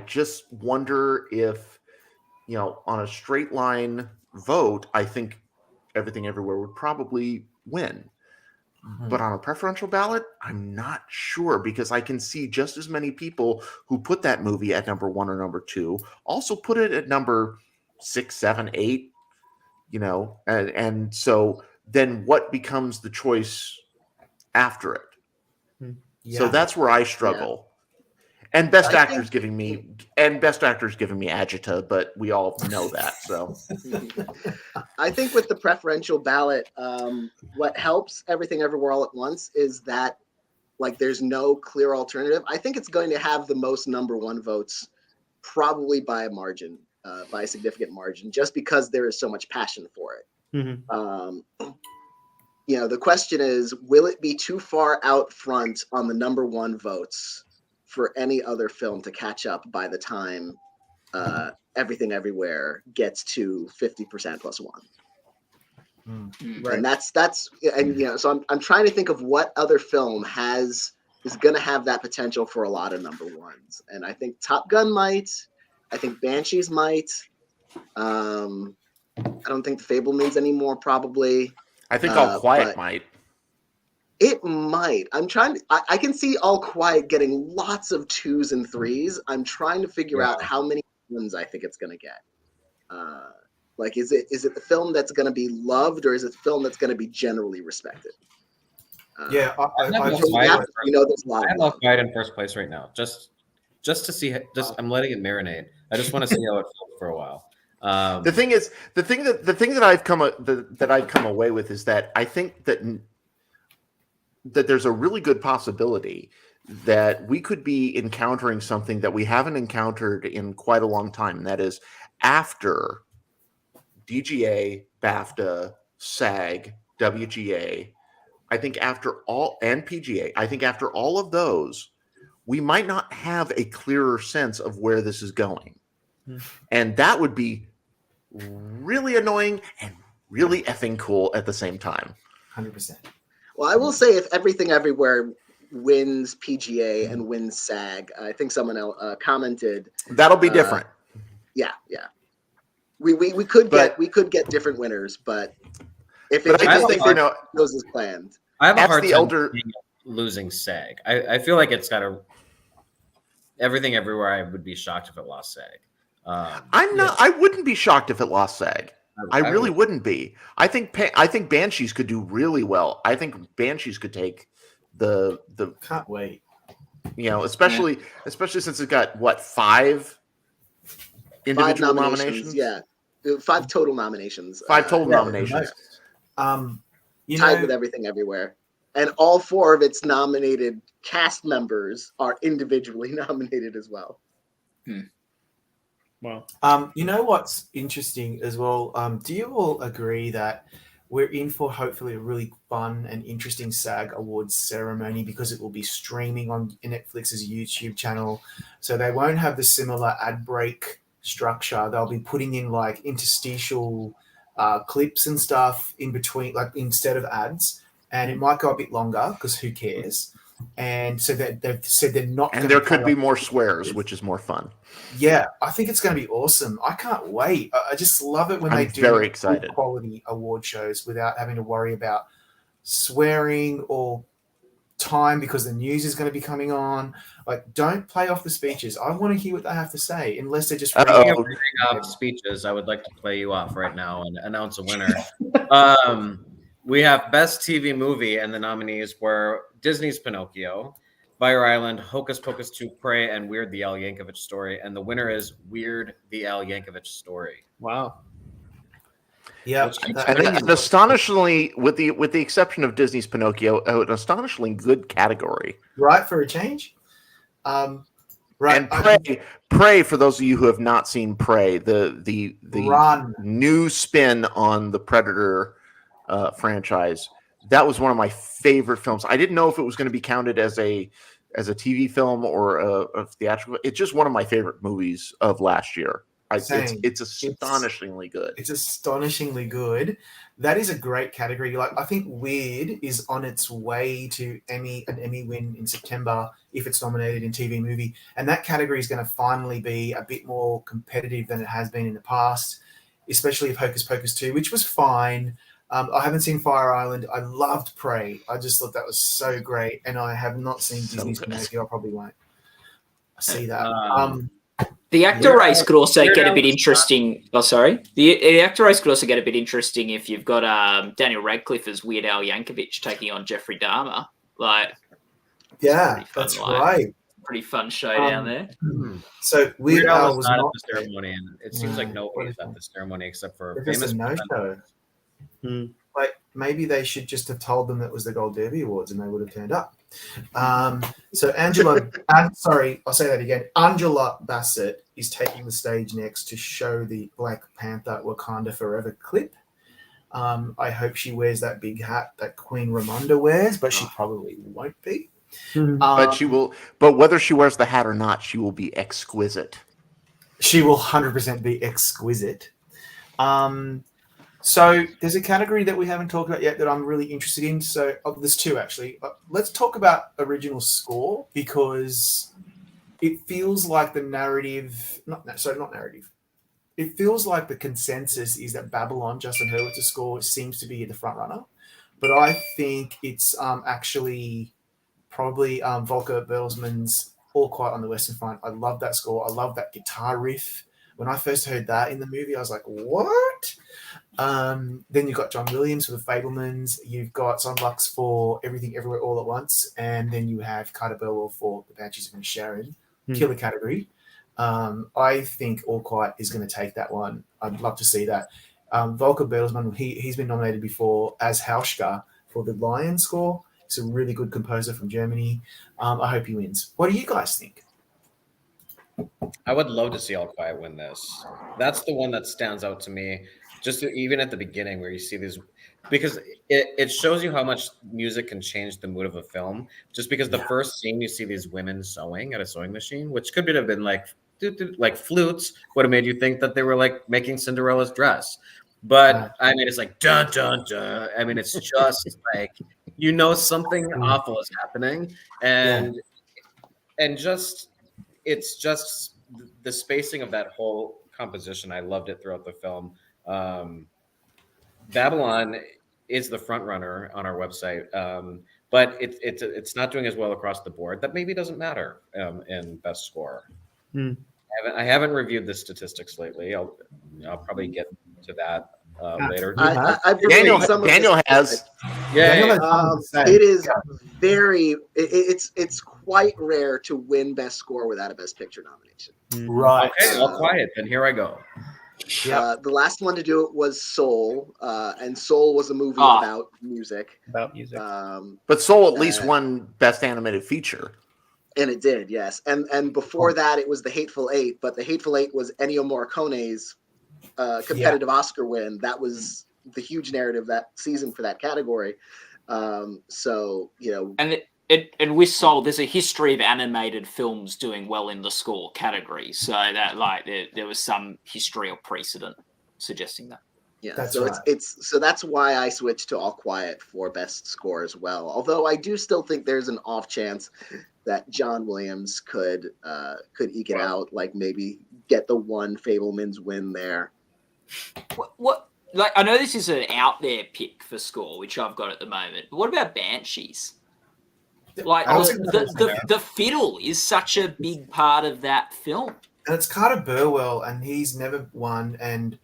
just wonder if, on a straight line vote, I think Everything Everywhere would probably win. But on a preferential ballot, I'm not sure, because I can see just as many people who put that movie at number 1 or number 2 also put it at number 6, 7, 8, and so then what becomes the choice after it? So that's where I struggle. And Best Actor's giving me Agita, but we all know that. So I think with the preferential ballot, what helps Everything Everywhere All at Once is that there's no clear alternative. I think it's going to have the most number 1 votes, probably by a margin, by a significant margin, just because there is so much passion for it. The question is, will it be too far out front on the number 1 votes for any other film to catch up by the time Everything Everywhere gets to 50% plus 1? Right. And so I'm trying to think of what other film is going to have that potential for a lot of number 1s. And I think Top Gun might. I think Banshees might. I don't think the Fabelmans anymore, probably. I think All Quiet might. It might. I can see All Quiet getting lots of 2s and 3s. I'm trying to figure out how many ones I think it's going to get. Is it the film that's going to be loved, or is it the film that's going to be generally respected? I have All Quiet in first place right now. Just to see. I'm letting it marinate. I just want to see how it feels for a while. The thing that I've come away with is that I think that there's a really good possibility that we could be encountering something that we haven't encountered in quite a long time. And that is after DGA, BAFTA, SAG, WGA, I think after all, and PGA, I think after all of those, we might not have a clearer sense of where this is going. And that would be really annoying and really effing cool at the same time. 100%. Well, I will say, if Everything Everywhere wins PGA and wins SAG, I think someone else commented that'll be different. Yeah. We could get different winners, but if it goes as planned, I have a hard time losing SAG. I feel like it's got everything everywhere. I would be shocked if it lost SAG. I'm not. I wouldn't be shocked if it lost SAG. I really wouldn't be. I think Banshees could do really well. I think Banshees could take the. Can't wait. Especially since it got what 5 individual nominations. Yeah, 5 total nominations. 5 total nominations. Tied with Everything Everywhere, and all 4 of its nominated cast members are individually nominated as well. Wow. You know what's interesting as well? Do you all agree that we're in for hopefully a really fun and interesting SAG Awards ceremony because it will be streaming on Netflix's YouTube channel, so they won't have the similar ad break structure. They'll be putting in like interstitial clips and stuff in between, like instead of ads, and it might go a bit longer because who cares? And so they've said they're not. And there could be more swears, which is more fun. Yeah, I think it's going to be awesome. I can't wait. I just love it when they do very excited quality award shows without having to worry about swearing or time because the news is going to be coming on. Like, don't play off the speeches. I want to hear what they have to say, unless they're just reading up speeches. I would like to play you off right now and announce a winner. We have Best TV Movie, and the nominees were Disney's Pinocchio, Fire Island, Hocus Pocus 2, Prey, and Weird the Al Yankovic Story. And the winner is Weird the Al Yankovic Story. Wow. Yeah, and astonishingly, with the exception of Disney's Pinocchio, an astonishingly good category. Right, for a change. Right. And Prey, for those of you who have not seen Prey, the new spin on the Predator franchise, that was one of my favorite films. I didn't know if it was going to be counted as a TV film or a theatrical. It's just one of my favorite movies of last year. It's astonishingly good. It's astonishingly good. That is a great category. Like, I think Weird is on its way to an Emmy win in September if it's nominated in TV movie. And that category is going to finally be a bit more competitive than it has been in the past, especially if Hocus Pocus 2, which was fine. I haven't seen Fire Island. I loved Prey. I just thought that was so great. And I have not seen Disney's Pinocchio. I probably won't see that. The actor race could also get a bit interesting. Oh, sorry. The actor race could also get a bit interesting if you've got Daniel Radcliffe as Weird Al Yankovic taking on Jeffrey Dahmer. That's right. Pretty fun showdown there. So Weird Al was not at the ceremony, and it seems like nobody's at the ceremony except for famous no-show. Like, maybe they should just have told them that was the Gold Derby Awards and they would have turned up. So Angela Bassett is taking the stage next to show the Black Panther Wakanda Forever clip. I hope she wears that big hat that Queen Ramonda wears, but she probably won't be. But she will. But whether she wears the hat or not, she will be exquisite. She will 100% be exquisite. So there's a category that we haven't talked about yet that I'm really interested in. So there's 2 actually. Let's talk about original score, because it feels like the narrative, not narrative. It feels like the consensus is that Babylon, Justin Hurwitz's score, seems to be the front runner, but I think it's actually probably Volker Bertelsmann's All Quiet on the Western Front. I love that score. I love that guitar riff. When I first heard that in the movie, I was like, what? Then you've got John Williams for the Fabelmans. You've got Sonlux for Everything Everywhere All at Once. And then you have Carter Burwell for the Banshees of Inisherin. Killer category. I think All Quiet is going to take that one. I'd love to see that. Volker Bertelsmann, he's been nominated before as Hauschka for the Lion score. He's a really good composer from Germany. I hope he wins. What do you guys think? I would love to see All Quiet win this. That's the one that stands out to me. Just even at the beginning where you see these, because it shows you how much music can change the mood of a film. Just because the first scene you see these women sewing at a sewing machine, which could have been like flutes, would have made you think that they were like making Cinderella's dress. But I mean, it's like dun dun dun. I mean, it's just like, something awful is happening, and just it's just the spacing of that whole composition. I loved it throughout the film. Babylon is the front runner on our website. but it's not doing as well across the board. That maybe doesn't matter in best score. Hmm. I haven't reviewed the statistics lately. I'll probably get to that later. I've reviewed Daniel some of Daniel the has. Daniel Yeah, has something to say. It is Yeah. very. It's quite rare to win Best Score without a Best Picture nomination. Right. okay, all quiet. Then here I go. Yep. The last one to do it was Soul, and Soul was a movie Ah. about music. About music. But Soul at least won Best Animated Feature. And it did, yes. And before that, it was The Hateful Eight, but The Hateful Eight was Ennio Morricone's competitive Oscar win. That was the huge narrative that season for that category. So, you know. And with Soul, there's a history of animated films doing well in the score category. So that there was some history or precedent suggesting that. Yeah, That's so right. it's so that's why I switched to All Quiet for Best Score as well. Although I do still think there's an off chance that John Williams could eke it out, like maybe get the one Fabelmans win there. What like I know this is an out there pick for score, which I've got at the moment. But what about Banshees? Like the fiddle is such a big part of that film. And it's Carter Burwell, and he's never won, and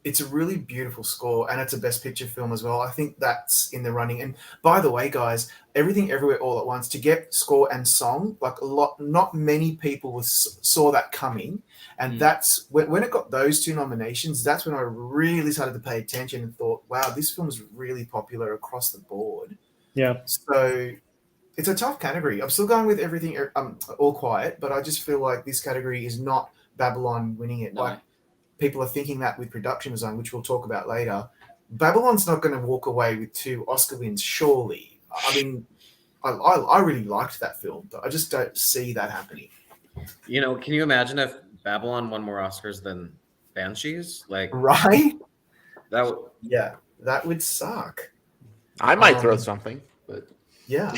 it's a really beautiful score, and it's a Best Picture film as well. I think that's in the running. And by the way, guys, Everything Everywhere All at Once, to get score and song, like not many people saw that coming, and that's when it got those two nominations. That's when I really started to pay attention and thought, wow, this film is really popular across the board. Yeah. So it's a tough category. I'm still going with Everything All Quiet, but I just feel like this category is not Babylon winning it. No. Like people are thinking that with production design, which we'll talk about later. Babylon's not going to walk away with 2 Oscar wins, surely. I mean, I really liked that film, but I just don't see that happening. You know, can you imagine if Babylon won more Oscars than Banshees? Like, Right? that That would suck. I might throw something, but Yeah.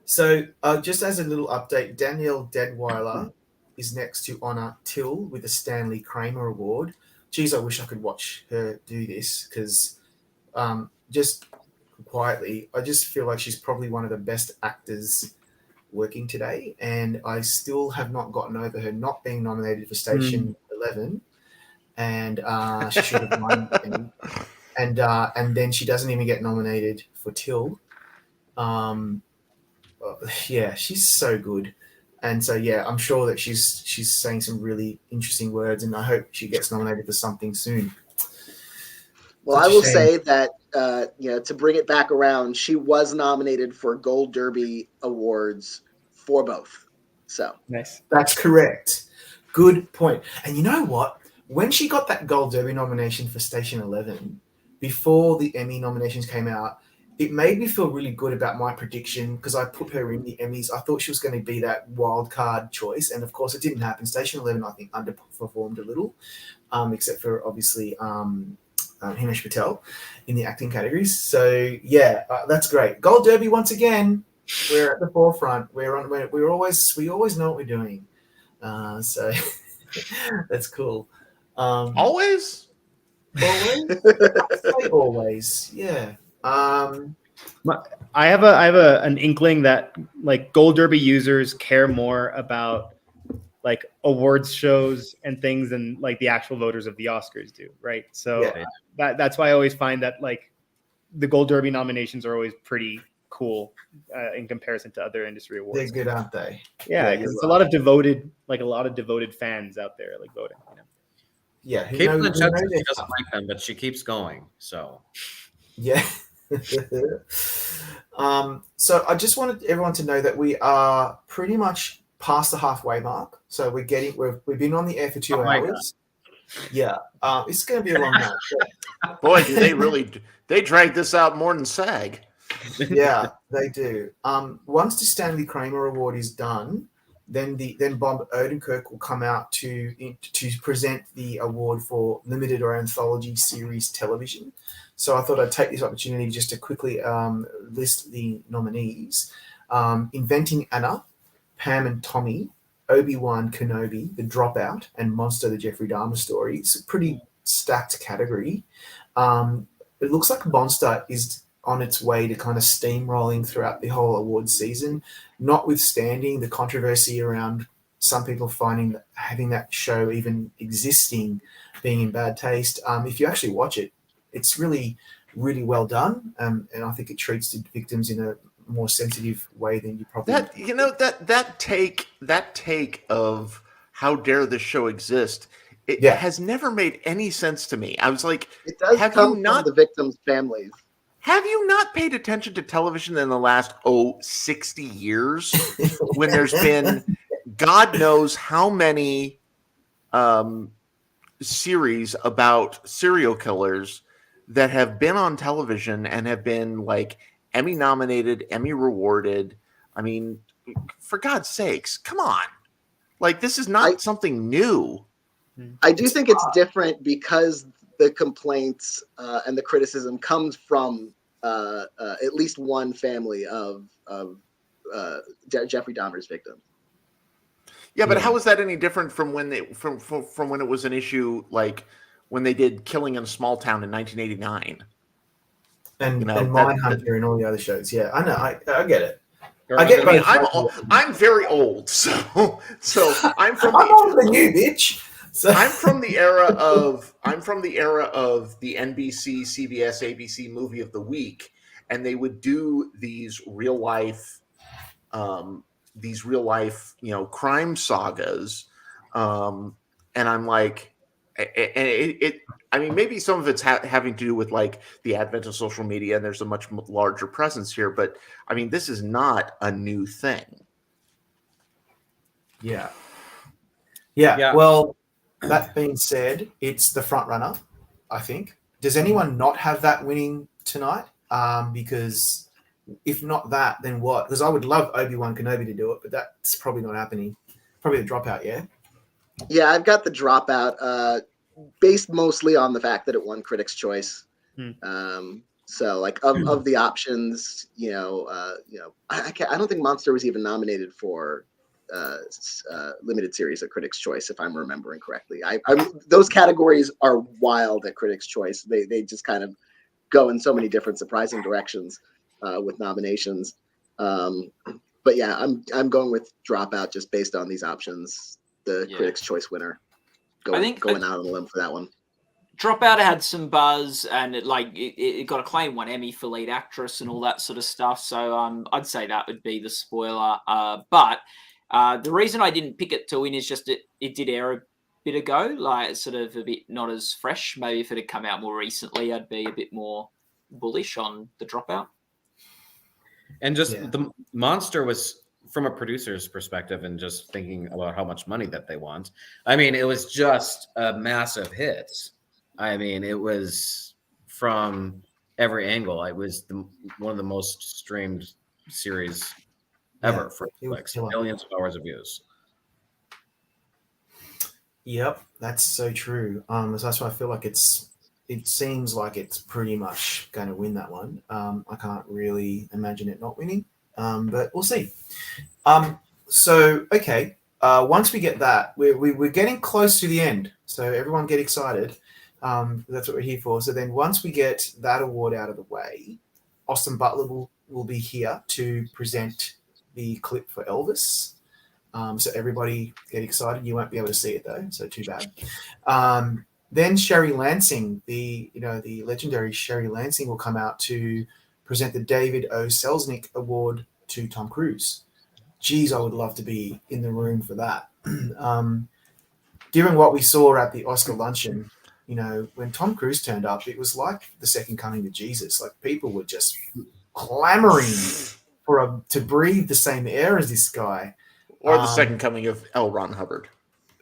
So just as a little update, Danielle Deadweiler is next to honor Till with the Stanley Kramer Award. Geez, I wish I could watch her do this because just quietly, I just feel like she's probably one of the best actors working today, and I still have not gotten over her not being nominated for Station 11, and she should have won. And then she doesn't even get nominated for Till. Yeah, she's so good. And so, yeah, I'm sure that she's saying some really interesting words, and I hope she gets nominated for something soon. Well, I will say that, to bring it back around, she was nominated for Gold Derby Awards for both. So Nice. That's correct. Good point. And you know what? When she got that Gold Derby nomination for Station 11, before the Emmy nominations came out, it made me feel really good about my prediction because I put her in the Emmys. I thought she was going to be that wild card choice, and of course it didn't happen. Station 11, I think, underperformed a little, except for obviously Himesh Patel in the acting categories. So yeah, that's great. Gold Derby once again. We're at the forefront. We always know what we're doing. So that's cool. always. I'd say always, yeah. I have an inkling that like Gold Derby users care more about like awards shows and things than like the actual voters of the Oscars do, right? So that's why I always find that like the Gold Derby nominations are always pretty cool in comparison to other industry awards. They're good, aren't they? Yeah, because it's a lot of devoted fans out there like voting. You know? Yeah, Kate Blanchett says she doesn't like them, but she keeps going. So yeah. So I just wanted everyone to know that we are pretty much past the halfway mark. So we've been on the air for 2 hours. Yeah, it's going to be a long night. Boy, do they drag this out more than SAG. Yeah, they do. Once the Stanley Kramer Award is done, then Bob Odenkirk will come out to present the award for limited or anthology series television. So I thought I'd take this opportunity just to quickly list the nominees. Inventing Anna, Pam and Tommy, Obi-Wan Kenobi, The Dropout, and Monster, the Jeffrey Dahmer Story. It's a pretty stacked category. It looks like Monster is on its way to kind of steamrolling throughout the whole award season, notwithstanding the controversy around some people finding that having that show even existing being in bad taste. If you actually watch it, it's really, really well done, and I think it treats the victims in a more sensitive way than you probably that take of how dare this show exist, it has never made any sense to me. I was like, it does come from the victims' families. Have you not paid attention to television in the last 60 years when there's been God knows how many series about serial killers that have been on television and have been like Emmy nominated, Emmy rewarded? I mean, for God's sakes, come on. Like, this is not something new. I do think it's different because the complaints and the criticism comes from at least one family of Jeffrey Dahmer's victims. Yeah, but how is that any different from when from when it was an issue, like when they did Killing in a Small Town in 1989? And Mindhunter and all the other shows. Yeah, I know. I get it. I'm very old, so I'm from. I'm older than you, bitch. So. I'm from the era of the NBC, CBS, ABC movie of the week, and they would do these real life, crime sagas, and I'm like, I mean, maybe some of it's having to do with like the advent of social media, and there's a much larger presence here. But I mean, this is not a new thing. Yeah. Well, that being said, it's the front runner, I think. Does anyone not have that winning tonight? Because if not that, then what? Because I would love Obi-Wan Kenobi to do it, but that's probably not happening. Probably the Dropout, yeah? Yeah, I've got the Dropout, based mostly on the fact that it won Critics' Choice. So, like, of the options, I don't think Monster was even nominated for limited series at Critics' Choice, if I'm remembering correctly. Those categories are wild at Critics' Choice. They just kind of go in so many different surprising directions with nominations. But yeah, I'm going with Dropout just based on these options. The Critics' Choice winner. Going out on a limb for that one. Dropout had some buzz, and it got acclaimed, won Emmy for lead actress and all that sort of stuff. So I'd say that would be the spoiler. But the reason I didn't pick it to win is just it did air a bit ago, like it's sort of a bit not as fresh. Maybe if it had come out more recently, I'd be a bit more bullish on the Dropout. And just the Monster was, from a producer's perspective and just thinking about how much money that they want, I mean, it was just a massive hit. I mean, it was from every angle. It was one of the most streamed series ever for Netflix. Millions of hours of views. Yep, that's so true. So that's why I feel like it seems like it's pretty much going to win that one. I can't really imagine it not winning, but we'll see. So, okay, once we get that, we're getting close to the end. So everyone get excited. That's what we're here for. So then once we get that award out of the way, Austin Butler will be here to present the clip for Elvis. So everybody get excited. You won't be able to see it though, so too bad. Then Sherry Lansing, the legendary Sherry Lansing, will come out to present the David O. Selznick Award to Tom Cruise. Geez, I would love to be in the room for that. Given what we saw at the Oscar luncheon, when Tom Cruise turned up, it was like the second coming of Jesus. Like, people were just clamoring to breathe the same air as this guy. Or the second coming of L. Ron Hubbard.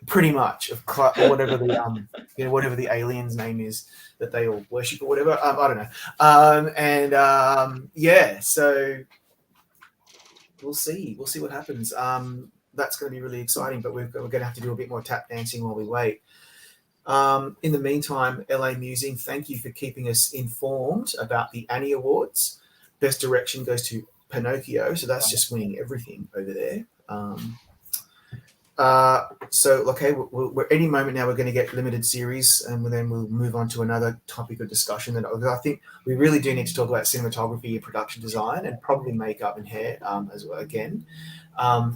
Pretty much, or whatever the whatever the alien's name is that they all worship or whatever. I don't know. So we'll see what happens. That's going to be really exciting, but we're going to have to do a bit more tap dancing while we wait. In the meantime, LA Musing, thank you for keeping us informed about the Annie Awards. Best Direction goes to Pinocchio, so that's just winning everything over there. So, okay, we're any moment now we're going to get limited series, and then we'll move on to another topic of discussion. That I think we really do need to talk about cinematography, production design, and probably makeup and hair as well. Again,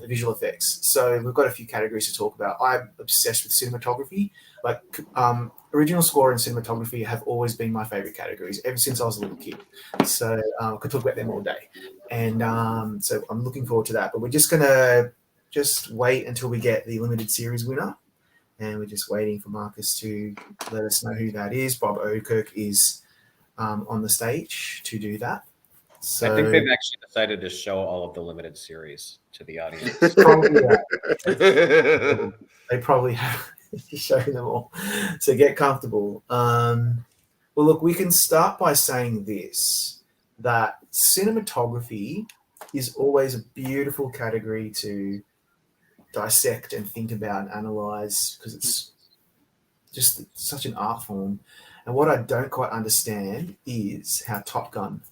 visual effects. So we've got a few categories to talk about. I'm obsessed with cinematography. Like original score and cinematography have always been my favorite categories ever since I was a little kid. So I could talk about them all day, and so I'm looking forward to that. But we're just gonna wait until we get the limited series winner, and we're just waiting for Marcus to let us know who that is. Bob Odenkirk is on the stage to do that. So I think they've actually decided to show all of the limited series to the audience. They probably have shown them all. So get comfortable. Well, look, we can start by saying this, that cinematography is always a beautiful category to dissect and think about and analyze, because it's just such an art form. And what I don't quite understand is how Top Gun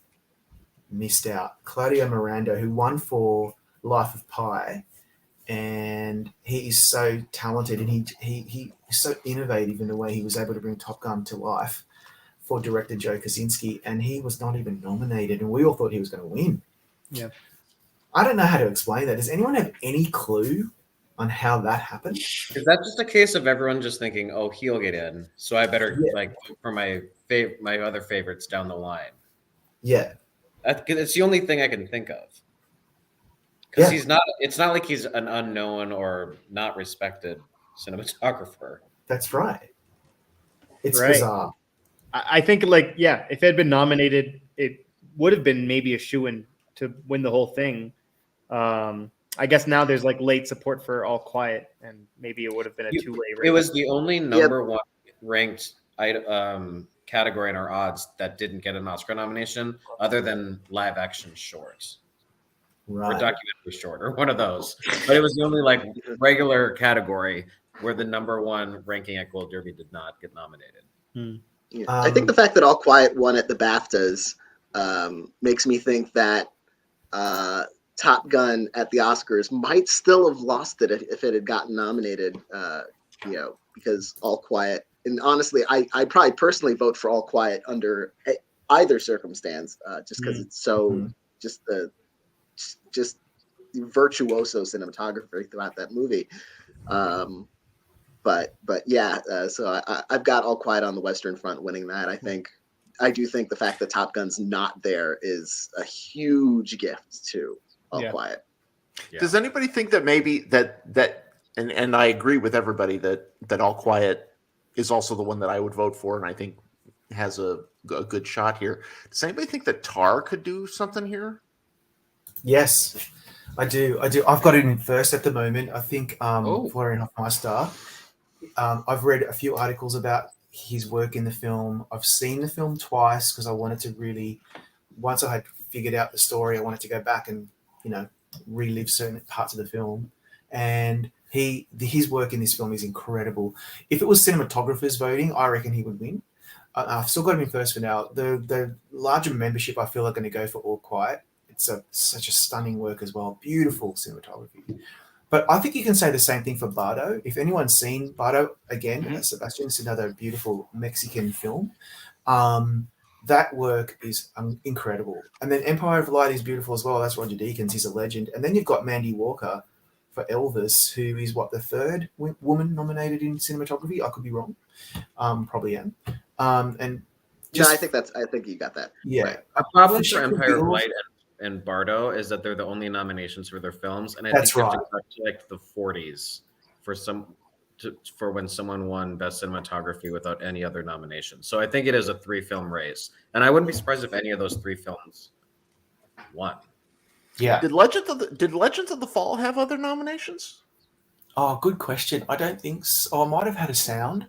missed out. Claudio Miranda, who won for Life of Pi, and he is so talented, and he is so innovative in the way he was able to bring Top Gun to life for director Joe Kosinski, and he was not even nominated, and we all thought he was going to win. Yeah. I don't know how to explain that. Does anyone have any clue on how that happened? Is that just a case of everyone just thinking, "Oh, he'll get in, so I better like for my other favorites down the line"? Yeah, it's the only thing I can think of. Because he's not. It's not like he's an unknown or not respected cinematographer. That's right. It's bizarre. I think, like, yeah, if it had been nominated, it would have been maybe a shoo-in to win the whole thing. I guess now there's like late support for All Quiet, and maybe it would have been a two-way race. It was the only number one ranked category in our odds that didn't get an Oscar nomination, other than live action shorts. Or documentary short, or one of those. But it was the only like regular category where the number one ranking at Gold Derby did not get nominated. Yeah. I think the fact that All Quiet won at the BAFTAs makes me think that Top Gun at the Oscars might still have lost it if it had gotten nominated. Because All Quiet, and honestly, I probably personally vote for All Quiet under either circumstance, just because it's so just virtuoso cinematography throughout that movie. But yeah, so I've got All Quiet on the Western Front winning that. I do think the fact that Top Gun's not there is a huge gift to All Quiet. Yeah. Does anybody think that maybe that and I agree with everybody that All Quiet is also the one that I would vote for, and I think has a good shot here. Does anybody think that Tar could do something here? Yes, I do. I've got it in first at the moment. I think Florian Hoffmeister. I've read a few articles about his work in the film. I've seen the film twice because I wanted to really, once I had figured out the story, I wanted to go back and relive certain parts of the film. And his work in this film is incredible. If it was cinematographers voting, I reckon he would win. I've still got him in first for now. The larger membership, I feel, are going to go for All Quiet. It's such a stunning work as well. Beautiful cinematography. But I think you can say the same thing for Bardo. If anyone's seen Bardo, again, Sebastian, it's another beautiful Mexican film. That work is incredible. And then Empire of Light is beautiful as well. That's Roger Deakins. He's a legend. And then you've got Mandy Walker for Elvis, who is the third woman nominated in cinematography. I could be wrong. Probably am. And I think you got that. Yeah. Right. A problem for Empire of Light and Bardo is that they're the only nominations for their films, and I think you have to cut to like the 40s for when someone won Best Cinematography without any other nominations. So I think it is a 3-film race, and I wouldn't be surprised if any of those 3 films won. Yeah. Did Legends of the Fall have other nominations? Oh, good question. I don't think so. Oh, I might have had a sound.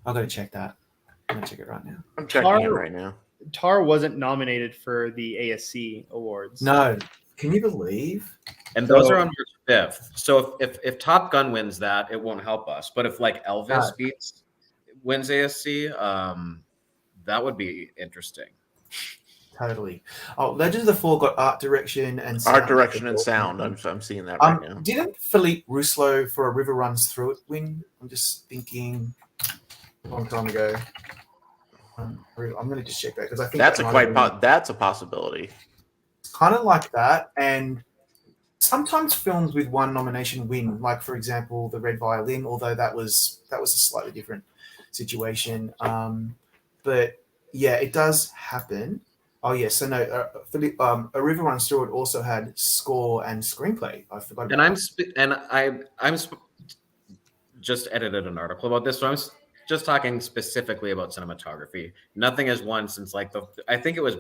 I've got to check that. I'm going to check it right now. I'm checking it right now. Tar wasn't nominated for the ASC awards. No. Can you believe? And those are on March 5th. So if Top Gun wins that, it won't help us. But if like Elvis wins ASC, that would be interesting. Totally. Oh, Legends of the Fall got art direction and sound. Art direction and sound. I'm seeing that right now. Didn't Philippe Rousseau for A River Runs Through It win? I'm just thinking a long time ago. I'm going to just check that because I think that's a possibility. It's kind of like that, and sometimes films with one nomination win. Like for example, The Red Violin, although that was a slightly different situation. But yeah, it does happen. Oh yeah, so no, A River Runs Through It also had score and screenplay. I forgot. I'm just edited an article about this, so I'm just talking specifically about cinematography. Nothing has won since I think it was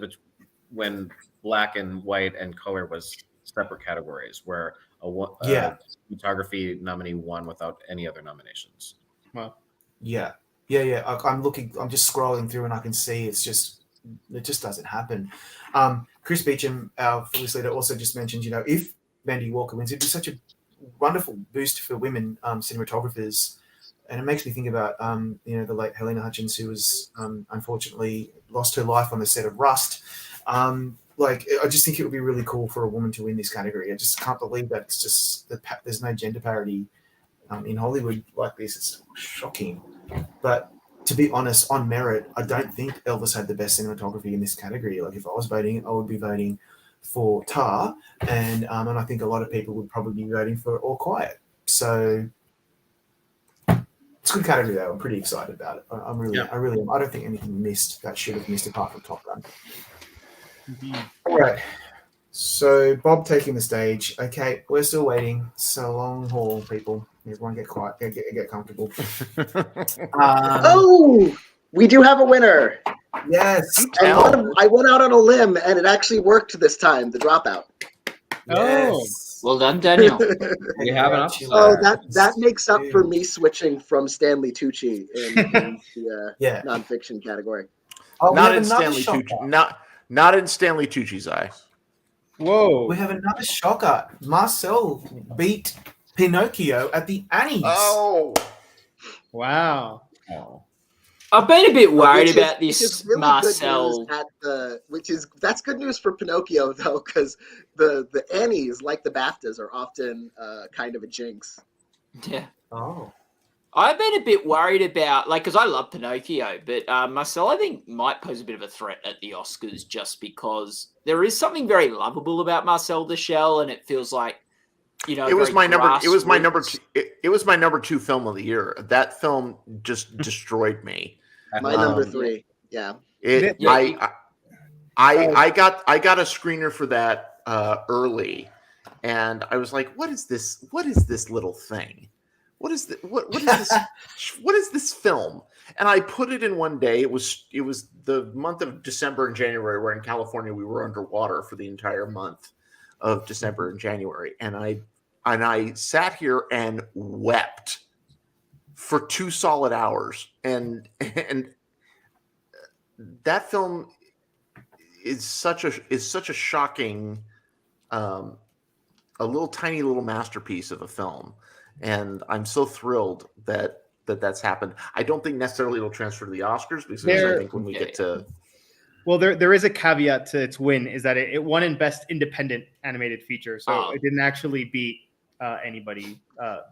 when black and white and color was separate categories, where a cinematography nominee won without any other nominations. Wow. Yeah. I'm just scrolling through and I can see it just doesn't happen. Chris Beecham, our Phyllis leader, also just mentioned, if Mandy Walker wins, it'd be such a wonderful boost for women cinematographers. And it makes me think about, the late Helena Hutchins, who was unfortunately lost her life on the set of Rust. I just think it would be really cool for a woman to win this category. I just can't believe that it's just there's no gender parity in Hollywood like this. It's shocking. But to be honest, on merit, I don't think Elvis had the best cinematography in this category. Like if I was voting, I would be voting for Tar, and I think a lot of people would probably be voting for All Quiet. So it's a good category though. I'm pretty excited about it. I really am. I don't think anything missed that should have missed apart from Top Gun. Indeed. All right. So Bob taking the stage. Okay, we're still waiting. It's a long haul, people. Everyone get quiet. Get comfortable. We do have a winner. Yes. And I went out on a limb, and it actually worked this time. The Dropout. Yes. Well done, Daniel. We have an upset. Oh, that makes up for me switching from Stanley Tucci in the nonfiction category. Oh, not in Stanley Tucci. Not in Stanley Tucci's eye. Whoa. We have another shocker. Marcel beat Pinocchio at the Annies. Oh. Wow. Oh. I've been a bit worried about this, really Marcel. That's good news for Pinocchio though, because the Annies, like the BAFTAs, are often kind of a jinx. Yeah. Oh. I've been a bit worried about, because I love Pinocchio, but Marcel, I think, might pose a bit of a threat at the Oscars just because there is something very lovable about Marcel the Shell, and it feels like, it was my number. It was my number two. It was my number 2 film of the year. That film just destroyed me. My number 3. Yeah. I got a screener for that early, and I was like, "What is this? What is this little thing? What is this? What is this film?" And I put it in one day. It was the month of December and January, where in California we were underwater for the entire month of December and January, and I sat here and wept for 2 solid hours, and that film is such a shocking, a tiny little masterpiece of a film, and I'm so thrilled that's happened. I don't think necessarily it'll transfer to the Oscars because I think when we get to Well, there is a caveat to its win, is that it won in Best Independent Animated Feature, so it didn't actually beat anybody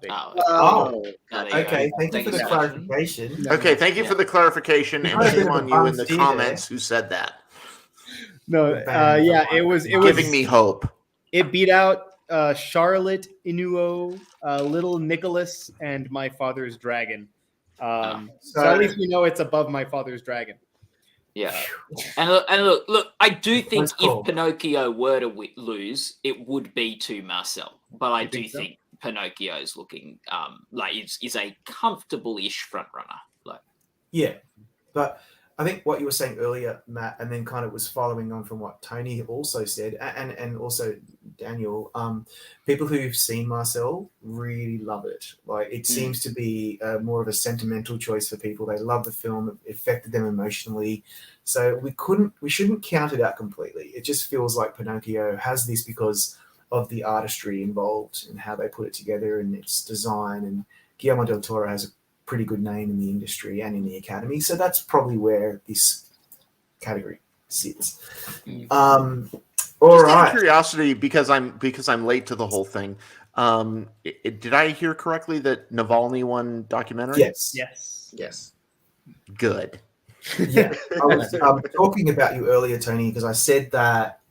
big. Okay. Thank you for the clarification. Okay, thank you for the clarification, and shame on you in the comments who said that. No, it was giving me hope. It beat out Charlotte Inuo, Little Nicholas, and My Father's Dragon. So at least we know it's above My Father's Dragon. Yeah, and look. I do think if Pinocchio were to lose, it would be to Marcel. But I do think Pinocchio is looking is a comfortable-ish front runner. Yeah, but I think what you were saying earlier, Matt, and then kind of was following on from what Tony also said, and also Daniel. People who've seen Marcel really love it. It seems to be more of a sentimental choice for people. They love the film; it affected them emotionally. So we shouldn't count it out completely. It just feels like Pinocchio has this because of the artistry involved and how they put it together and its design. And Guillermo del Toro has a pretty good name in the industry and in the Academy. So that's probably where this category sits. Mm. All Just out of right. curiosity, because I'm late to the whole thing. Did I hear correctly that Navalny won documentary? Yes. Yes. Good. Yeah. I was talking about you earlier, Tony, because I said that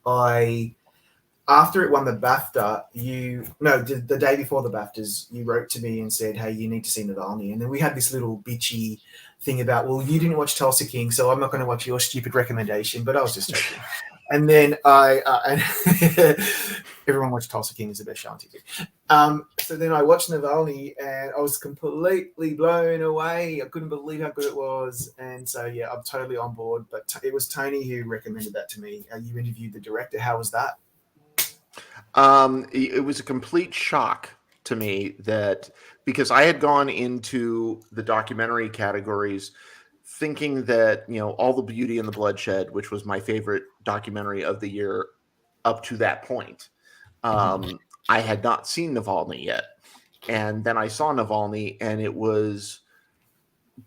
after it won the BAFTA, the day before the BAFTAs, you wrote to me and said, hey, you need to see Navalny. And then we had this little bitchy thing about, well, you didn't watch Tulsa King, so I'm not going to watch your stupid recommendation, but I was just joking. And then everyone watched Tulsa King, is the best show on TV. So then I watched Navalny and I was completely blown away. I couldn't believe how good it was. And so, yeah, I'm totally on board. But it was Tony who recommended that to me. You interviewed the director. How was that? It was a complete shock to me because I had gone into the documentary categories thinking that, All the Beauty and the Bloodshed, which was my favorite documentary of the year up to that point, I had not seen Navalny yet. And then I saw Navalny, and it was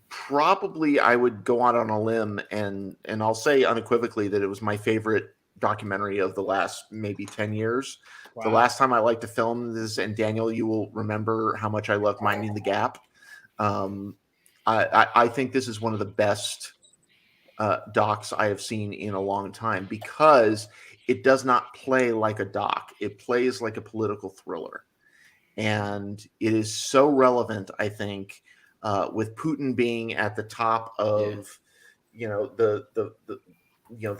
probably, I would go out on a limb and I'll say unequivocally that it was my favorite documentary of the last maybe 10 years. Wow. The last time I liked to film this, and Daniel, you will remember how much I love Minding the Gap. I think this is one of the best docs I have seen in a long time because it does not play like a doc. It plays like a political thriller. And it is so relevant, I think, with Putin being at the top of, the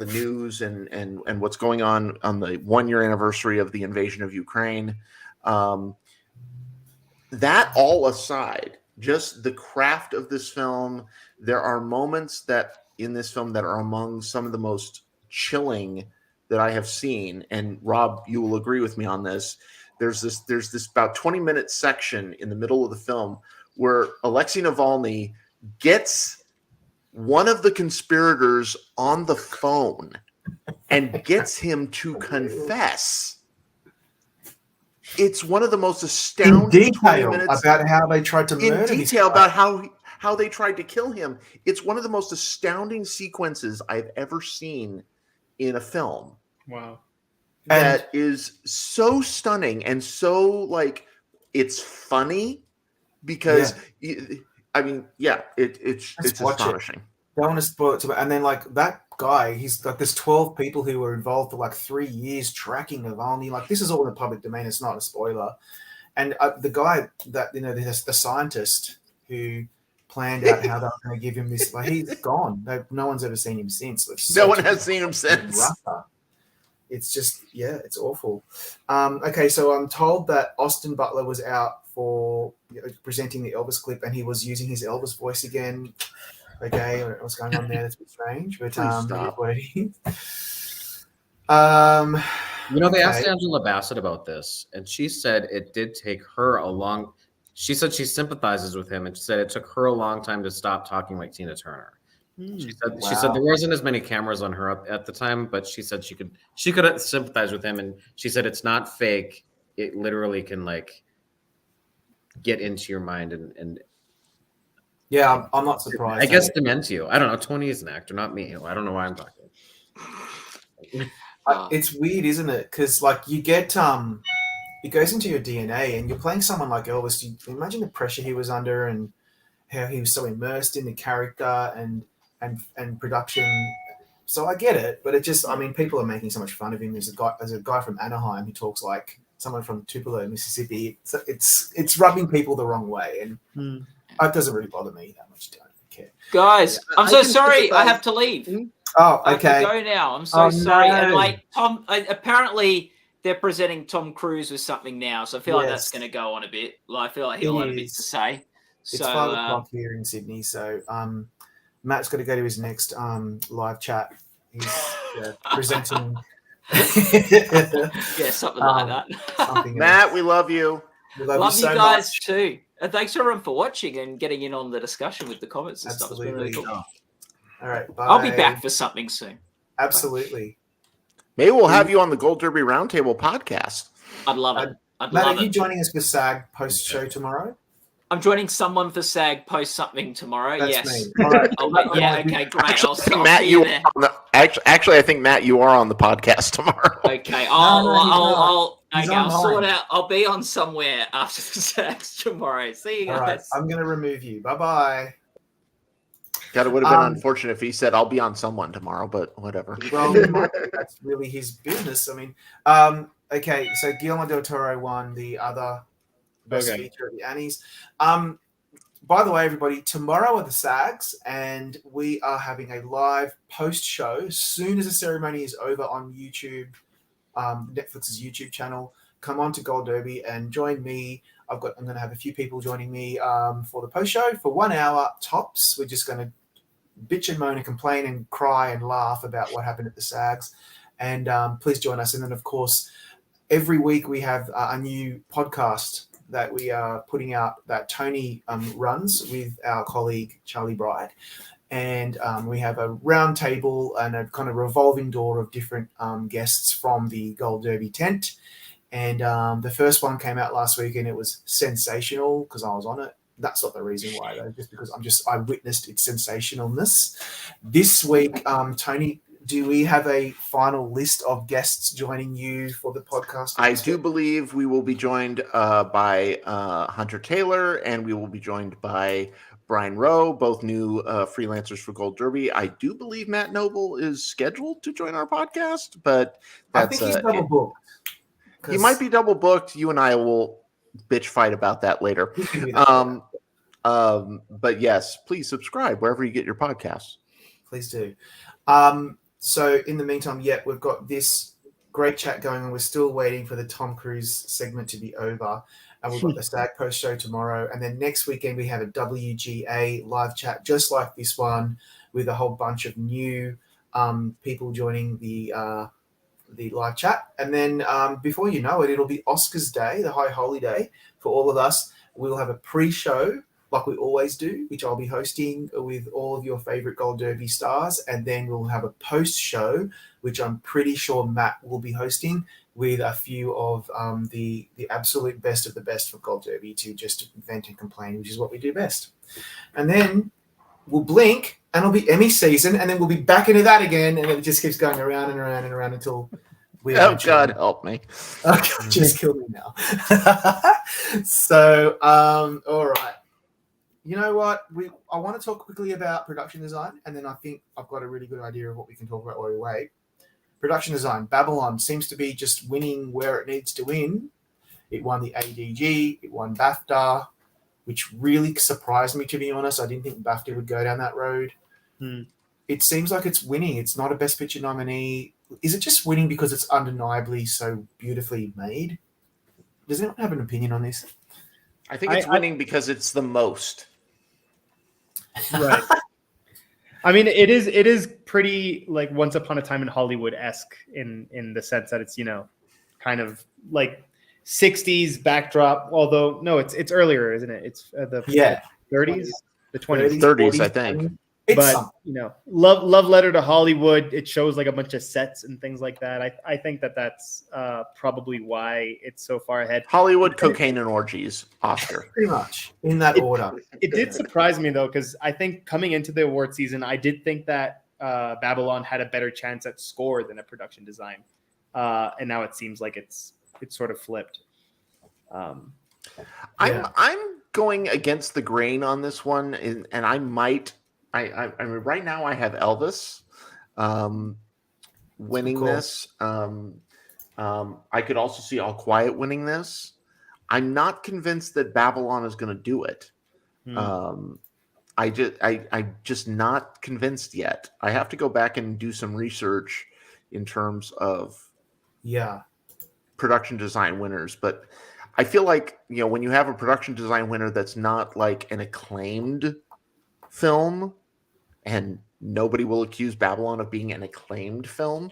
news and what's going on the 1-year anniversary of the invasion of Ukraine. That all aside, just the craft of this film, there are moments in this film that are among some of the most chilling that I have seen. And Rob, you will agree with me on this. There's this about 20-minute section in the middle of the film where Alexei Navalny gets one of the conspirators on the phone and gets him to confess. It's one of the most astounding 20 minutes about how they tried to murder in detail about how they tried to kill him. It's one of the most astounding sequences I've ever seen in a film. Wow. That is so stunning and so it's funny because it's astonishing. Don't want to spoil it too much. And then that guy, he's there's 12 people who were involved for 3 years tracking Navalny. This is all in the public domain. It's not a spoiler. And the guy that the scientist who planned out how they were going to give him this, he's gone. No one's ever seen him since. No one has seen him since. It's just it's awful. Okay, so I'm told that Austin Butler was out for presenting the Elvis clip, and he was using his Elvis voice again. Okay, what's going on there? That's a bit strange, but stop. What it is. They asked Angela Bassett about this, and she said it did take her a long. She said she sympathizes with him, and she said it took her a long time to stop talking like Tina Turner. She said there wasn't as many cameras on her at the time, but she said she could sympathize with him, and she said it's not fake. It literally can get into your mind and. Yeah, I'm not surprised. I guess dement you. I don't know. Tony is an actor, not me. I don't know why I'm talking. It's weird, isn't it? Because you get it goes into your DNA, and you're playing someone like Elvis. You imagine the pressure he was under, and how he was so immersed in the character and production. So I get it, but it just people are making so much fun of him. There's a guy from Anaheim who talks like someone from Tupelo, Mississippi. It's rubbing people the wrong way, and. It doesn't really bother me that much. I don't care. Guys, I'm so sorry. I have to leave. Oh, okay. I have to go now. I'm so sorry. No. And Tom, apparently they're presenting Tom Cruise with something now, so I feel like that's going to go on a bit. I feel like he'll have a bit to say. It's 5 o'clock here in Sydney, so Matt's got to go to his next live chat. He's presenting. Something like that. Matt, we love you. We love you so guys much. too. And thanks everyone for watching and getting in on the discussion with the comments and stuff. It's been really cool. All right, bye. I'll be back for something soon. Absolutely. Maybe we'll have you on the Gold Derby Roundtable podcast. I'd love it. Matt, are you joining us for SAG post-show tomorrow? I'm joining someone for SAG. Post something tomorrow. That's yes. me. All right. Yeah. Okay. Great. Actually, I'll Matt, see you you there. are on the, actually, I think Matt, you are on the podcast tomorrow. Okay. He's I'll sort online. out. I'll be on somewhere after the SAGs tomorrow. See you guys. All right. I'm going to remove you. Bye-bye. God, it would have been unfortunate if he said, "I'll be on someone tomorrow," but whatever. Well, that's really his business. I mean, okay, so Guillermo del Toro won the other best feature at the Annies. By the way, everybody, tomorrow are the SAGs, and we are having a live post-show as soon as the ceremony is over on YouTube, Netflix's YouTube channel. Come on to Gold Derby and join me. I'm going to have a few people joining me for the post-show for 1 hour tops. We're just going to bitch and moan and complain and cry and laugh about what happened at the SAGs. And please join us. And then, of course, every week we have a new podcast that we are putting out that Tony runs with our colleague Charlie Bride. And we have a round table and a kind of revolving door of different guests from the Gold Derby tent. And the first one came out last week and it was sensational because I was on it. That's not the reason why, though, just because I witnessed its sensationalness. This week, Tony, do we have a final list of guests joining you for the podcast? I do believe we will be joined by Hunter Taylor, and we will be joined by Brian Rowe, both new freelancers for Gold Derby. I do believe Matt Noble is scheduled to join our podcast, but I think he's double booked. He might be double booked. You and I will bitch fight about that later. But yes, please subscribe wherever you get your podcasts. Please do. So in the meantime, we've got this great chat going on. We're still waiting for the Tom Cruise segment to be over. And we've got the SAG post show tomorrow. And then next weekend, we have a WGA live chat, just like this one, with a whole bunch of new people joining the live chat. And then before you know it, it'll be Oscars Day, the high holy day for all of us. We'll have a pre-show like we always do, which I'll be hosting with all of your favorite Gold Derby stars. And then we'll have a post-show, which I'm pretty sure Matt will be hosting with a few of the absolute best of the best for Gold Derby to just vent and complain, which is what we do best. And then we'll blink and it'll be Emmy season, and then we'll be back into that again, and it just keeps going around and around and around until we God help me. Okay, just kill me now. So, all right. You know what? I want to talk quickly about production design, and then I think I've got a really good idea of what we can talk about while we wait. Production design. Babylon seems to be just winning where it needs to win. It won the ADG. It won BAFTA, which really surprised me, to be honest. I didn't think BAFTA would go down that road. It seems like it's winning. It's not a Best Picture nominee. Is it just winning because it's undeniably so beautifully made? Does anyone have an opinion on this? I think it's winning because it's the most. Right. I mean, it is pretty like Once Upon a Time in Hollywood-esque in the sense that it's, kind of like 60s backdrop. Although no, it's earlier, isn't it? It's the 30s, the 20s, 30s, I think. But love letter to Hollywood. It shows like a bunch of sets and things like that. I think that's probably why it's so far ahead. Hollywood, cocaine, and orgies. Oscar, pretty much in that order. It did surprise me though, because I think coming into the award season, I did think that Babylon had a better chance at score than at production design, and now it seems like it's sort of flipped. I'm going against the grain on this one, and I might. I mean, right now I have Elvis winning this. I could also see All Quiet winning this. I'm not convinced that Babylon is going to do it. I'm just not convinced yet. I have to go back and do some research in terms of production design winners. But I feel like, when you have a production design winner that's not like an acclaimed film, and nobody will accuse Babylon of being an acclaimed film.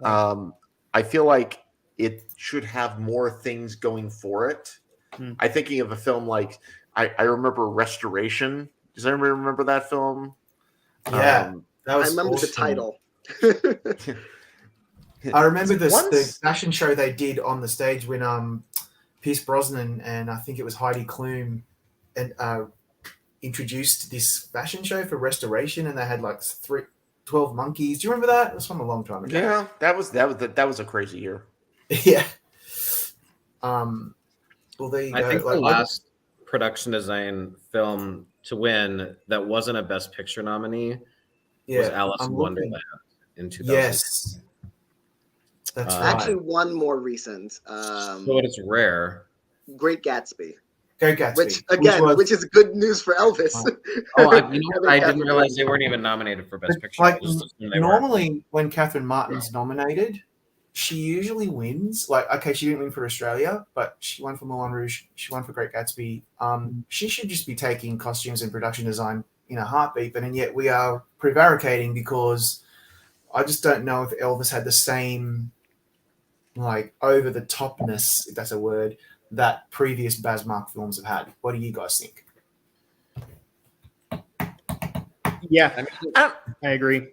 I feel like it should have more things going for it. I'm thinking of a film like, I remember Restoration. Does anybody remember that film? Yeah, that was I remember awesome. The title. I remember the fashion show they did on the stage when Pierce Brosnan and I think it was Heidi Klum and introduced this fashion show for restoration, and they had like 12 monkeys. Do you remember that? It was from a long time ago. Yeah, that was a crazy year. Yeah. Well, there you go. I think Like, the last production design film to win that wasn't a Best Picture nominee was Alice in Wonderland in 2000. Yes. That's right. Actually, one more recent. So it's rare. Great Gatsby. Great Gatsby. Which, again, which is good news for Elvis. I didn't realize they weren't even nominated for Best Picture. Like, normally, when Catherine Martin's nominated, she usually wins. Like, okay, she didn't win for Australia, but she won for Moulin Rouge. She won for Great Gatsby. She should just be taking costumes and production design in a heartbeat, and yet we are prevaricating because I just don't know if Elvis had the same, like, over the topness, if that's a word, that previous Basmark films have had. What do you guys think? Yeah, I agree.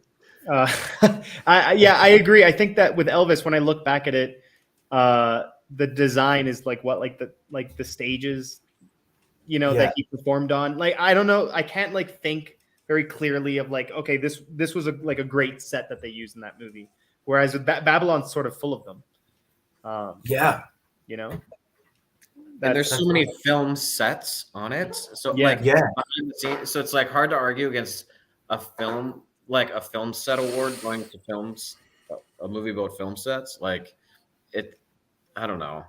I agree. I think that with Elvis, when I look back at it, the design is like the stages, that he performed on. Like, I don't know, I can't like think very clearly of like, okay, this was a great set that they used in that movie. Whereas with Babylon's sort of full of them. And there's so many film sets on it. So so it's like hard to argue against a film set award going to films, a movie about film sets. Like it, I don't know.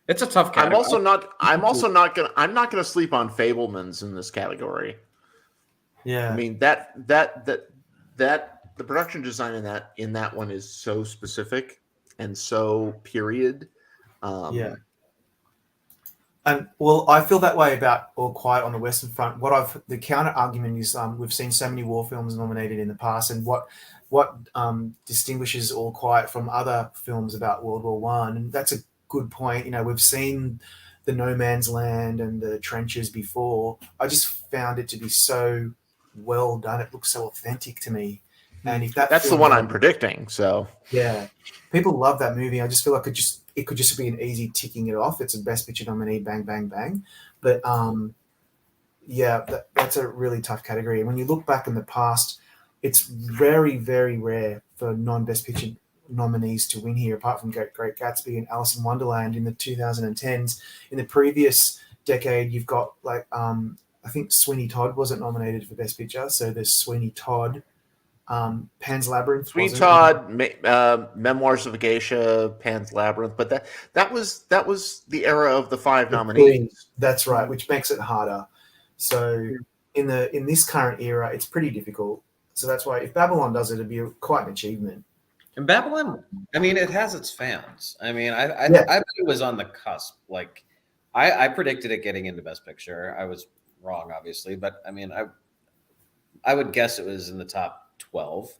It's a tough category. I'm not gonna sleep on Fabelmans in this category. Yeah. I mean that the production design in that one is so specific and so period. And well, I feel that way about All Quiet on the Western Front. The counter argument is we've seen so many war films nominated in the past, and what distinguishes All Quiet from other films about World War One, and that's a good point. We've seen the No Man's Land and the Trenches before. I just found it to be so well done. It looks so authentic to me. And if that's the one I'm predicting. So yeah, people love that movie. I just feel like it could just be an easy ticking it off. It's a Best Picture nominee, bang, bang, bang. But that's a really tough category. And when you look back in the past, it's very, very rare for non-Best Picture nominees to win here, apart from Great Gatsby and Alice in Wonderland in the 2010s. In the previous decade, you've got like I think Sweeney Todd wasn't nominated for Best Picture, so there's Sweeney Todd. Pan's Labyrinth. Sweeney Todd, Memoirs of a Geisha, Pan's Labyrinth, but that was the era of the 5 nominees. That's right, which makes it harder. So in this current era, it's pretty difficult. So that's why if Babylon does it, it'd be quite an achievement. And Babylon, I mean, it has its fans. I mean, I bet it was on the cusp. Like, I predicted it getting into Best Picture. I was wrong, obviously, but I mean, I would guess it was in the top 12,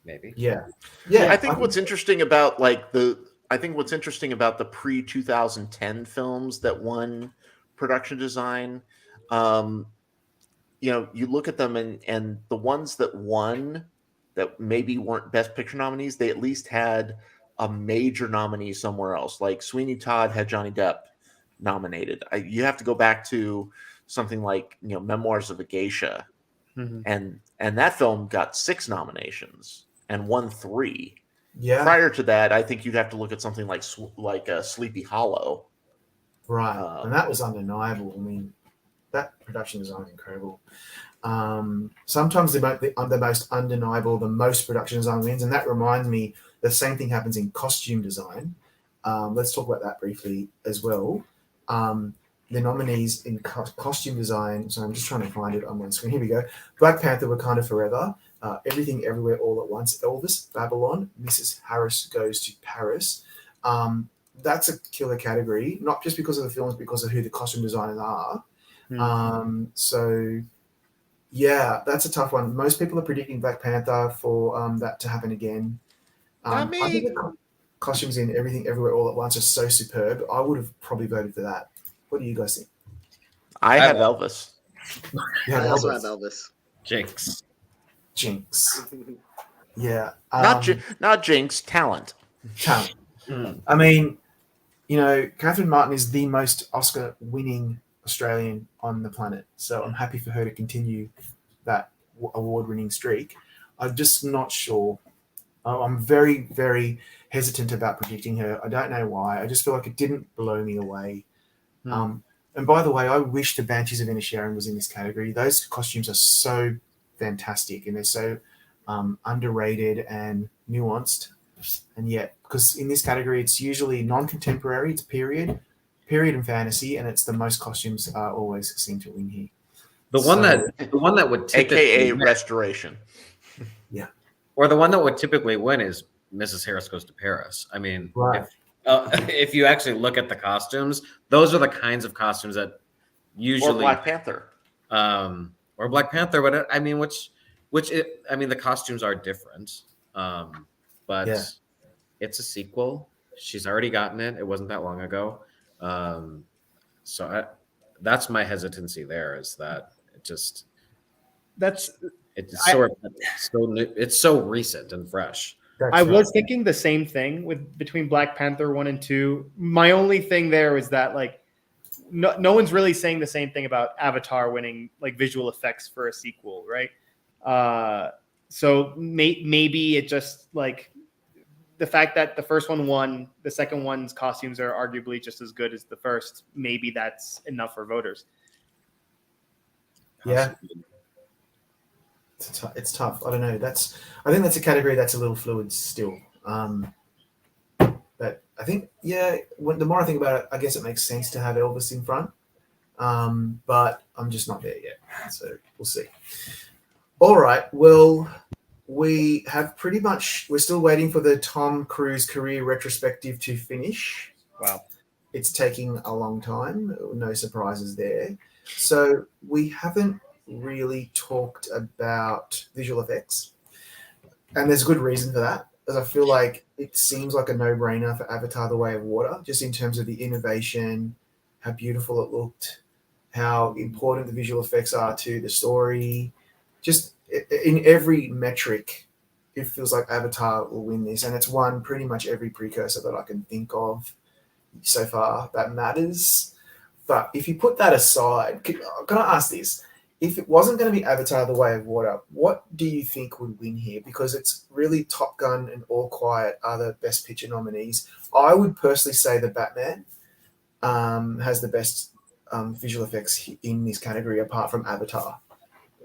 maybe. Yeah. I think what's interesting about the pre-2010 films that won production design, you look at them and the ones that won that maybe weren't Best Picture nominees, they at least had a major nominee somewhere else. Like Sweeney Todd had Johnny Depp nominated. You have to go back to something like Memoirs of a Geisha. Mm-hmm. And that film got 6 nominations and won 3. Yeah. Prior to that, I think you'd have to look at something like Sleepy Hollow. Right, and that was undeniable. I mean, that production design is incredible. Sometimes the most undeniable, the most production design wins, and that reminds me, the same thing happens in costume design. Let's talk about that briefly as well. The nominees in costume design. So I'm just trying to find it on my screen. Here we go. Black Panther, Wakanda Forever, Everything Everywhere All at Once, Elvis, Babylon, Mrs. Harris Goes to Paris. That's a killer category, not just because of the films, because of who the costume designers are. So yeah, that's a tough one. Most people are predicting Black Panther for that to happen again. I think the costumes in Everything Everywhere All at Once are so superb. I would have probably voted for that. What do you guys think? I have Elvis. I also have Elvis. Jinx. Yeah. Not Jinx, talent. I mean, Catherine Martin is the most Oscar-winning Australian on the planet. So I'm happy for her to continue that award-winning streak. I'm just not sure. I'm very, very hesitant about predicting her. I don't know why. I just feel like it didn't blow me away. And by the way, I wish the Banshees of Inisherin was in this category. Those costumes are so fantastic, and they're so underrated and nuanced. And yet, because in this category, it's usually non-contemporary, it's period and fantasy, and it's the most costumes always seem to win here. The one that would AKA restoration. Yeah. Or the one that would typically win is Mrs. Harris Goes to Paris. I mean, right. If you actually look at the costumes, those are the kinds of costumes that usually or Black Panther, But I mean, the costumes are different, but it's a sequel. She's already gotten it. It wasn't that long ago, so that's my hesitancy. There is that it's so recent and fresh. I was thinking the same thing between Black Panther 1 and 2. My only thing there is that like no one's really saying the same thing about Avatar winning like visual effects for a sequel, right? So maybe it just like the fact that the first one won, the second one's costumes are arguably just as good as the first. Maybe that's enough for voters. Yeah. It's tough. I don't know. I think that's a category that's a little fluid still. But I think, the more I think about it, I guess it makes sense to have Elvis in front. But I'm just not there yet. So we'll see. All right. Well, we're still waiting for the Tom Cruise career retrospective to finish. Wow. It's taking a long time. No surprises there. So we haven't really talked about visual effects, and there's a good reason for that, because I feel like it seems like a no-brainer for Avatar: The Way of Water, just in terms of the innovation, how beautiful it looked, how important the visual effects are to the story. Just in every metric, it feels like Avatar will win this, and it's won pretty much every precursor that I can think of so far that matters. But if you put that aside, can I ask this? If it wasn't going to be Avatar: The Way of Water, what do you think would win here? Because it's really Top Gun and All Quiet are the Best Picture nominees. I would personally say The Batman has the best visual effects in this category, apart from Avatar.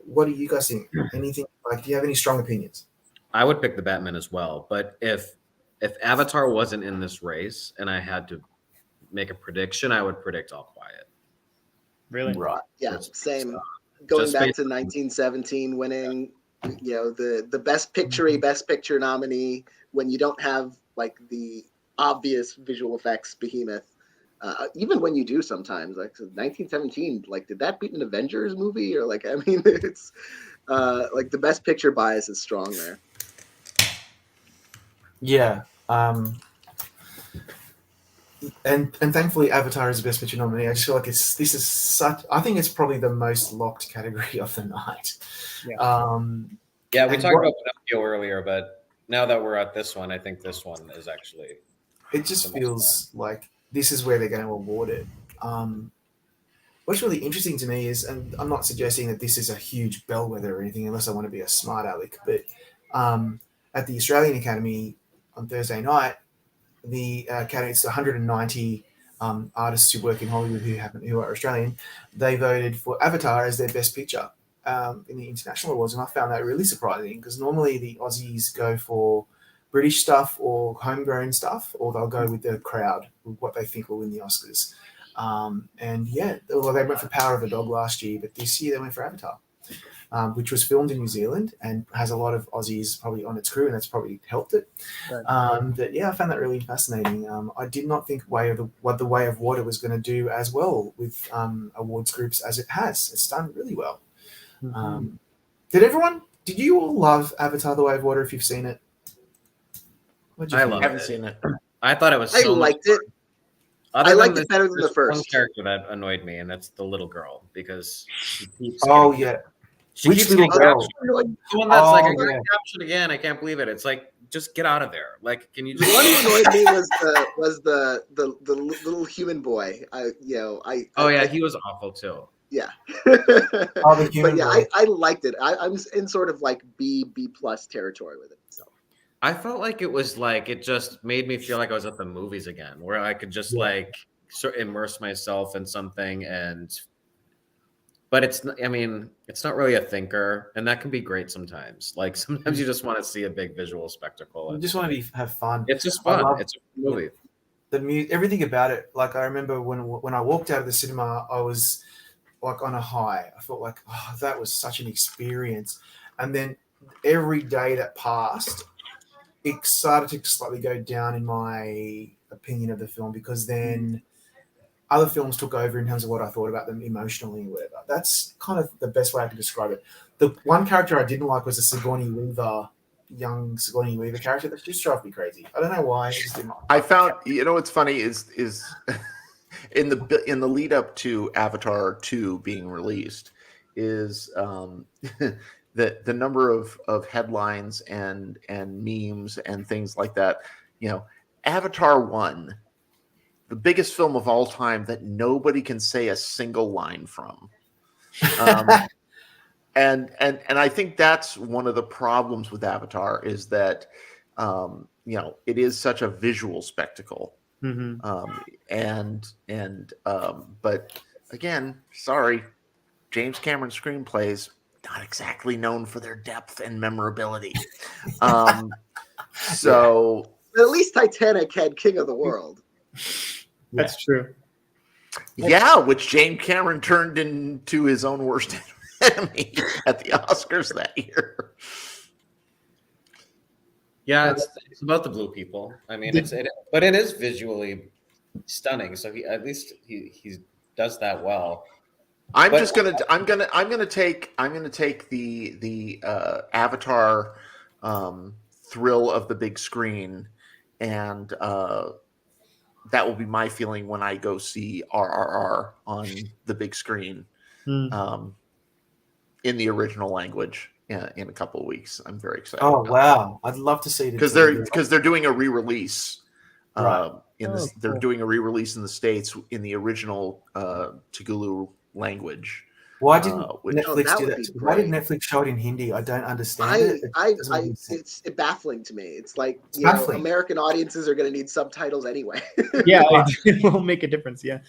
What do you guys think? Anything do you have any strong opinions? I would pick The Batman as well, but if Avatar wasn't in this race and I had to make a prediction, I would predict All Quiet. Really? Right. Yeah, same. Going back to 1917, winning, the Best Picture nominee when you don't have like the obvious visual effects behemoth. Even when you do sometimes, like 1917, like did that beat an Avengers movie or like? I mean, it's like the Best Picture bias is strong there. Yeah. And thankfully, Avatar is the Best Picture nominee. I just feel like I think it's probably the most locked category of the night. Yeah. We talked about Pinocchio earlier, but now that we're at this one, I think this one is actually. It just feels like this is where they're going to award it. What's really interesting to me is, and I'm not suggesting that this is a huge bellwether or anything, unless I want to be a smart aleck, but at the Australian Academy on Thursday night, the Academy, it's 190 artists who work in Hollywood who are Australian. They voted for Avatar as their Best Picture in the international awards, and I found that really surprising because normally the Aussies go for British stuff or homegrown stuff, or they'll go with the crowd, with what they think will win the Oscars. They went for Power of the Dog last year, but this year they went for Avatar. Which was filmed in New Zealand and has a lot of Aussies probably on its crew, and that's probably helped it. Right. But yeah, I found that really fascinating. I did not think The Way of Water was going to do as well with awards groups as it has. It's done really well. Mm-hmm. Did you all love Avatar: The Way of Water if you've seen it? I haven't seen it. I thought it was I liked it. I liked it better than the first. One character that annoyed me, and that's the little girl, because she keeps Which little girl? The one that's captured again. I can't believe it. It's like just get out of there. Like, can you The just one who annoyed me was the little human boy. He was awful too. Yeah. The human But yeah, boy. I liked it. I'm in sort of like B plus territory with it. So I felt like it was like it just made me feel like I was at the movies again, where I could just like sort of immerse myself in something. But it's not really a thinker, and that can be great sometimes. Like sometimes you just want to see a big visual spectacle. You just want to have fun. It's just fun. It's a movie. Everything about it. Like I remember when I walked out of the cinema, I was like on a high. I felt like, oh, that was such an experience. And then every day that passed, it started to slightly go down in my opinion of the film, because then other films took over in terms of what I thought about them emotionally and whatever. That's kind of the best way I can describe it. The one character I didn't like was the young Sigourney Weaver character. That just drove me crazy. I don't know why. I just didn't like I found, what's funny is in the lead up to Avatar 2 being released is the number of headlines and memes and things like that. Avatar 1, the biggest film of all time that nobody can say a single line from. And I think that's one of the problems with Avatar is that it is such a visual spectacle. Mm-hmm. But again, sorry, James Cameron screenplays not exactly known for their depth and memorability. So but at least Titanic had King of the World. That's true. Yeah, which James Cameron turned into his own worst enemy at the Oscars that year. Yeah, it's about the blue people. I mean, but it is visually stunning. So he does that well. I'm gonna take the Avatar thrill of the big screen, and that will be my feeling when I go see RRR on the big screen in the original language in a couple of weeks. I'm very excited. Oh wow, I'd love to see it because they're doing a re-release. Right. They're doing a re-release in the States in the original Tagalu language. Why didn't Netflix do that? Great. Why did Netflix show it in Hindi? I don't understand it. It's baffling to me. It's like baffling. American audiences are going to need subtitles anyway. Yeah, it will make a difference. Yeah,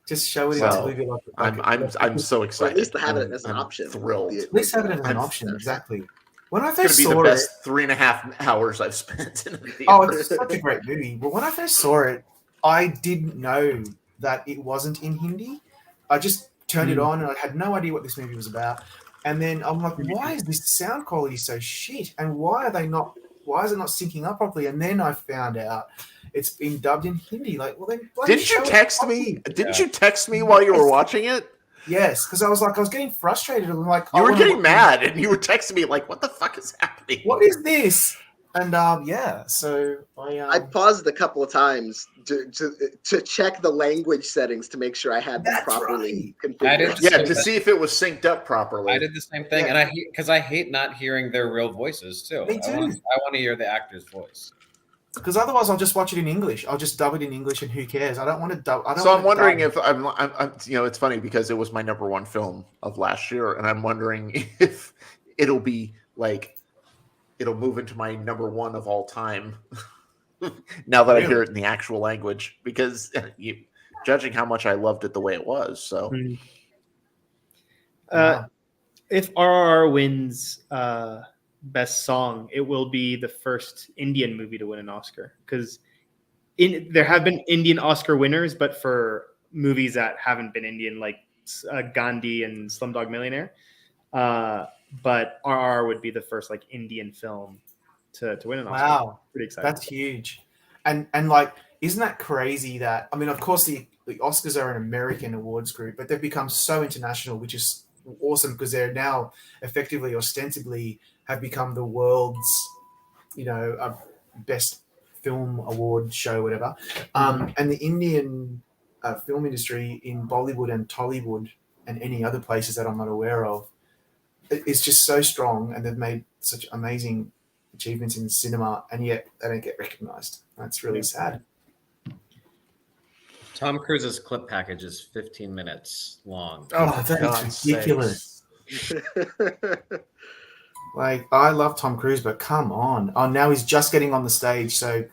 just show it in Telugu. I'm so excited. Or at least have it as an option. Thrilled. At least have it as an option. Exactly. When I It's going first to be saw the best 3.5 hours I've spent in a theater. Oh, it's such a great movie. But when I first saw it, I didn't know that it wasn't in Hindi. I just turned it on and I had no idea what this movie was about. And then I'm like, why is this sound quality so shit? And why is it not syncing up properly? And then I found out it's been dubbed in Hindi. Like, well then Didn't you text me? Didn't you text me while you were watching it? Yes, because I was getting frustrated. I'm like, you were getting mad, and you were texting me like, "What the fuck is happening? What is this?" And so I paused a couple of times to check the language settings to make sure I had them properly configured. To see if it was synced up properly. I did the same thing, and I hate not hearing their real voices too. Me too. I want to hear the actor's voice. Because otherwise, I'll just watch it in English. I'll just dub it in English, and who cares? I don't want to dub. I'm wondering if I'm. It's funny because it was my number one film of last year, and I'm wondering if it'll be like it'll move into my number one of all time. Now that I hear it in the actual language, because judging how much I loved it the way it was, so. If RRR wins Best Song, it will be the first Indian movie to win an Oscar, because there have been Indian Oscar winners, but for movies that haven't been Indian, like Gandhi and Slumdog Millionaire. But RRR would be the first Indian film to win an Oscar. Wow, pretty exciting. That's huge, and isn't that crazy? That of course the Oscars are an American awards group, but they've become so international, which is awesome because they're now effectively, ostensibly, have become the world's, best film award show, whatever. And the Indian film industry in Bollywood and Tollywood and any other places that I'm not aware of is just so strong, and they've made such amazing achievements in cinema, and yet they don't get recognized. That's really sad. Tom Cruise's clip package is 15 minutes long. Oh, that is ridiculous. Like, I love Tom Cruise, but come on. Oh, now he's just getting on the stage, so.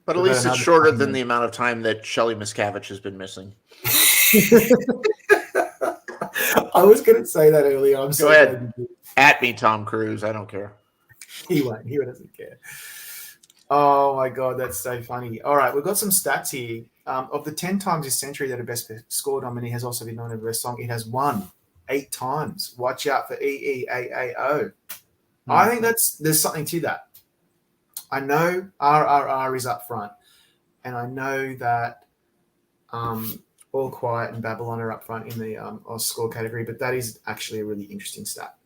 But at least it's shorter than the amount of time that Shelley Miscavige has been missing. I was going to say that earlier. I'm so Go ahead. At me, Tom Cruise. I don't care. He won't. He doesn't care. Oh, my God. That's so funny. All right. We've got some stats here. Of the 10 times this century that a Best Score nominee has also been nominated for Best Song, it has won 8 times. Watch out for EEAAO. I think there's something to that. I know RRR is up front, and I know that All Quiet and Babylon are up front in the score category, but that is actually a really interesting stat.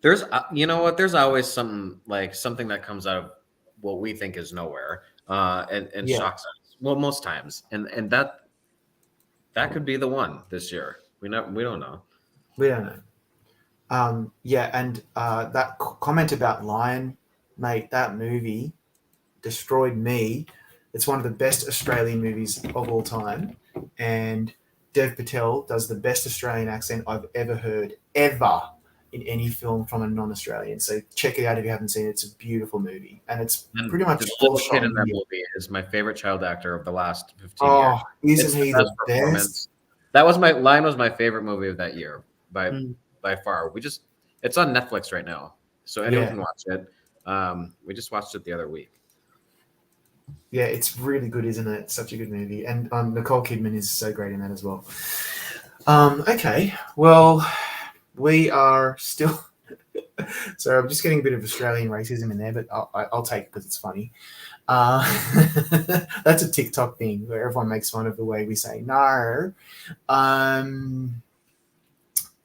There's, you know what? There's always something that comes out of what we think is nowhere, and shocks us. Well, most times, and that could be the one this year. We don't know. We don't know. And that comment about Lion, mate, that movie destroyed me. It's one of the best Australian movies of all time, and Dev Patel does the best Australian accent I've ever heard, ever, in any film from a non-Australian. So check it out if you haven't seen it. It's a beautiful movie, and it's pretty much the little kid in that movie is my favorite child actor of the last 15 years. Isn't he the best? That was Lion was my favorite movie of that year by far. It's on Netflix right now, so anyone can watch it. We just watched it the other week. Yeah, it's really good, isn't it? Such a good movie, and Nicole Kidman is so great in that as well. Okay, well, we are still. So I'm just getting a bit of Australian racism in there, but I'll take it because it's funny. That's a TikTok thing where everyone makes fun of the way we say no.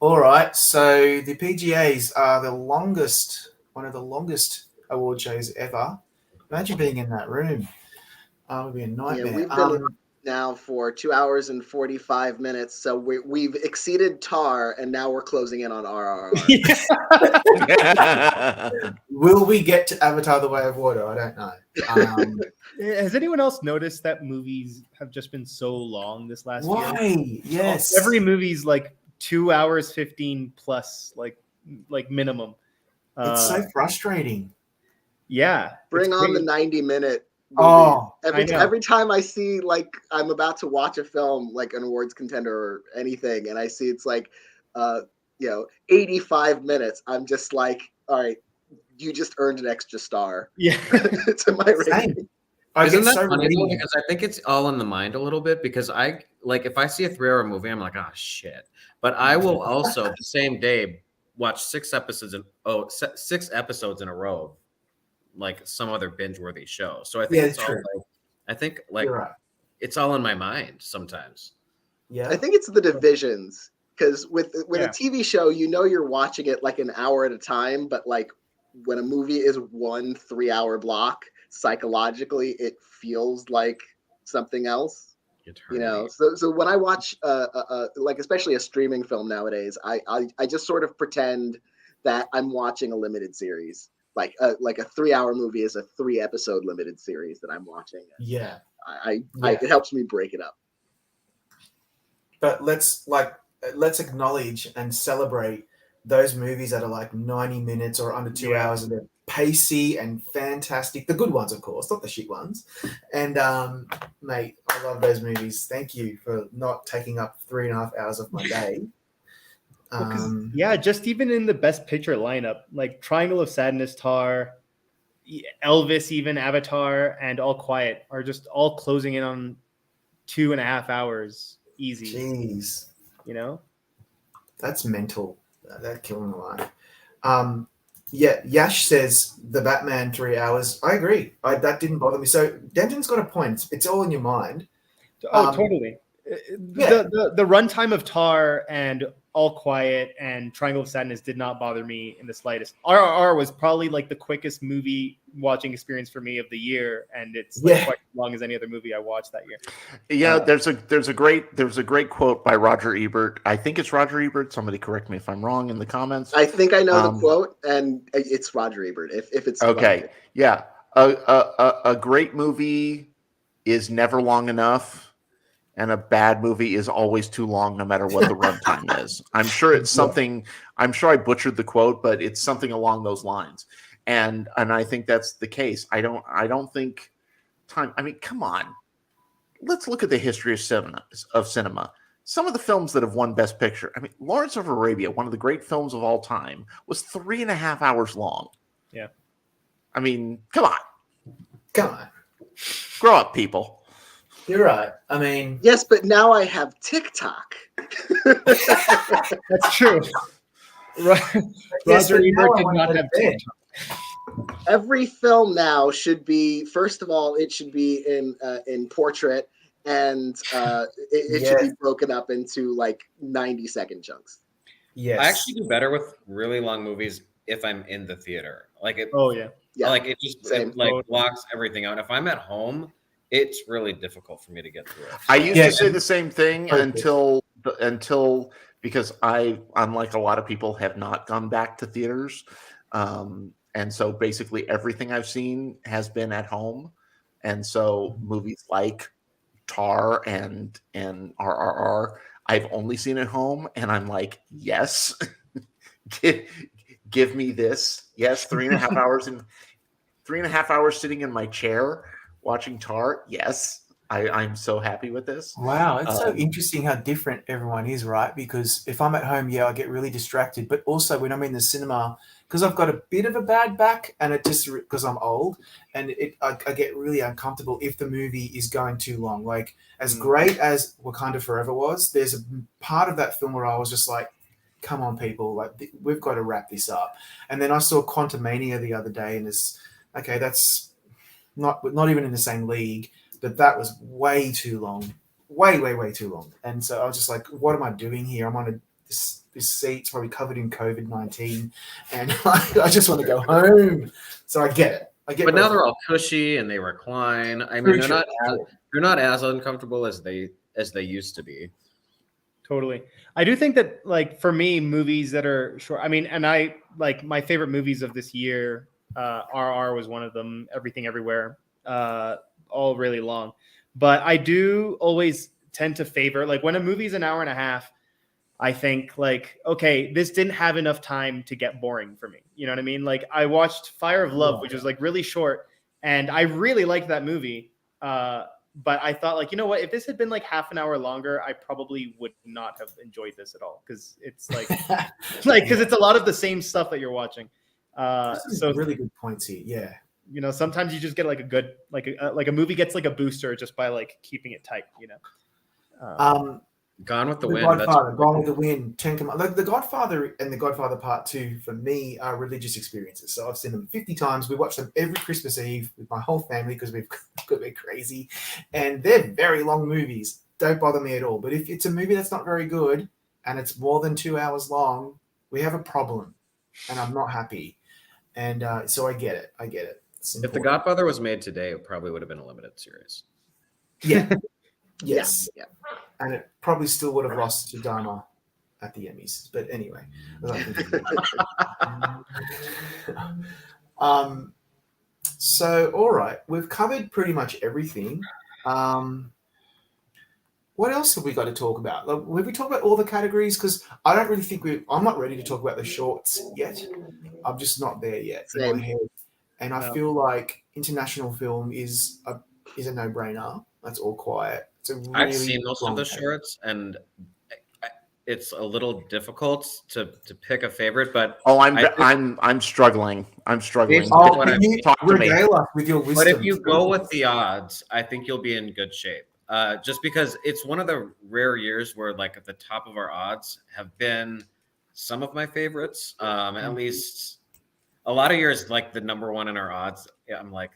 All right, so the PGAs are one of the longest award shows ever. Imagine being in that room. It would be a nightmare. Yeah, we've been now for 2 hours and 45 minutes, so we've exceeded TAR, and now we're closing in on RRR. Will we get to Avatar: The Way of Water? I don't know. Has anyone else noticed that movies have just been so long this last year? Why? Yes. Every movie's like 2 hours 15 plus, like minimum. It's so frustrating. Yeah. Bring on the 90-minute. Oh, every time I see, like, I'm about to watch a film, like an awards contender or anything, and I see it's like 85 minutes, I'm just like, all right, you just earned an extra star. Yeah. To my rating. Isn't that funny though? Because I think it's all in the mind a little bit, because if I see a 3-hour movie, I'm like, oh shit. But I will also the same day watch 6 episodes in a row, like some other binge-worthy show. So I think it's all right. It's all in my mind sometimes. Yeah, I think it's the divisions, because with a TV show, you're watching it like an hour at a time, but like when a movie is 1 3-hour block, psychologically it feels like something else. So when I watch like especially a streaming film nowadays, I just sort of pretend that I'm watching a limited series. Like a 3-hour movie is a 3-episode limited series that I'm watching. Yeah. It helps me break it up. But let's acknowledge and celebrate those movies that are like 90 minutes or under 2 hours, and they're pacey and fantastic. The good ones, of course, not the shit ones. And mate, I love those movies. Thank you for not taking up 3.5 hours of my day. Just even in the Best Picture lineup, like Triangle of Sadness, Tar, Elvis, even Avatar, and All Quiet are just all closing in on 2.5 hours easy. Jeez. That's mental. That killing the line. Yash says the Batman 3 hours. I agree. That didn't bother me. So Denton's got a point. It's all in your mind. Totally. The runtime of Tar and All Quiet and Triangle of Sadness did not bother me in the slightest. RRR was probably like the quickest movie watching experience for me of the year, and it's like quite as long as any other movie I watched that year. Yeah, there's a great quote by Roger Ebert. I think it's Roger Ebert. Somebody correct me if I'm wrong in the comments. I think I know the quote, and it's Roger Ebert. If it's okay, Roger. Yeah, a great movie is never long enough. And a bad movie is always too long, no matter what the runtime is. I'm sure it's something. I'm sure I butchered the quote, but it's something along those lines. And I think that's the case. I don't think time. I mean, come on. Let's look at the history of cinema. Some of the films that have won Best Picture. I mean, Lawrence of Arabia, one of the great films of all time, was 3.5 hours long. Yeah. I mean, come on. Grow up, people. You're right. I mean, yes, but now I have TikTok. That's true. Right. Roger Ebert did not have TikTok. Every film now should be, first of all, it should be in portrait, and it should be broken up into like 90-second chunks. Yes, I actually do better with really long movies if I'm in the theater. Like it. Oh yeah. Like it just blocks everything out. If I'm at home, it's really difficult for me to get through it. I used to say the same thing until because I, unlike a lot of people, have not gone back to theaters. And so basically everything I've seen has been at home. And so movies like Tar and RRR, I've only seen at home. And I'm like, yes, give me this. Yes, 3.5 hours 3.5 hours sitting in my chair watching Tar, yes, I'm so happy with this. Wow, it's so interesting how different everyone is, right? Because if I'm at home, I get really distracted. But also when I'm in the cinema, because I've got a bit of a bad back, and it just because I'm old, and I get really uncomfortable if the movie is going too long. Like as great as Wakanda Forever was, there's a part of that film where I was just like, "Come on, people! Like we've got to wrap this up." And then I saw Quantumania the other day, and it's okay. That's not even in the same league, but that was way too long, way too long. And so I was just like, what am I doing here? I'm on this seat's probably covered in COVID-19, and I just want to go home. So I get it. But now they're all cushy and they recline. I mean, they're not as uncomfortable as they used to be. Totally. I do think that, like, for me, movies that are short, I mean, and I like my favorite movies of this year, RR was one of them, Everything Everywhere, all really long. But I do always tend to favor, like, when a movie's an hour and a half, I think, like, okay, this didn't have enough time to get boring for me. You know what I mean? Like, I watched Fire of Love, which was like really short, and I really liked that movie. But I thought, like, you know what? If this had been like half an hour longer, I probably would not have enjoyed this at all, because it's like, because it's a lot of the same stuff that you're watching. So really good points here. Yeah. You know, sometimes you just get like a good, like a movie gets like a booster just by like keeping it tight. You know. Gone with the Wind. Godfather, Gone with the Wind, like The Godfather and The Godfather Part 2 for me are religious experiences. So I've seen them 50 times. We watch them every Christmas Eve with my whole family because we've got to be crazy. And they're very long movies. Don't bother me at all. But if it's a movie that's not very good and it's more than 2 hours long, we have a problem. And I'm not happy. And so I get it. If The Godfather was made today, it probably would have been a limited series. Yeah. Yes. Yeah. And it probably still would have lost to Dharma at the Emmys. But anyway. So, all right. We've covered pretty much everything. What else have we got to talk about? Like, have we talked about all the categories? Because I don't really think I'm not ready to talk about the shorts yet. I'm just not there yet in my head. And I feel like international film is a no-brainer. That's All Quiet. I've seen most of the shorts, and it's a little difficult to pick a favorite. But I'm struggling. I'm struggling. Talk to me with your wisdom. But if you go with the odds, I think you'll be in good shape. Just because it's one of the rare years where, like, at the top of our odds have been some of my favorites. At least a lot of years, like the number one in our odds, I'm like,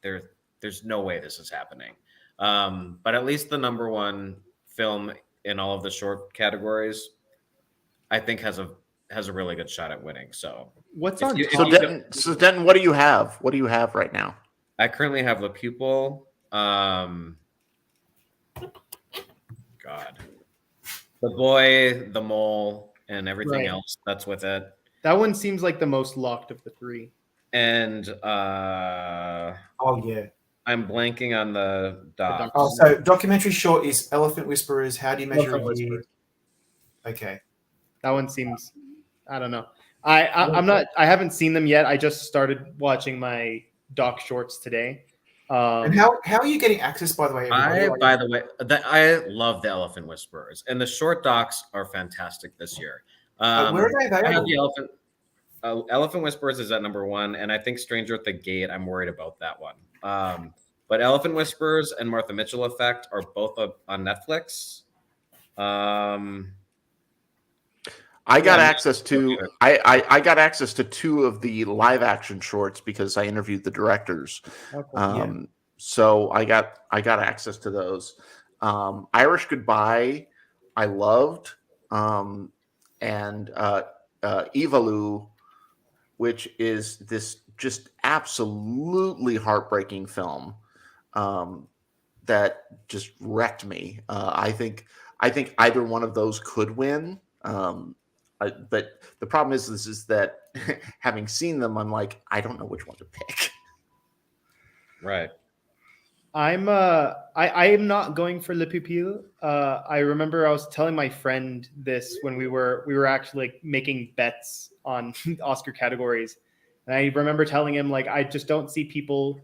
there's no way this is happening. But at least the number one film in all of the short categories I think has a really good shot at winning. So What's if on you- if top? you- So Denton, what do you have? What do you have right now? I currently have Le Pupil. God, The Boy, The Mole, and everything Right. else that's with it. That one seems like the most locked of the three. And Oh yeah. I'm blanking on the doc. Oh, so documentary short is Elephant Whisperers. How do you measure Elephant a year? Whisperers. Okay. That one seems, I don't know. I'm not. I haven't seen them yet. I just started watching my doc shorts today. And how are you getting access, by the way? Everybody? By the way, I love the Elephant Whisperers, and the short docs are fantastic this year. Where are they I have available? the Elephant Whisperers is at number 1, and I think Stranger at the Gate. I'm worried about that one. But Elephant Whisperers and Martha Mitchell Effect are both on Netflix. I got access to I got access to 2 of the live action shorts because I interviewed the directors. Okay. So I got access to those. Irish Goodbye, I loved, and Evalu, which is this just absolutely heartbreaking film that just wrecked me. I think either one of those could win. But the problem is that having seen them, I'm like, I don't know which one to pick. Right. I am not going for Le Pupil. I remember I was telling my friend this when we were actually like making bets on Oscar categories, and I remember telling him like I just don't see people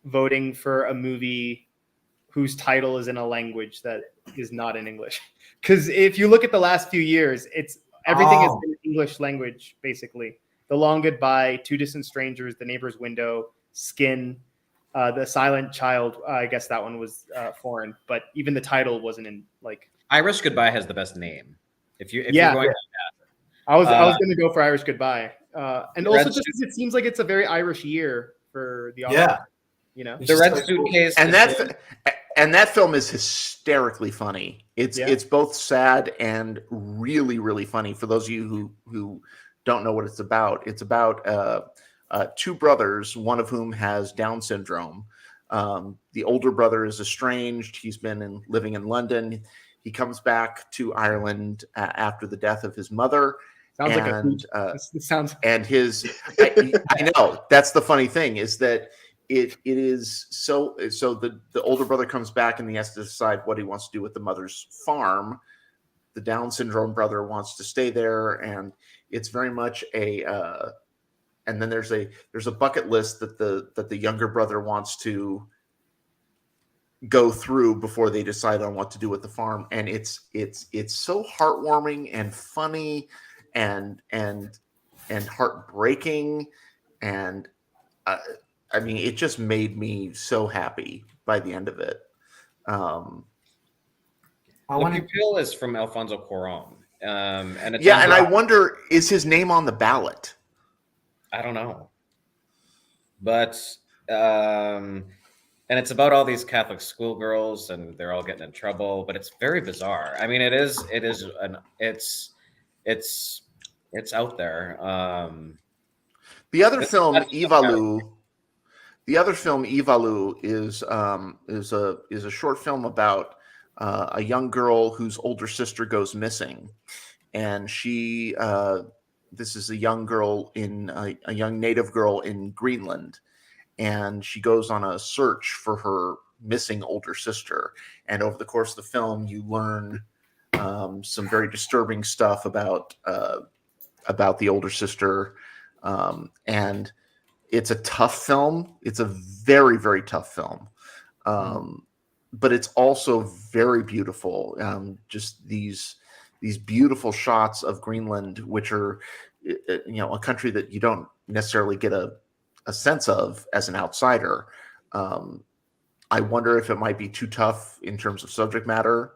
voting for a movie whose title is in a language that is not in English. Because if you look at the last few years, everything is in English language basically. The Long Goodbye, Two Distant Strangers, The Neighbor's Window, Skin. The Silent Child, I guess that one was foreign, but even the title wasn't in like. Irish Goodbye has the best name. If you're going, I was going to go for Irish Goodbye, and also just because it seems like it's a very Irish year for the Oscars. Yeah, you know, the Red Suitcase, and that film is hysterically funny. It's both sad and really really funny. For those of you who don't know what it's about 2 brothers, one of whom has Down syndrome. The older brother is estranged. He's been living in London. He comes back to Ireland after the death of his mother. Sounds like a hoot. Sounds. And his, I know that's the funny thing is that it is so the older brother comes back and he has to decide what he wants to do with the mother's farm. The Down syndrome brother wants to stay there, and it's very much and then there's a bucket list that the younger brother wants to go through before they decide on what to do with the farm, and it's so heartwarming and funny and heartbreaking, and I mean it just made me so happy by the end of it. The Pupil is from Alfonso Cuarón, and it's and I wonder, is his name on the ballot? I don't know, but and it's about all these Catholic schoolgirls, and they're all getting in trouble. But it's very bizarre. I mean, it's out there. The other film, Evalu. The other film, Evalu, is a short film about a young girl whose older sister goes missing, and she. This is a young girl a young native girl in Greenland, and she goes on a search for her missing older sister. And over the course of the film, you learn some very disturbing stuff about the older sister. And it's a tough film. It's a very, very tough film. But it's also very beautiful. Just these beautiful shots of Greenland, which are, a country that you don't necessarily get a sense of as an outsider. I wonder if it might be too tough in terms of subject matter.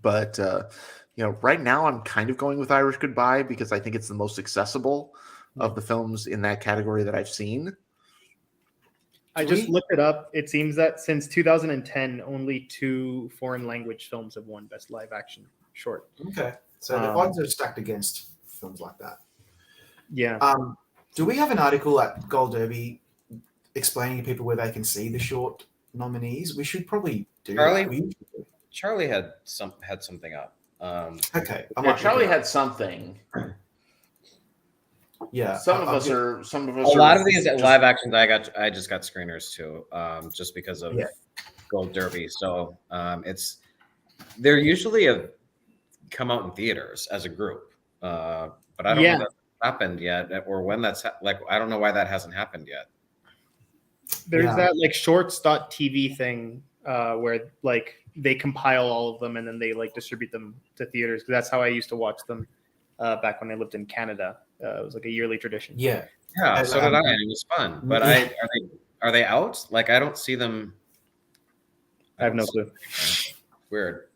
But right now I'm kind of going with Irish Goodbye because I think it's the most accessible of the films in that category that I've seen. I just looked it up. It seems that since 2010, only 2 foreign language films have won Best Live Action Short. Okay, so the odds are stacked against films like that. Yeah. Do we have an article at Gold Derby explaining to people where they can see the short nominees? We should probably do that. Charlie had something up. Okay, Charlie had something. Yeah, some of us are. A lot of these live actions, I just got screeners too, just because of Gold Derby. So they're usually come out in theaters as a group, but I don't know if that's happened yet, or when that's I don't know why that hasn't happened yet. There's that like shorts.tv thing where like they compile all of them and then they like distribute them to theaters. That's how I used to watch them back when I lived in Canada. It was like a yearly tradition. Yeah. So did I. And it was fun. But are they out? Like I don't see them. I have no clue. Weird.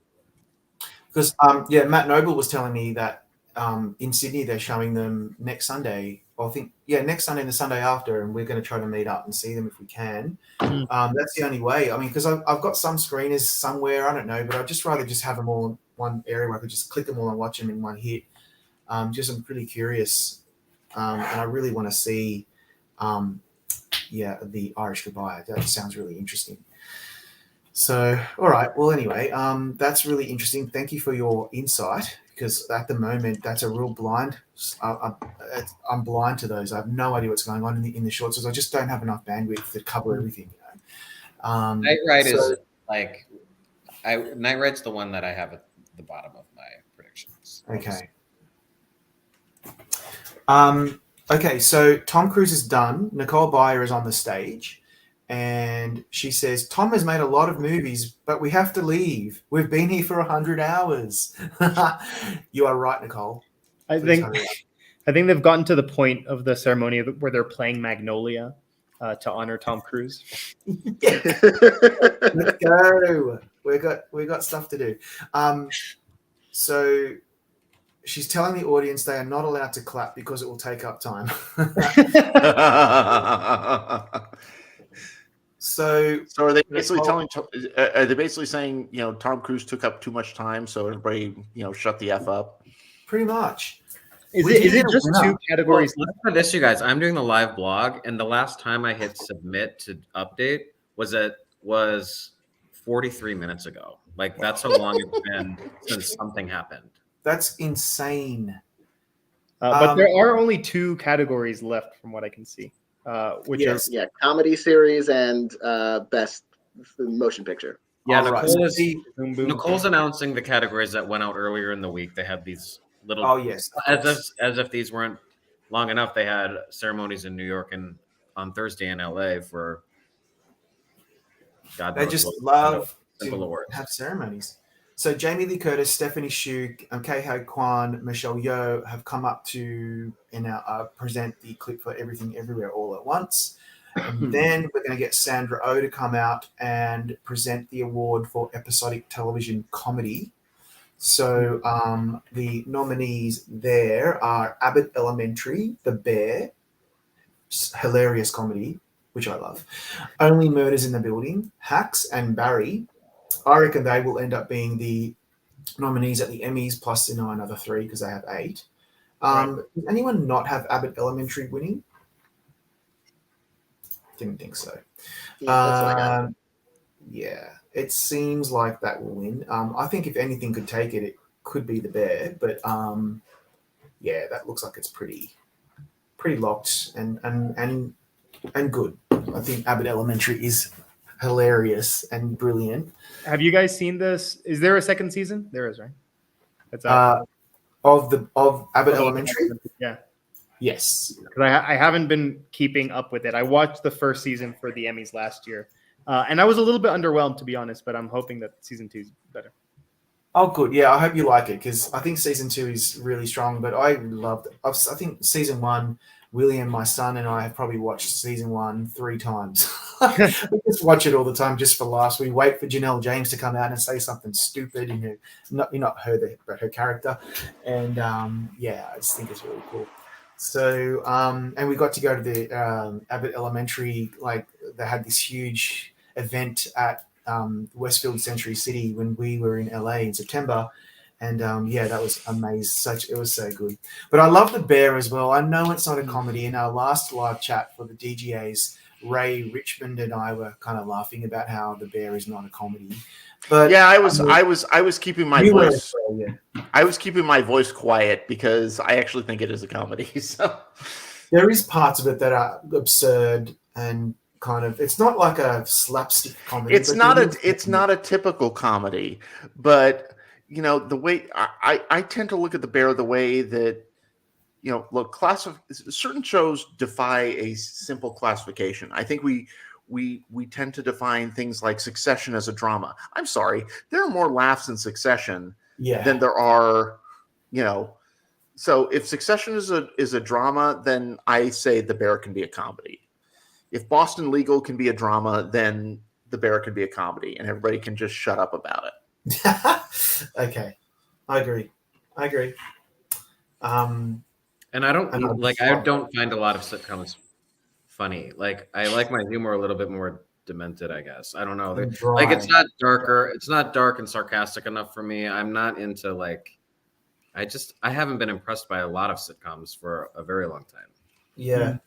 Because Matt Noble was telling me that in Sydney they're showing them next Sunday. I think next Sunday and the Sunday after, and we're going to try to meet up and see them if we can. That's the only way. I mean, because I've got some screeners somewhere, I don't know, but I'd just rather just have them all in one area where I could just click them all and watch them in one hit. I'm pretty curious, and I really want to see, the Irish Goodbye. That sounds really interesting. So, all right. Well, anyway, that's really interesting. Thank you for your insight, because at the moment that's a real blind. I'm blind to those. I have no idea what's going on in the shorts, because I just don't have enough bandwidth to cover everything. Night Ride is like Night Ride's the one that I have at the bottom of my predictions. Okay. Okay, so Tom Cruise is done. Nicole Byer is on the stage, and she says, Tom has made a lot of movies, but we have to leave. We've been here for 100 hours. You are right, Nicole. I think they've gotten to the point of the ceremony where they're playing Magnolia to honor Tom Cruise. Let's go. We got stuff to do. So she's telling the audience they are not allowed to clap because it will take up time. So are they basically are they basically saying, Tom Cruise took up too much time, so everybody, shut the F up? Pretty much. Is it just 2 categories? Well, for this, you guys, I'm doing the live blog, and the last time I hit submit to update was 43 minutes ago. Like that's how long it's been since something happened. That's insane. But there are only 2 categories left from what I can see, which are comedy series and best motion picture. Yeah, Nicole's announcing the categories that went out earlier in the week. They had these little as if these weren't long enough. They had ceremonies in New York and on Thursday in LA for God knows. They just love to have ceremonies. So Jamie Lee Curtis, Stephanie Shu, Kei Kwan, Michelle Yeoh have come up to present the clip for Everything Everywhere All at Once. And then we're going to get Sandra Oh to come out and present the award for episodic television comedy. So the nominees there are Abbott Elementary, The Bear, hilarious comedy, which I love, Only Murders in the Building, Hacks, and Barry. I reckon they will end up being the nominees at the Emmys, plus another 3 because they have 8. Does anyone not have Abbott Elementary winning? Didn't think so. It seems like that will win. I think if anything could take it, it could be The Bear. But that looks like it's pretty locked and good. I think Abbott Elementary is hilarious and brilliant. Have you guys seen this? Is there a second season? There is, right? It's of Abbott Elementary. Yeah. Yes. Because I haven't been keeping up with it. I watched the first season for the Emmys last year, and I was a little bit underwhelmed, to be honest. But I'm hoping that season 2 is better. Oh, good. Yeah, I hope you like it, because I think season 2 is really strong. But I loved it. I think season 1. William, my son, and I have probably watched season 1 3 times. We just watch it all the time just for laughs. We wait for Janelle James to come out and say something stupid, and you're not her, but her character. And I just think it's really cool. So, and we got to go to the Abbott Elementary. Like they had this huge event at Westfield Century City when we were in LA in September, and yeah, that was amazing. It was so good. But I love the bear as well. I know it's not a comedy. In our last live chat for the DGAs, Ray Richmond and I were kind of laughing about how the bear is not a comedy. But yeah, I was keeping my voice. Yeah. I was keeping my voice quiet because I actually think it is a comedy. So there is parts of it that are absurd and kind of. It's not like a slapstick comedy. It's not a typical comedy, but you know the way I tend to look at the bear the way that look certain shows defy a simple classification. I think we tend to define things like Succession as a drama. I'm sorry, there are more laughs in Succession than there are, So if Succession is a drama, then I say The Bear can be a comedy. If Boston Legal can be a drama, then The Bear can be a comedy, and everybody can just shut up about it. Okay, I agree. And I don't find a lot of sitcoms funny. Like I like my humor a little bit more demented, I guess. I don't know. Like it's not darker. It's not dark and sarcastic enough for me. I'm not into like. I haven't been impressed by a lot of sitcoms for a very long time. Yeah.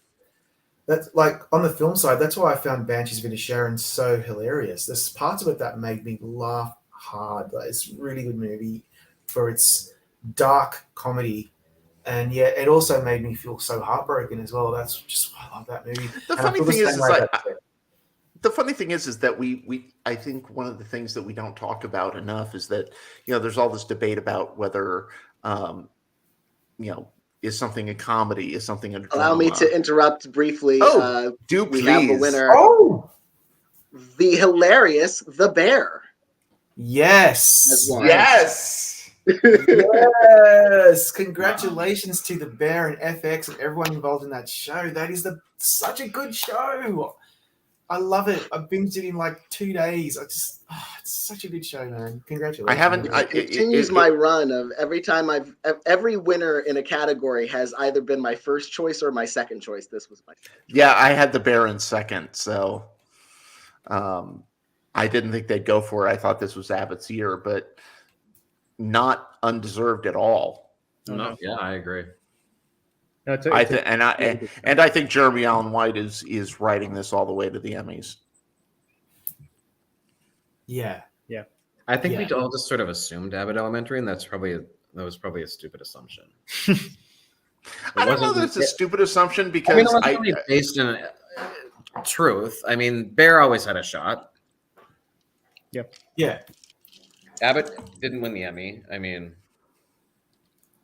That's like on the film side. That's why I found Banshees of Inisherin so hilarious. There's parts of it that made me laugh hard. Like, it's a really good movie for its dark comedy. And yeah, it also made me feel so heartbroken as well. That's just why I love that movie. The funny thing is that we I think one of the things that we don't talk about enough is that there's all this debate about whether is something a comedy, is something a drama. Allow me to interrupt briefly. Do we please. have a winner. The hilarious The Bear. Yes. Yes. Yes. Congratulations to The Bear and FX and everyone involved in that show. That is such a good show. I love it. I binged it in like 2 days. It's such a good show, man. Congratulations. It continues my run of every winner in a category has either been my first choice or my second choice. This was my second choice. Yeah, I had The Bear in second, so I didn't think they'd go for it. I thought this was Abbott's year, but not undeserved at all. No, yeah, I agree. No, I think Jeremy Allen White is writing this all the way to the Emmys. Yeah. I think we all just sort of assumed Abbott Elementary, and that was probably a stupid assumption. I don't know that it's a stupid assumption because it wasn't really based in truth. I mean, Bear always had a shot. Yep. Yeah. Abbott didn't win the Emmy. I mean.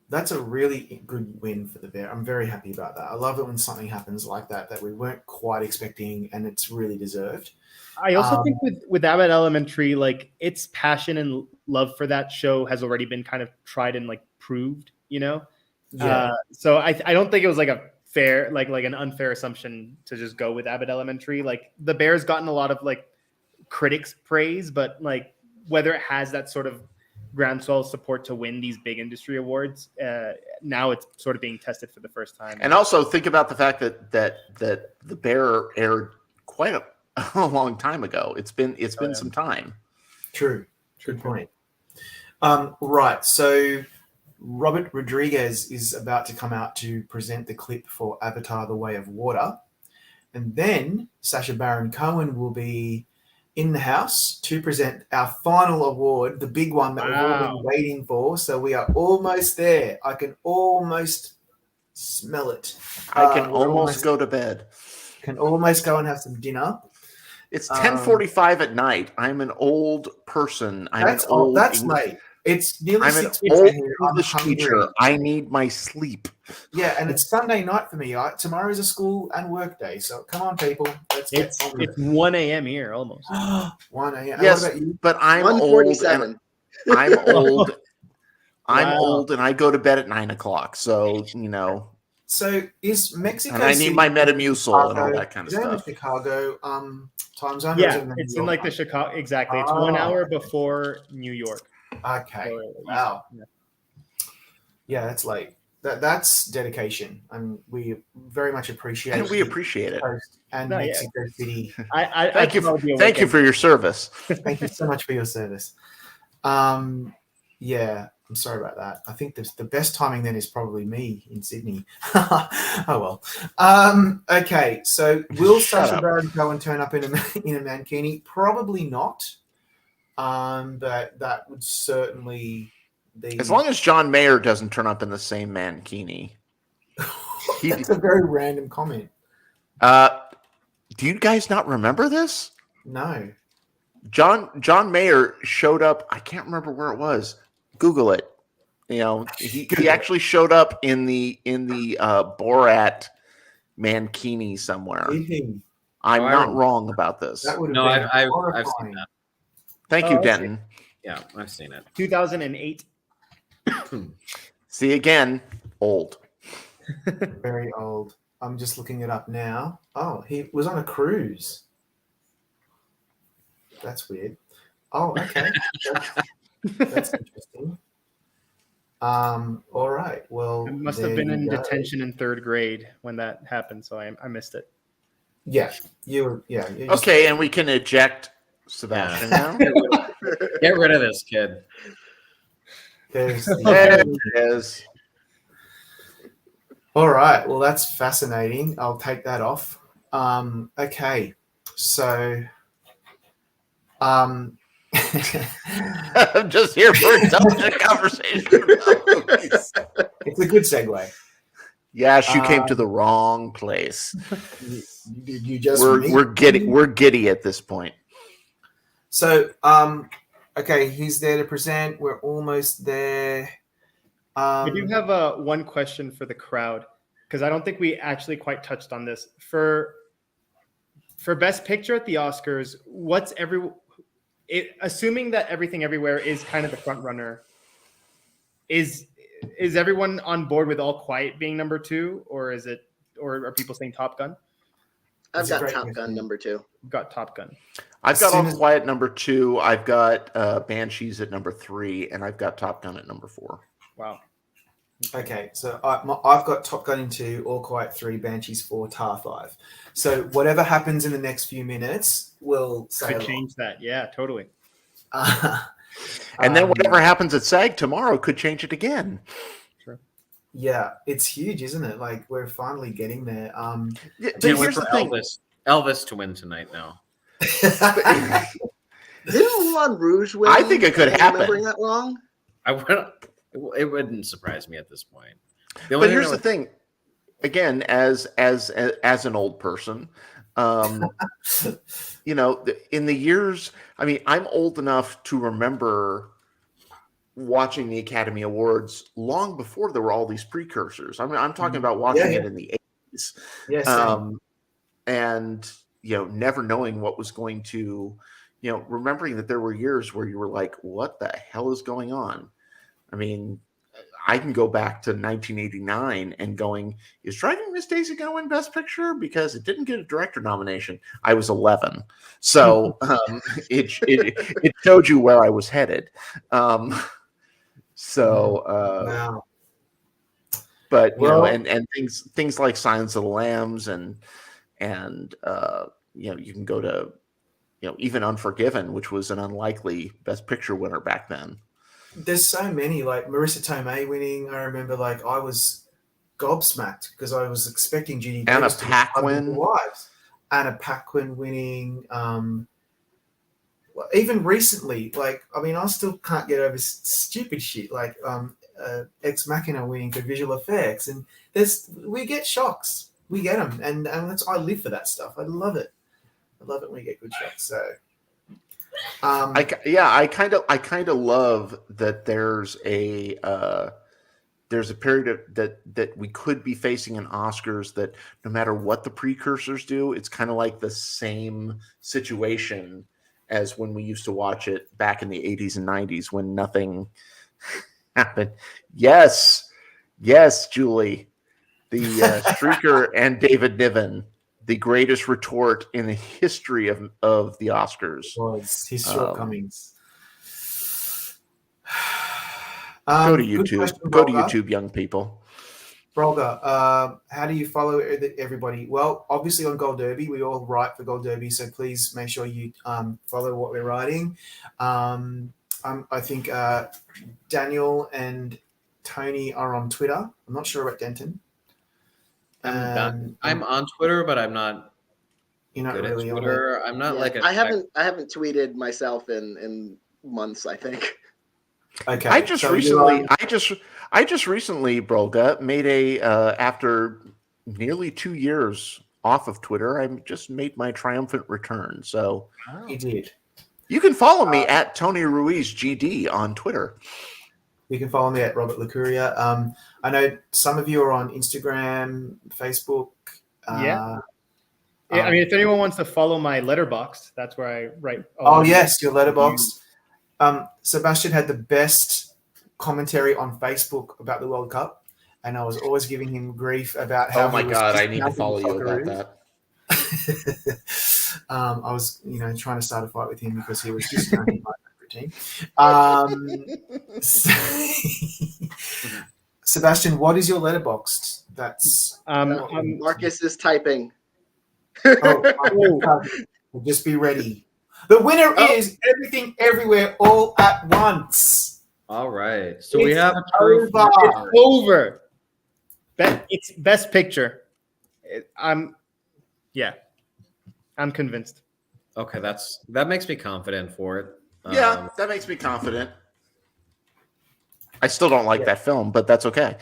That's a really good win for the Bear. I'm very happy about that. I love it when something happens like that we weren't quite expecting, and it's really deserved. I also think with Abbott Elementary, like its passion and love for that show has already been kind of tried and like proved, So I don't think it was like a fair, like an unfair assumption to just go with Abbott Elementary. Like the Bear's gotten a lot of like critics praise, but like whether it has that sort of groundswell support to win these big industry awards, now it's sort of being tested for the first time. And also think about the fact that the Bear aired quite a long time ago. It's been some time. True. Good point. Right. So Robert Rodriguez is about to come out to present the clip for Avatar: The Way of Water. And then Sacha Baron Cohen will be in the house to present our final award, the big one that we've all been waiting for. So we are almost there. I can almost smell it. I can almost go to bed. Can almost go and have some dinner. It's 10:45 at night. I'm an old person. That's late. It's nearly I'm an 6 old here. English teacher. I need my sleep. Yeah, and it's Sunday night for me. Tomorrow's a school and work day. So come on, people. It's 1 a.m. here almost. 1 a.m. Yes, what about you? but I'm old. And I'm old. I'm old, and I go to bed at 9 o'clock. So So is Mexico? And I need my Metamucil and all that kind of stuff. Chicago time zone. Yeah, it's in like the Chicago. Exactly, it's 1 hour before New York. Okay. Wow. Yeah, that's late. that's dedication, and we very much appreciate. And we appreciate it. And Mexico City. Thank you for your service. Thank you so much for your service. Yeah, I'm sorry about that. I think the best timing then is probably me in Sydney. Oh well. Okay, so will Sacha Baron Cohen turn up in a mankini? Probably not. But that would certainly be. As long as John Mayer doesn't turn up in the same mankini. That's a very random comment. Do you guys not remember this? No. John Mayer showed up. I can't remember where it was. Google it. You know, he actually showed up in the Borat mankini somewhere. I'm not wrong about this. That would have No, been I've seen that. Thank you, Denton. Yeah, I've seen it. 2008. See, again, old. Very old. I'm just looking it up now. Oh, he was on a cruise. That's weird. Oh, okay. That's interesting. All right. Well, I must have been in detention in 3rd grade when that happened, so I missed it. Yeah, you were. Yeah. Okay, and we can eject Sebastian now. Get rid of this kid. There it is. All right. Well, that's fascinating. I'll take that off. Okay. So, I'm just here for intelligent conversation. It's a good segue. Yes, you came to the wrong place. You just we're giddy at this point. So, okay, he's there to present. We're almost there. I do have one question for the crowd, because I don't think we actually quite touched on this. For Best Picture at the Oscars, assuming that Everything Everywhere is kind of the front runner, is everyone on board with All Quiet being number 2, or are people saying Top Gun? I've got Top Gun number 2. Got Top Gun. I've got All Quiet number 2. I've got Banshees at number 3, and I've got Top Gun at number 4. Wow. Okay, so I've got Top Gun in 2, All Quiet 3, Banshees 4, Tar 5. So whatever happens in the next few minutes will change that. Yeah, totally. And then whatever happens at SAG tomorrow could change it again. Sure. Yeah, it's huge, isn't it? Like, we're finally getting there. Can't wait for Elvis to win tonight now. Didn't Moulin Rouge win? I think it could happen. Remembering that wrong? It wouldn't surprise me at this point. But here's the thing. Again, as an old person, you know, in the years, I mean, I'm old enough to remember watching the Academy Awards long before there were all these precursors. I mean, I'm talking about watching it in the 80s. Yes. And, you know, never knowing what was going to, you know, remembering that there were years where you were like, what the hell is going on? I mean, I can go back to 1989 and going, is Driving Miss Daisy going to win Best Picture? Because it didn't get a director nomination. I was 11. So it showed you where I was headed. Wow. But, you know, and things like Silence of the Lambs and you know, you can go to, you know, even Unforgiven, which was an unlikely Best Picture winner back then. There's so many, like Marissa Tomei winning. I remember, like, I was gobsmacked because I was expecting Judy Davis to win. Anna Paquin winning. Even recently, like, I mean, I still can't get over stupid shit like Ex Machina winning for visual effects, and we get shocks, we get them, and I live for that stuff. I love it. I love it when we get good shocks. So. I kind of love that there's a period that we could be facing in Oscars that no matter what the precursors do, it's kind of like the same situation as when we used to watch it back in the 80s and 90s when nothing happened. Yes, Julie, the Streaker and David Niven. The greatest retort in the history of the Oscars. Was his shortcomings. Go to YouTube. Go to YouTube, young people. Brolga, how do you follow everybody? Well, obviously on Gold Derby, we all write for Gold Derby, so please make sure you follow what we're writing. I think Daniel and Tony are on Twitter. I'm not sure about Denton. I'm on Twitter, but I'm not. You're not good really at on Twitter. it. I'm not Yeah, like a I haven't tweeted myself in months, I think. Okay. I just recently, Brolga, made a after nearly 2 years off of Twitter, I just made my triumphant return. So You did. you can follow me at Tony Ruiz GD on Twitter. You can follow me at Robert Licuria. I know some of you are on Instagram, Facebook. Yeah. I mean, if anyone wants to follow my letterbox, that's where I write. Yes, your letterbox. Sebastian had the best commentary on Facebook about the World Cup, and I was always giving him grief about how. Oh my God, I need to follow you about that. I was, trying to start a fight with him because he was discounting my favorite team. Sebastian, what is your letterbox? That's Marcus is typing. Just be ready. The winner is Everything Everywhere All at Once. All right. So we have a over. It's over. It's Best Picture. I'm convinced. Okay, that makes me confident for it. Yeah, that makes me confident. I still don't like that film, but that's okay.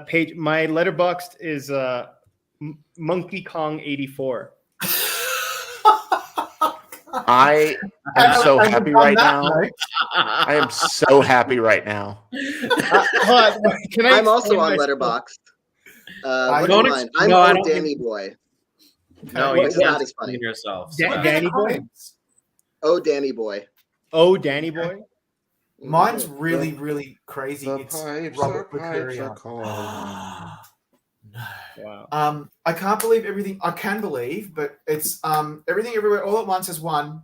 Page. My letterboxd is Monkey Kong 84. I am so happy right now. I am so happy right now. I'm also on Letterboxd. I'm Danny Boy. No, it's not as funny. Yourself. Danny Boy. Oh, Danny Boy. Oh, Danny Boy. Mine's really, really crazy. It's Robert Licuria. Wow. I can't believe everything. I can believe, but it's Everything Everywhere All at Once has won.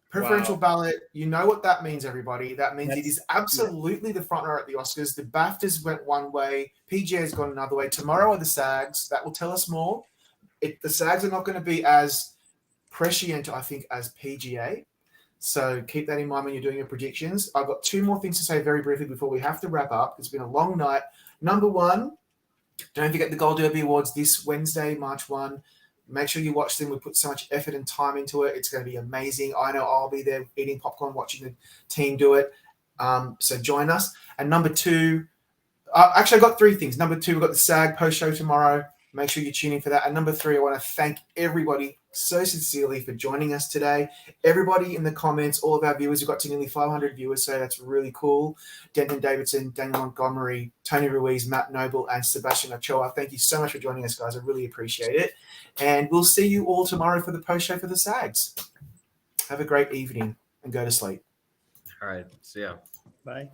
Preferential ballot. You know what that means, everybody. That means it is absolutely the front runner at the Oscars. The BAFTAs went one way. PGA has gone another way. Tomorrow are the SAGs. That will tell us more. The SAGs are not going to be as prescient, I think, as PGA. So keep that in mind when you're doing your predictions. I've got two more things to say very briefly before we have to wrap up. It's been a long night. Number one, don't forget the Gold Derby Awards this Wednesday, March 1. Make sure you watch them. We put so much effort and time into it. It's going to be amazing. I know I'll be there eating popcorn, watching the team do it. So join us. And number two, actually, I got three things. Number two, we've got the SAG post-show tomorrow. Make sure you tune in for that. And number three, I want to thank everybody so sincerely for joining us today. Everybody in the comments, all of our viewers, we've got to nearly 500 viewers, so that's really cool. Denton Davidson, Daniel Montgomery, Tony Ruiz, Matt Noble, and Sebastian Ochoa. Thank you so much for joining us, guys. I really appreciate it. And we'll see you all tomorrow for the post-show for the SAGs. Have a great evening and go to sleep. All right. See ya. Bye.